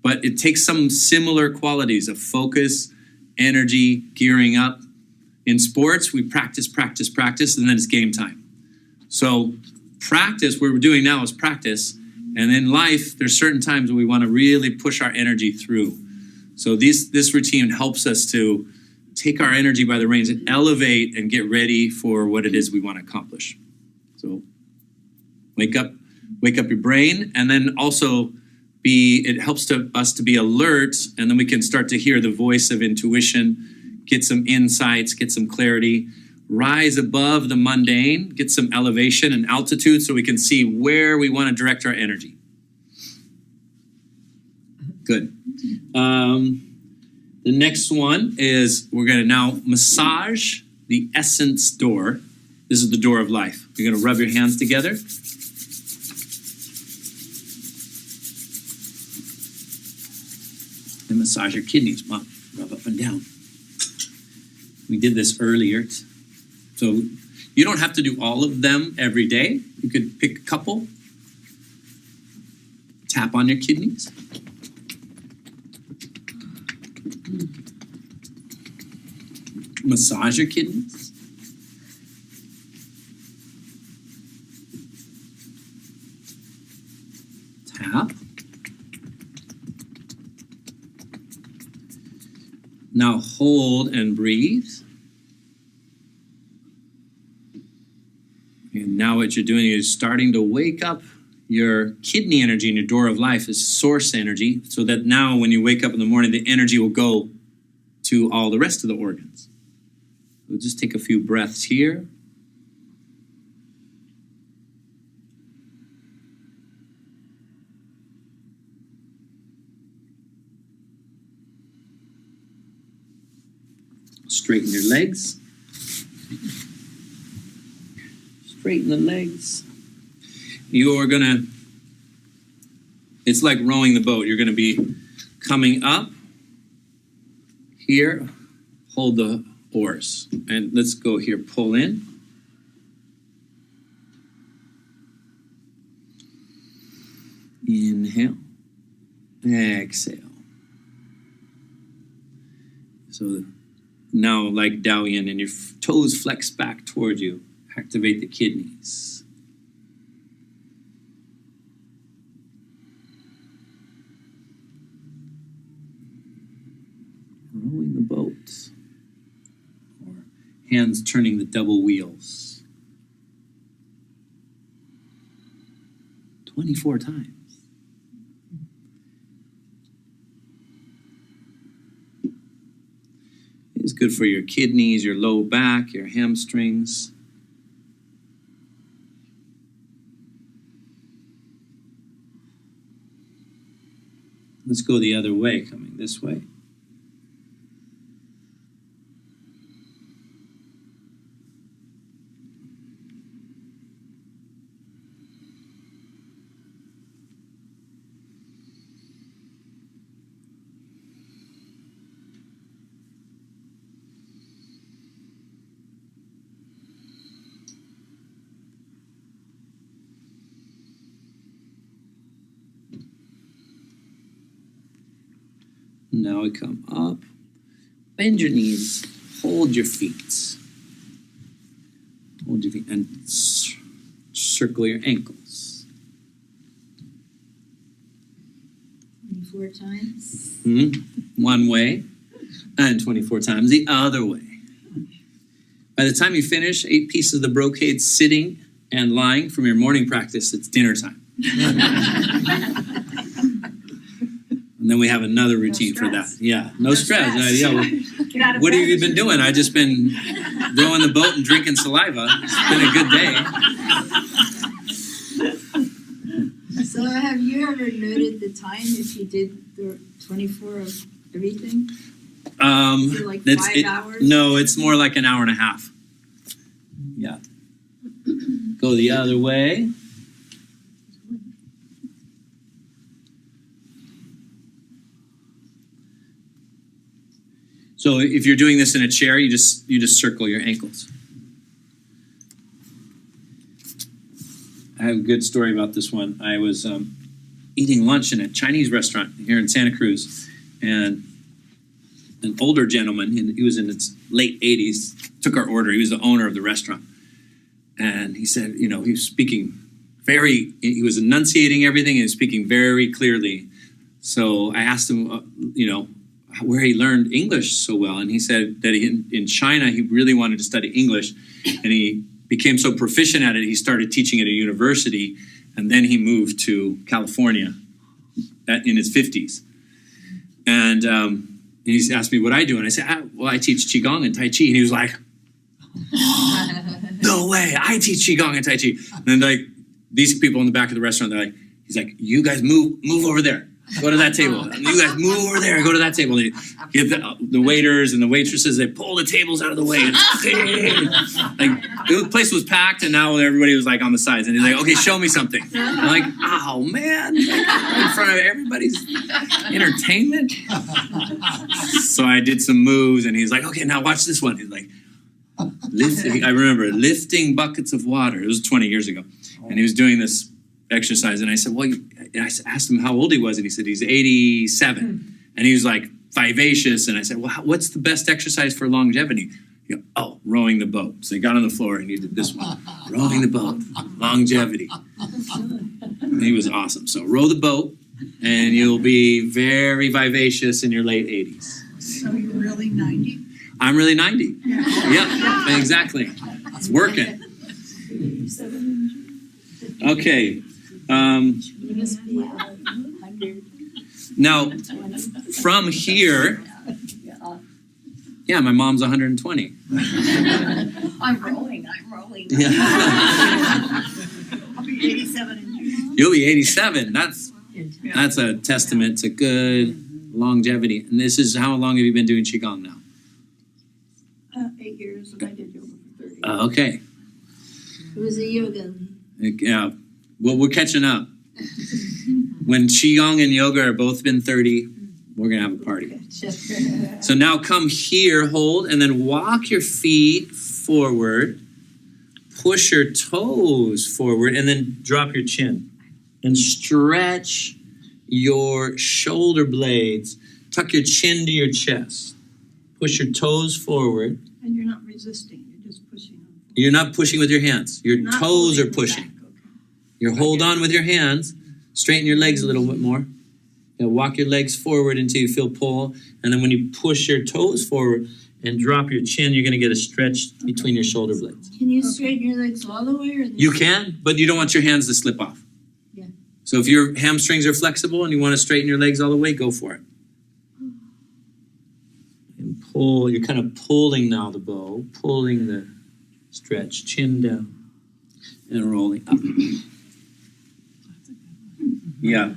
But it takes some similar qualities of focus, energy, gearing up. In sports, we practice, and then it's game time. So practice, what we're doing now is practice. And in life, there's certain times when we want to really push our energy through. So this routine helps us to take our energy by the reins and elevate and get ready for what it is we want to accomplish. So wake up your brain, and then also it helps us to be alert, and then we can start to hear the voice of intuition, get some insights, get some clarity, rise above the mundane, get some elevation and altitude so we can see where we want to direct our energy. Good. The next one is we're going to now massage the essence door. This is the door of life. You're going to rub your hands together. And massage your kidneys. Mom, rub up and down. We did this earlier. So you don't have to do all of them every day. You could pick a couple. Tap on your kidneys. Massage your kidneys. Tap. Now hold and breathe. And now what you're doing is starting to wake up your kidney energy, and your door of life is source energy, so that now when you wake up in the morning, the energy will go to all the rest of the organs. We'll just take a few breaths here. Straighten your legs. Straighten the legs. You're gonna, it's like rowing the boat. You're gonna be coming up here, hold the oars. And let's go here, pull in. Inhale, exhale. So now like Dao Yin, and your toes flex back toward you. Activate the kidneys. hands turning the double wheels. 24 times. It's good for your kidneys, your low back, your hamstrings. Let's go the other way, coming this way. Now we come up, bend your knees, hold your feet. Hold your feet and circle your ankles. 24 times. One way and 24 times the other way. By the time you finish 8 pieces of the brocade sitting and lying from your morning practice, it's dinner time. And then we have another routine for that. Yeah, no stress. What have you been doing? I've just been rowing the boat and drinking saliva. It's been a good day. So have you ever noted the time if you did the 24 of everything? Is it like 5 hours? No, it's more like an hour and a half. Yeah. Go the other way. So if you're doing this in a chair, you just circle your ankles. I have a good story about this one. I was eating lunch in a Chinese restaurant here in Santa Cruz, and an older gentleman, he was in his late 80s, took our order. He was the owner of the restaurant. And he said, he was speaking he was enunciating everything and he was speaking very clearly. So I asked him, where he learned English so well. And he said that in China, he really wanted to study English. And he became so proficient at it, he started teaching at a university. And then he moved to California in his 50s. And he asked me what I do. And I said, I teach Qigong and Tai Chi. And he was like, no way, I teach Qigong and Tai Chi. And then these people in the back of the restaurant, he's like, you guys move over there. Go to that table. And you guys move over there. Go to that table. And the waiters and the waitresses, they pull the tables out of the way. The place was packed, and now everybody was on the sides. And he's like, okay, show me something. And I'm like, oh man, in front of everybody's entertainment. So I did some moves, and he's like, okay, now watch this one. He's like, I remember lifting buckets of water. It was 20 years ago, and he was doing this exercise, and I said, I asked him how old he was, and he said he's 87, and he was like vivacious, and I said, well, what's the best exercise for longevity? He goes, rowing the boat. So he got on the floor and he did this one, rowing the boat, longevity. And he was awesome. So row the boat, and you'll be very vivacious in your late 80s. So you're really 90? I'm really 90. Yeah, exactly. It's working. Okay. Now, from here, my mom's 120. I'm rolling. Yeah. I'll be 87 in June. You'll be 87. That's a testament to good longevity. And this is, how long have you been doing Qigong now? 8 years, and I did yoga for 30 years. Okay. It was a yoga. Yeah. Well, we're catching up. When Qigong and yoga are both been 30, we're going to have a party. So now come here, hold, and then walk your feet forward. Push your toes forward, and then drop your chin. And stretch your shoulder blades. Tuck your chin to your chest. Push your toes forward. And you're not resisting, you're just pushing on. You're not pushing with your hands. Your Not toes are holding pushing. back, okay. You hold on with your hands. Straighten your legs a little bit more. Walk your legs forward until you feel pull. And then when you push your toes forward, and drop your chin. You're gonna get a stretch between your shoulder blades. Can you straighten your legs all the way or? You can, but you don't want your hands to slip off. Yeah. So if your hamstrings are flexible and you want to straighten your legs all the way, go for it. And pull, you're kind of pulling now the bow, pulling the stretch, chin down, and rolling up. Yeah.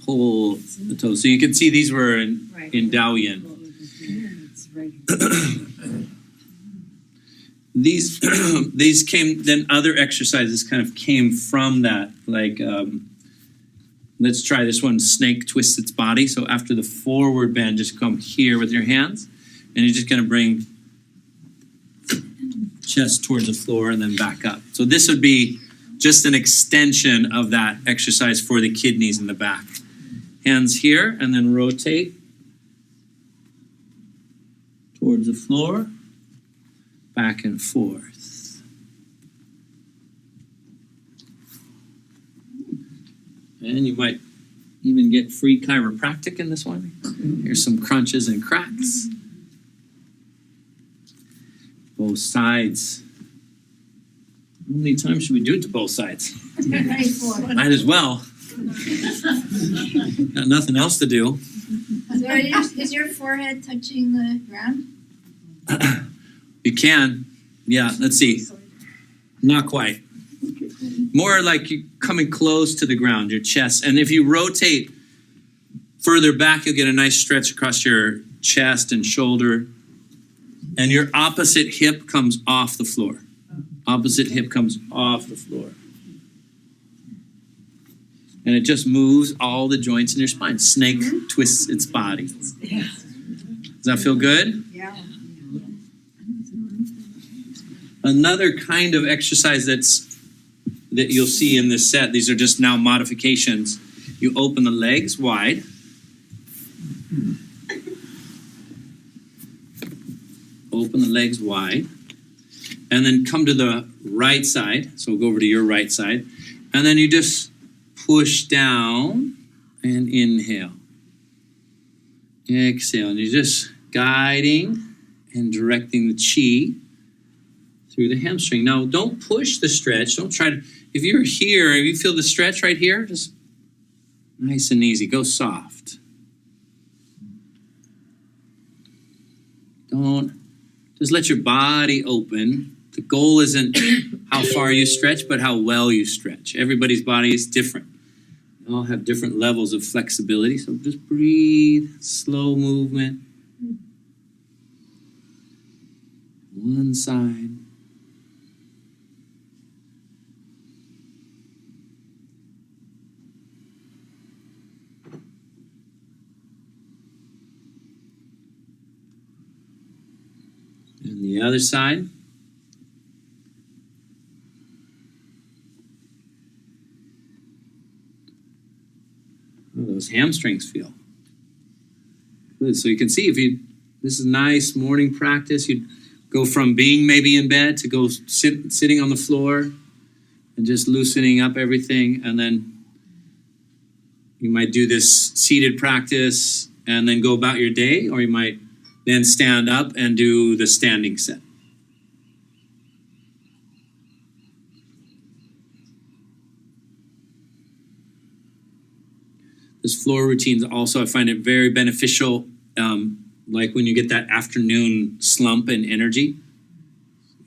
Pull the toes. So you can see these were in Dao Yin. It's right. These came, then other exercises kind of came from that, like let's try this one, snake twists its body. So after the forward bend, just come here with your hands, and you're just gonna bring chest towards the floor and then back up. So this would be just an extension of that exercise for the kidneys in the back. Hands here, and then rotate towards the floor, back and forth. And you might even get free chiropractic in this one. Here's some crunches and cracks. Both sides. How many times should we do it to both sides? Might as well. Got nothing else to do. So is your forehead touching the ground? You can. Yeah, let's see. Not quite. More like you coming close to the ground, your chest. And if you rotate further back, you'll get a nice stretch across your chest and shoulder. And your opposite hip comes off the floor. Opposite hip comes off the floor. And it just moves all the joints in your spine. Snake twists its body. Does that feel good? Yeah. Another kind of exercise that you'll see in this set, these are just now modifications. You open the legs wide. Open the legs wide. And then come to the right side. So we'll go over to your right side. And then you just push down and inhale. Exhale. And you're just guiding and directing the chi through the hamstring. Now, don't push the stretch. Don't try to, if you're here, if you feel the stretch right here, just nice and easy. Go soft. Just let your body open. The goal isn't how far you stretch, but how well you stretch. Everybody's body is different. They all have different levels of flexibility. So just breathe, slow movement. One side. And the other side. How do those hamstrings feel? Good. So you can see this is nice morning practice. You'd go from being maybe in bed to go sitting on the floor and just loosening up everything. And then you might do this seated practice and then go about your day, or you might then stand up and do the standing set. This floor routines also, I find it very beneficial, like when you get that afternoon slump in energy.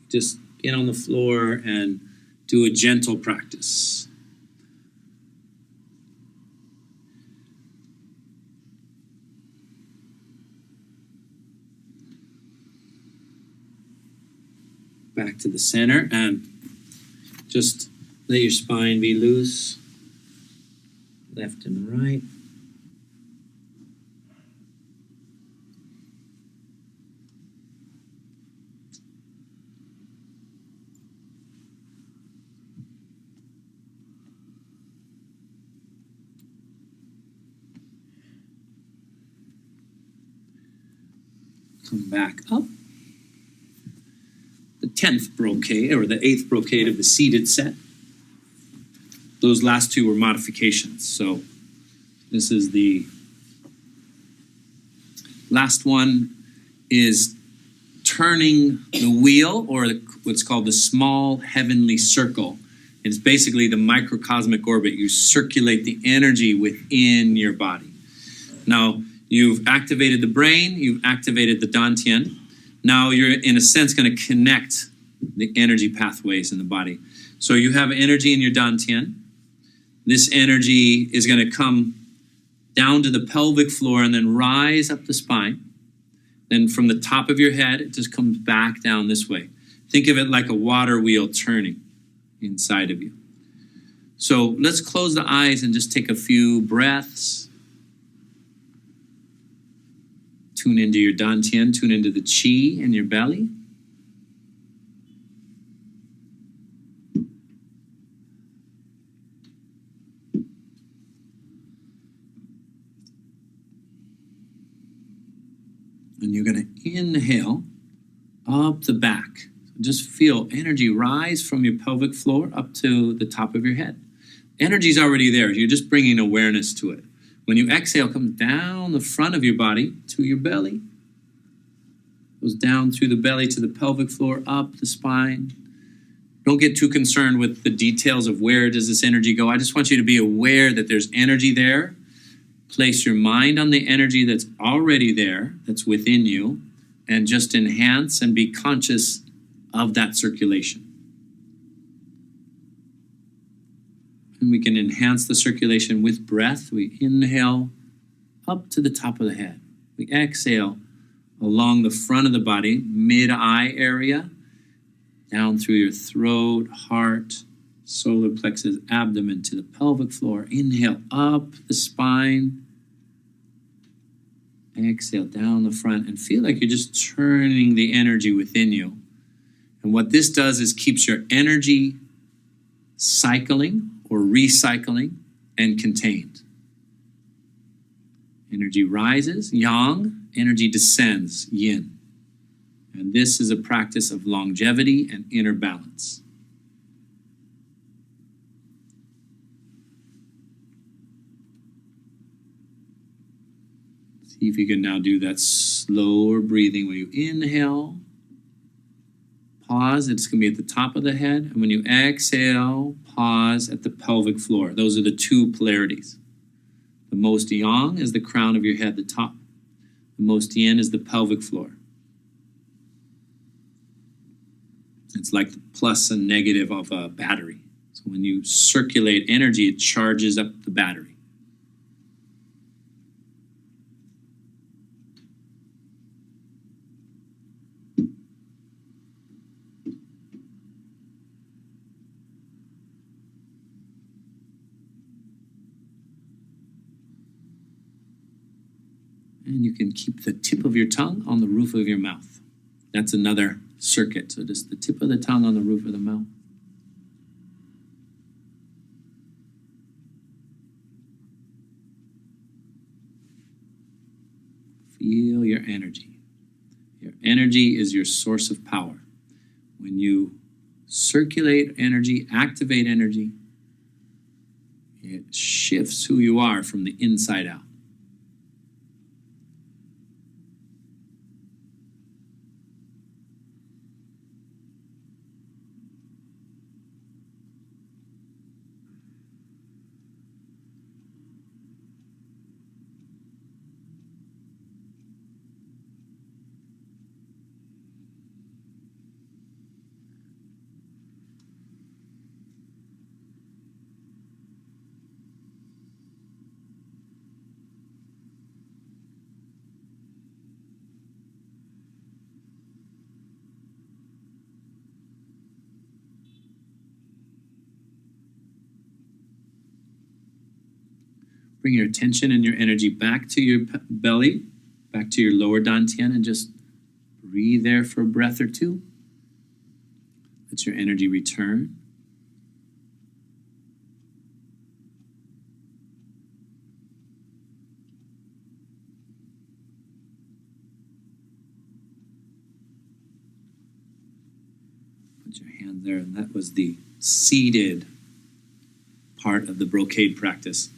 Just get on the floor and do a gentle practice. Back to the center and just let your spine be loose, left and right. Come back up. The 10th brocade, or the 8th brocade of the seated set. Those last two were modifications. So this is the last one. is turning the wheel, or what's called the small heavenly circle. It's basically the microcosmic orbit. You circulate the energy within your body. Now, you've activated the brain, you've activated the dantian. Now you're, in a sense, going to connect the energy pathways in the body. So you have energy in your dantian. This energy is going to come down to the pelvic floor and then rise up the spine. Then from the top of your head, it just comes back down this way. Think of it like a water wheel turning inside of you. So let's close the eyes and just take a few breaths. Tune into your dantian, tune into the chi in your belly. And you're going to inhale up the back. Just feel energy rise from your pelvic floor up to the top of your head. Energy's already there. You're just bringing awareness to it. When you exhale, come down the front of your body to your belly. Goes down through the belly to the pelvic floor, up the spine. Don't get too concerned with the details of where does this energy go. I just want you to be aware that there's energy there. Place your mind on the energy that's already there, that's within you, and just enhance and be conscious of that circulation. And we can enhance the circulation with breath. We inhale up to the top of the head. We exhale along the front of the body, mid-eye area, down through your throat, heart, solar plexus, abdomen to the pelvic floor. Inhale up the spine. Exhale down the front and feel like you're just turning the energy within you. And what this does is keeps your energy cycling or recycling and contained. Energy rises, yang. Energy descends, yin. And this is a practice of longevity and inner balance. See if you can now do that slower breathing where you inhale, pause, it's going to be at the top of the head, and when you exhale, pause at the pelvic floor. Those are the two polarities. The most yang is the crown of your head, the top. The most yin is the pelvic floor. It's like the plus and negative of a battery. So when you circulate energy, it charges up the battery. And you can keep the tip of your tongue on the roof of your mouth. That's another circuit. So just the tip of the tongue on the roof of the mouth. Feel your energy. Your energy is your source of power. When you circulate energy, activate energy, it shifts who you are from the inside out. Bring your attention and your energy back to your belly, back to your lower dantian, and just breathe there for a breath or two. Let your energy return. Put your hand there, and that was the seated part of the brocade practice.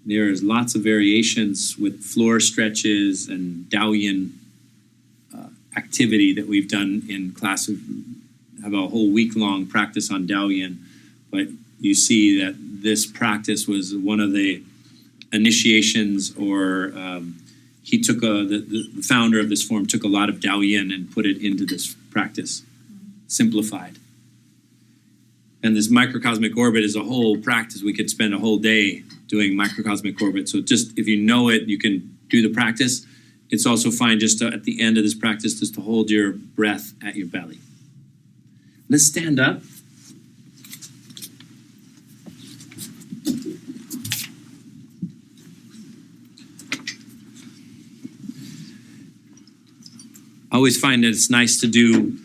There's lots of variations with floor stretches and Daoyin activity that we've done in class. We have a whole week-long practice on Dao Yin, but you see that this practice was one of the initiations, or he took the founder of this form took a lot of Dao Yin and put it into this practice, simplified. And this microcosmic orbit is a whole practice. We could spend a whole day doing microcosmic orbit. So just if you know it, you can do the practice. It's also fine just to, at the end of this practice, just to hold your breath at your belly. Let's stand up. I always find that it's nice to do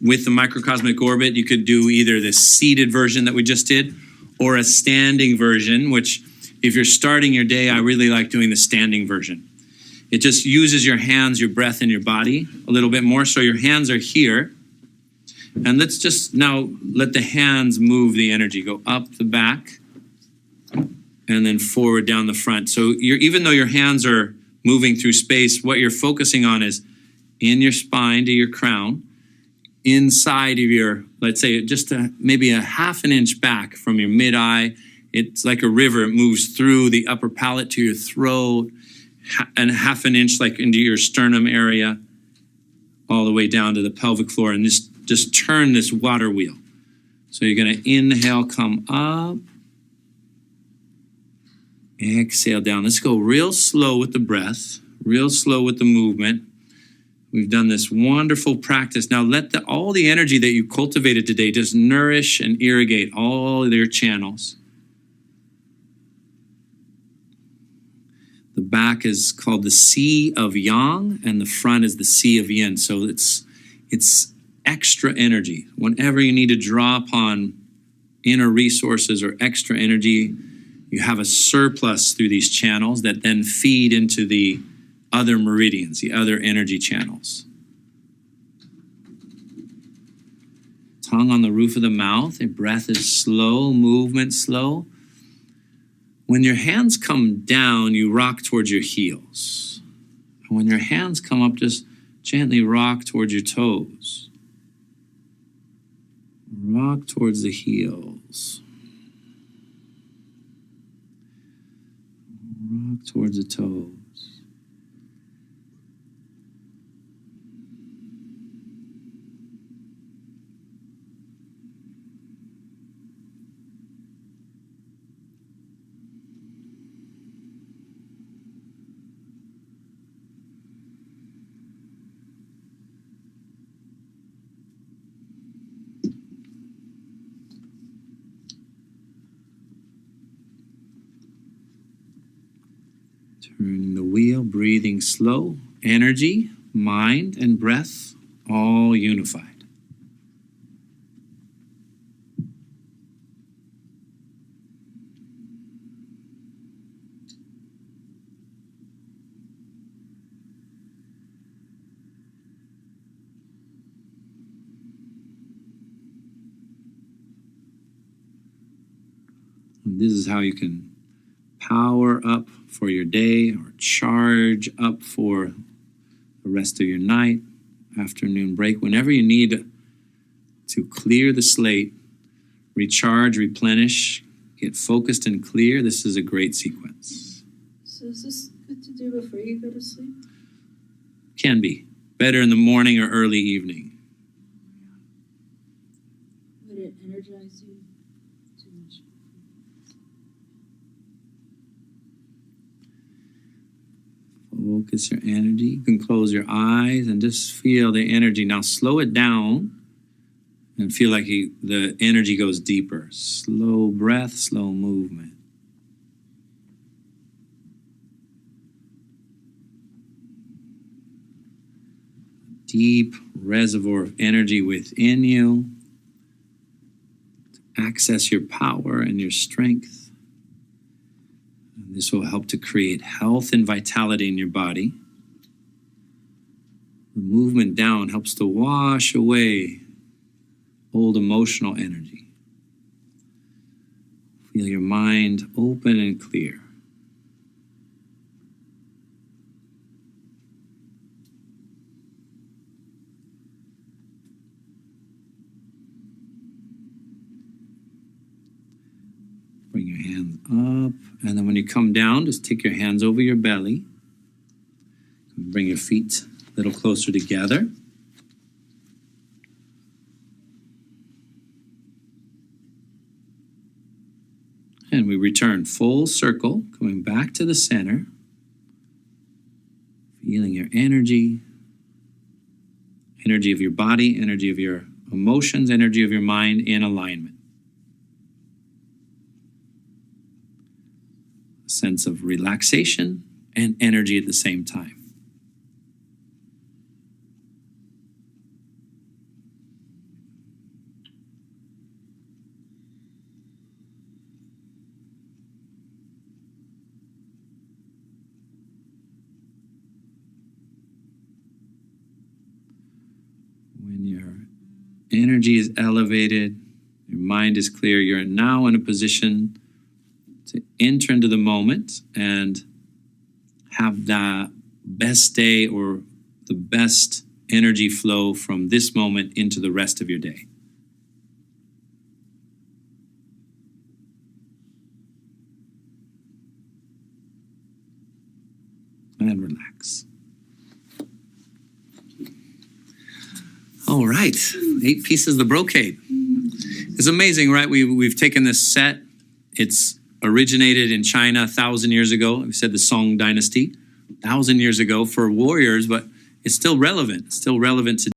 with the microcosmic orbit. You could do either the seated version that we just did or a standing version, which if you're starting your day, I really like doing the standing version. It just uses your hands, your breath, and your body a little bit more. So your hands are here. And let's just now let the hands move the energy. Go up the back and then forward down the front. So even though your hands are moving through space, what you're focusing on is in your spine to your crown, inside of your, let's say, just maybe a half an inch back from your mid-eye. It's like a river. It moves through the upper palate to your throat, and half an inch like into your sternum area, all the way down to the pelvic floor, and just turn this water wheel. So you're going to inhale, come up. Exhale down. Let's go real slow with the breath, real slow with the movement. We've done this wonderful practice. Now let all the energy that you cultivated today just nourish and irrigate all of your channels. The back is called the Sea of Yang, and the front is the Sea of Yin. So it's extra energy. Whenever you need to draw upon inner resources or extra energy, you have a surplus through these channels that then feed into the other meridians, the other energy channels. Tongue on the roof of the mouth. Your breath is slow, movement slow. When your hands come down, you rock towards your heels. And when your hands come up, just gently rock towards your toes. Rock towards the heels. Rock towards the toes. Turning the wheel, breathing slow, energy, mind, and breath all unified. And this is how you can power up for your day or charge up for the rest of your night, afternoon break, whenever you need to clear the slate, recharge, replenish, get focused and clear. This is a great sequence. So is this good to do before you go to sleep? Can be. Better in the morning or early evening. Would it energize you too much? Focus your energy. You can close your eyes and just feel the energy. Now slow it down and feel like the energy goes deeper. Slow breath, slow movement. Deep reservoir of energy within you to access your power and your strength. This will help to create health and vitality in your body. The movement down helps to wash away old emotional energy. Feel your mind open and clear. Bring your hands up. And then when you come down, just take your hands over your belly. Bring your feet a little closer together. And we return full circle, coming back to the center. Feeling your energy of your body, energy of your emotions, energy of your mind in alignment. A sense of relaxation and energy at the same time. When your energy is elevated, your mind is clear, you're now in a position to enter into the moment and have the best day or the best energy flow from this moment into the rest of your day. And relax. All right, 8 pieces of the brocade. It's amazing, right? We've taken this set. It's originated in China 1,000 years ago. We said the Song Dynasty, 1,000 years ago for warriors, but it's still relevant. It's still relevant today.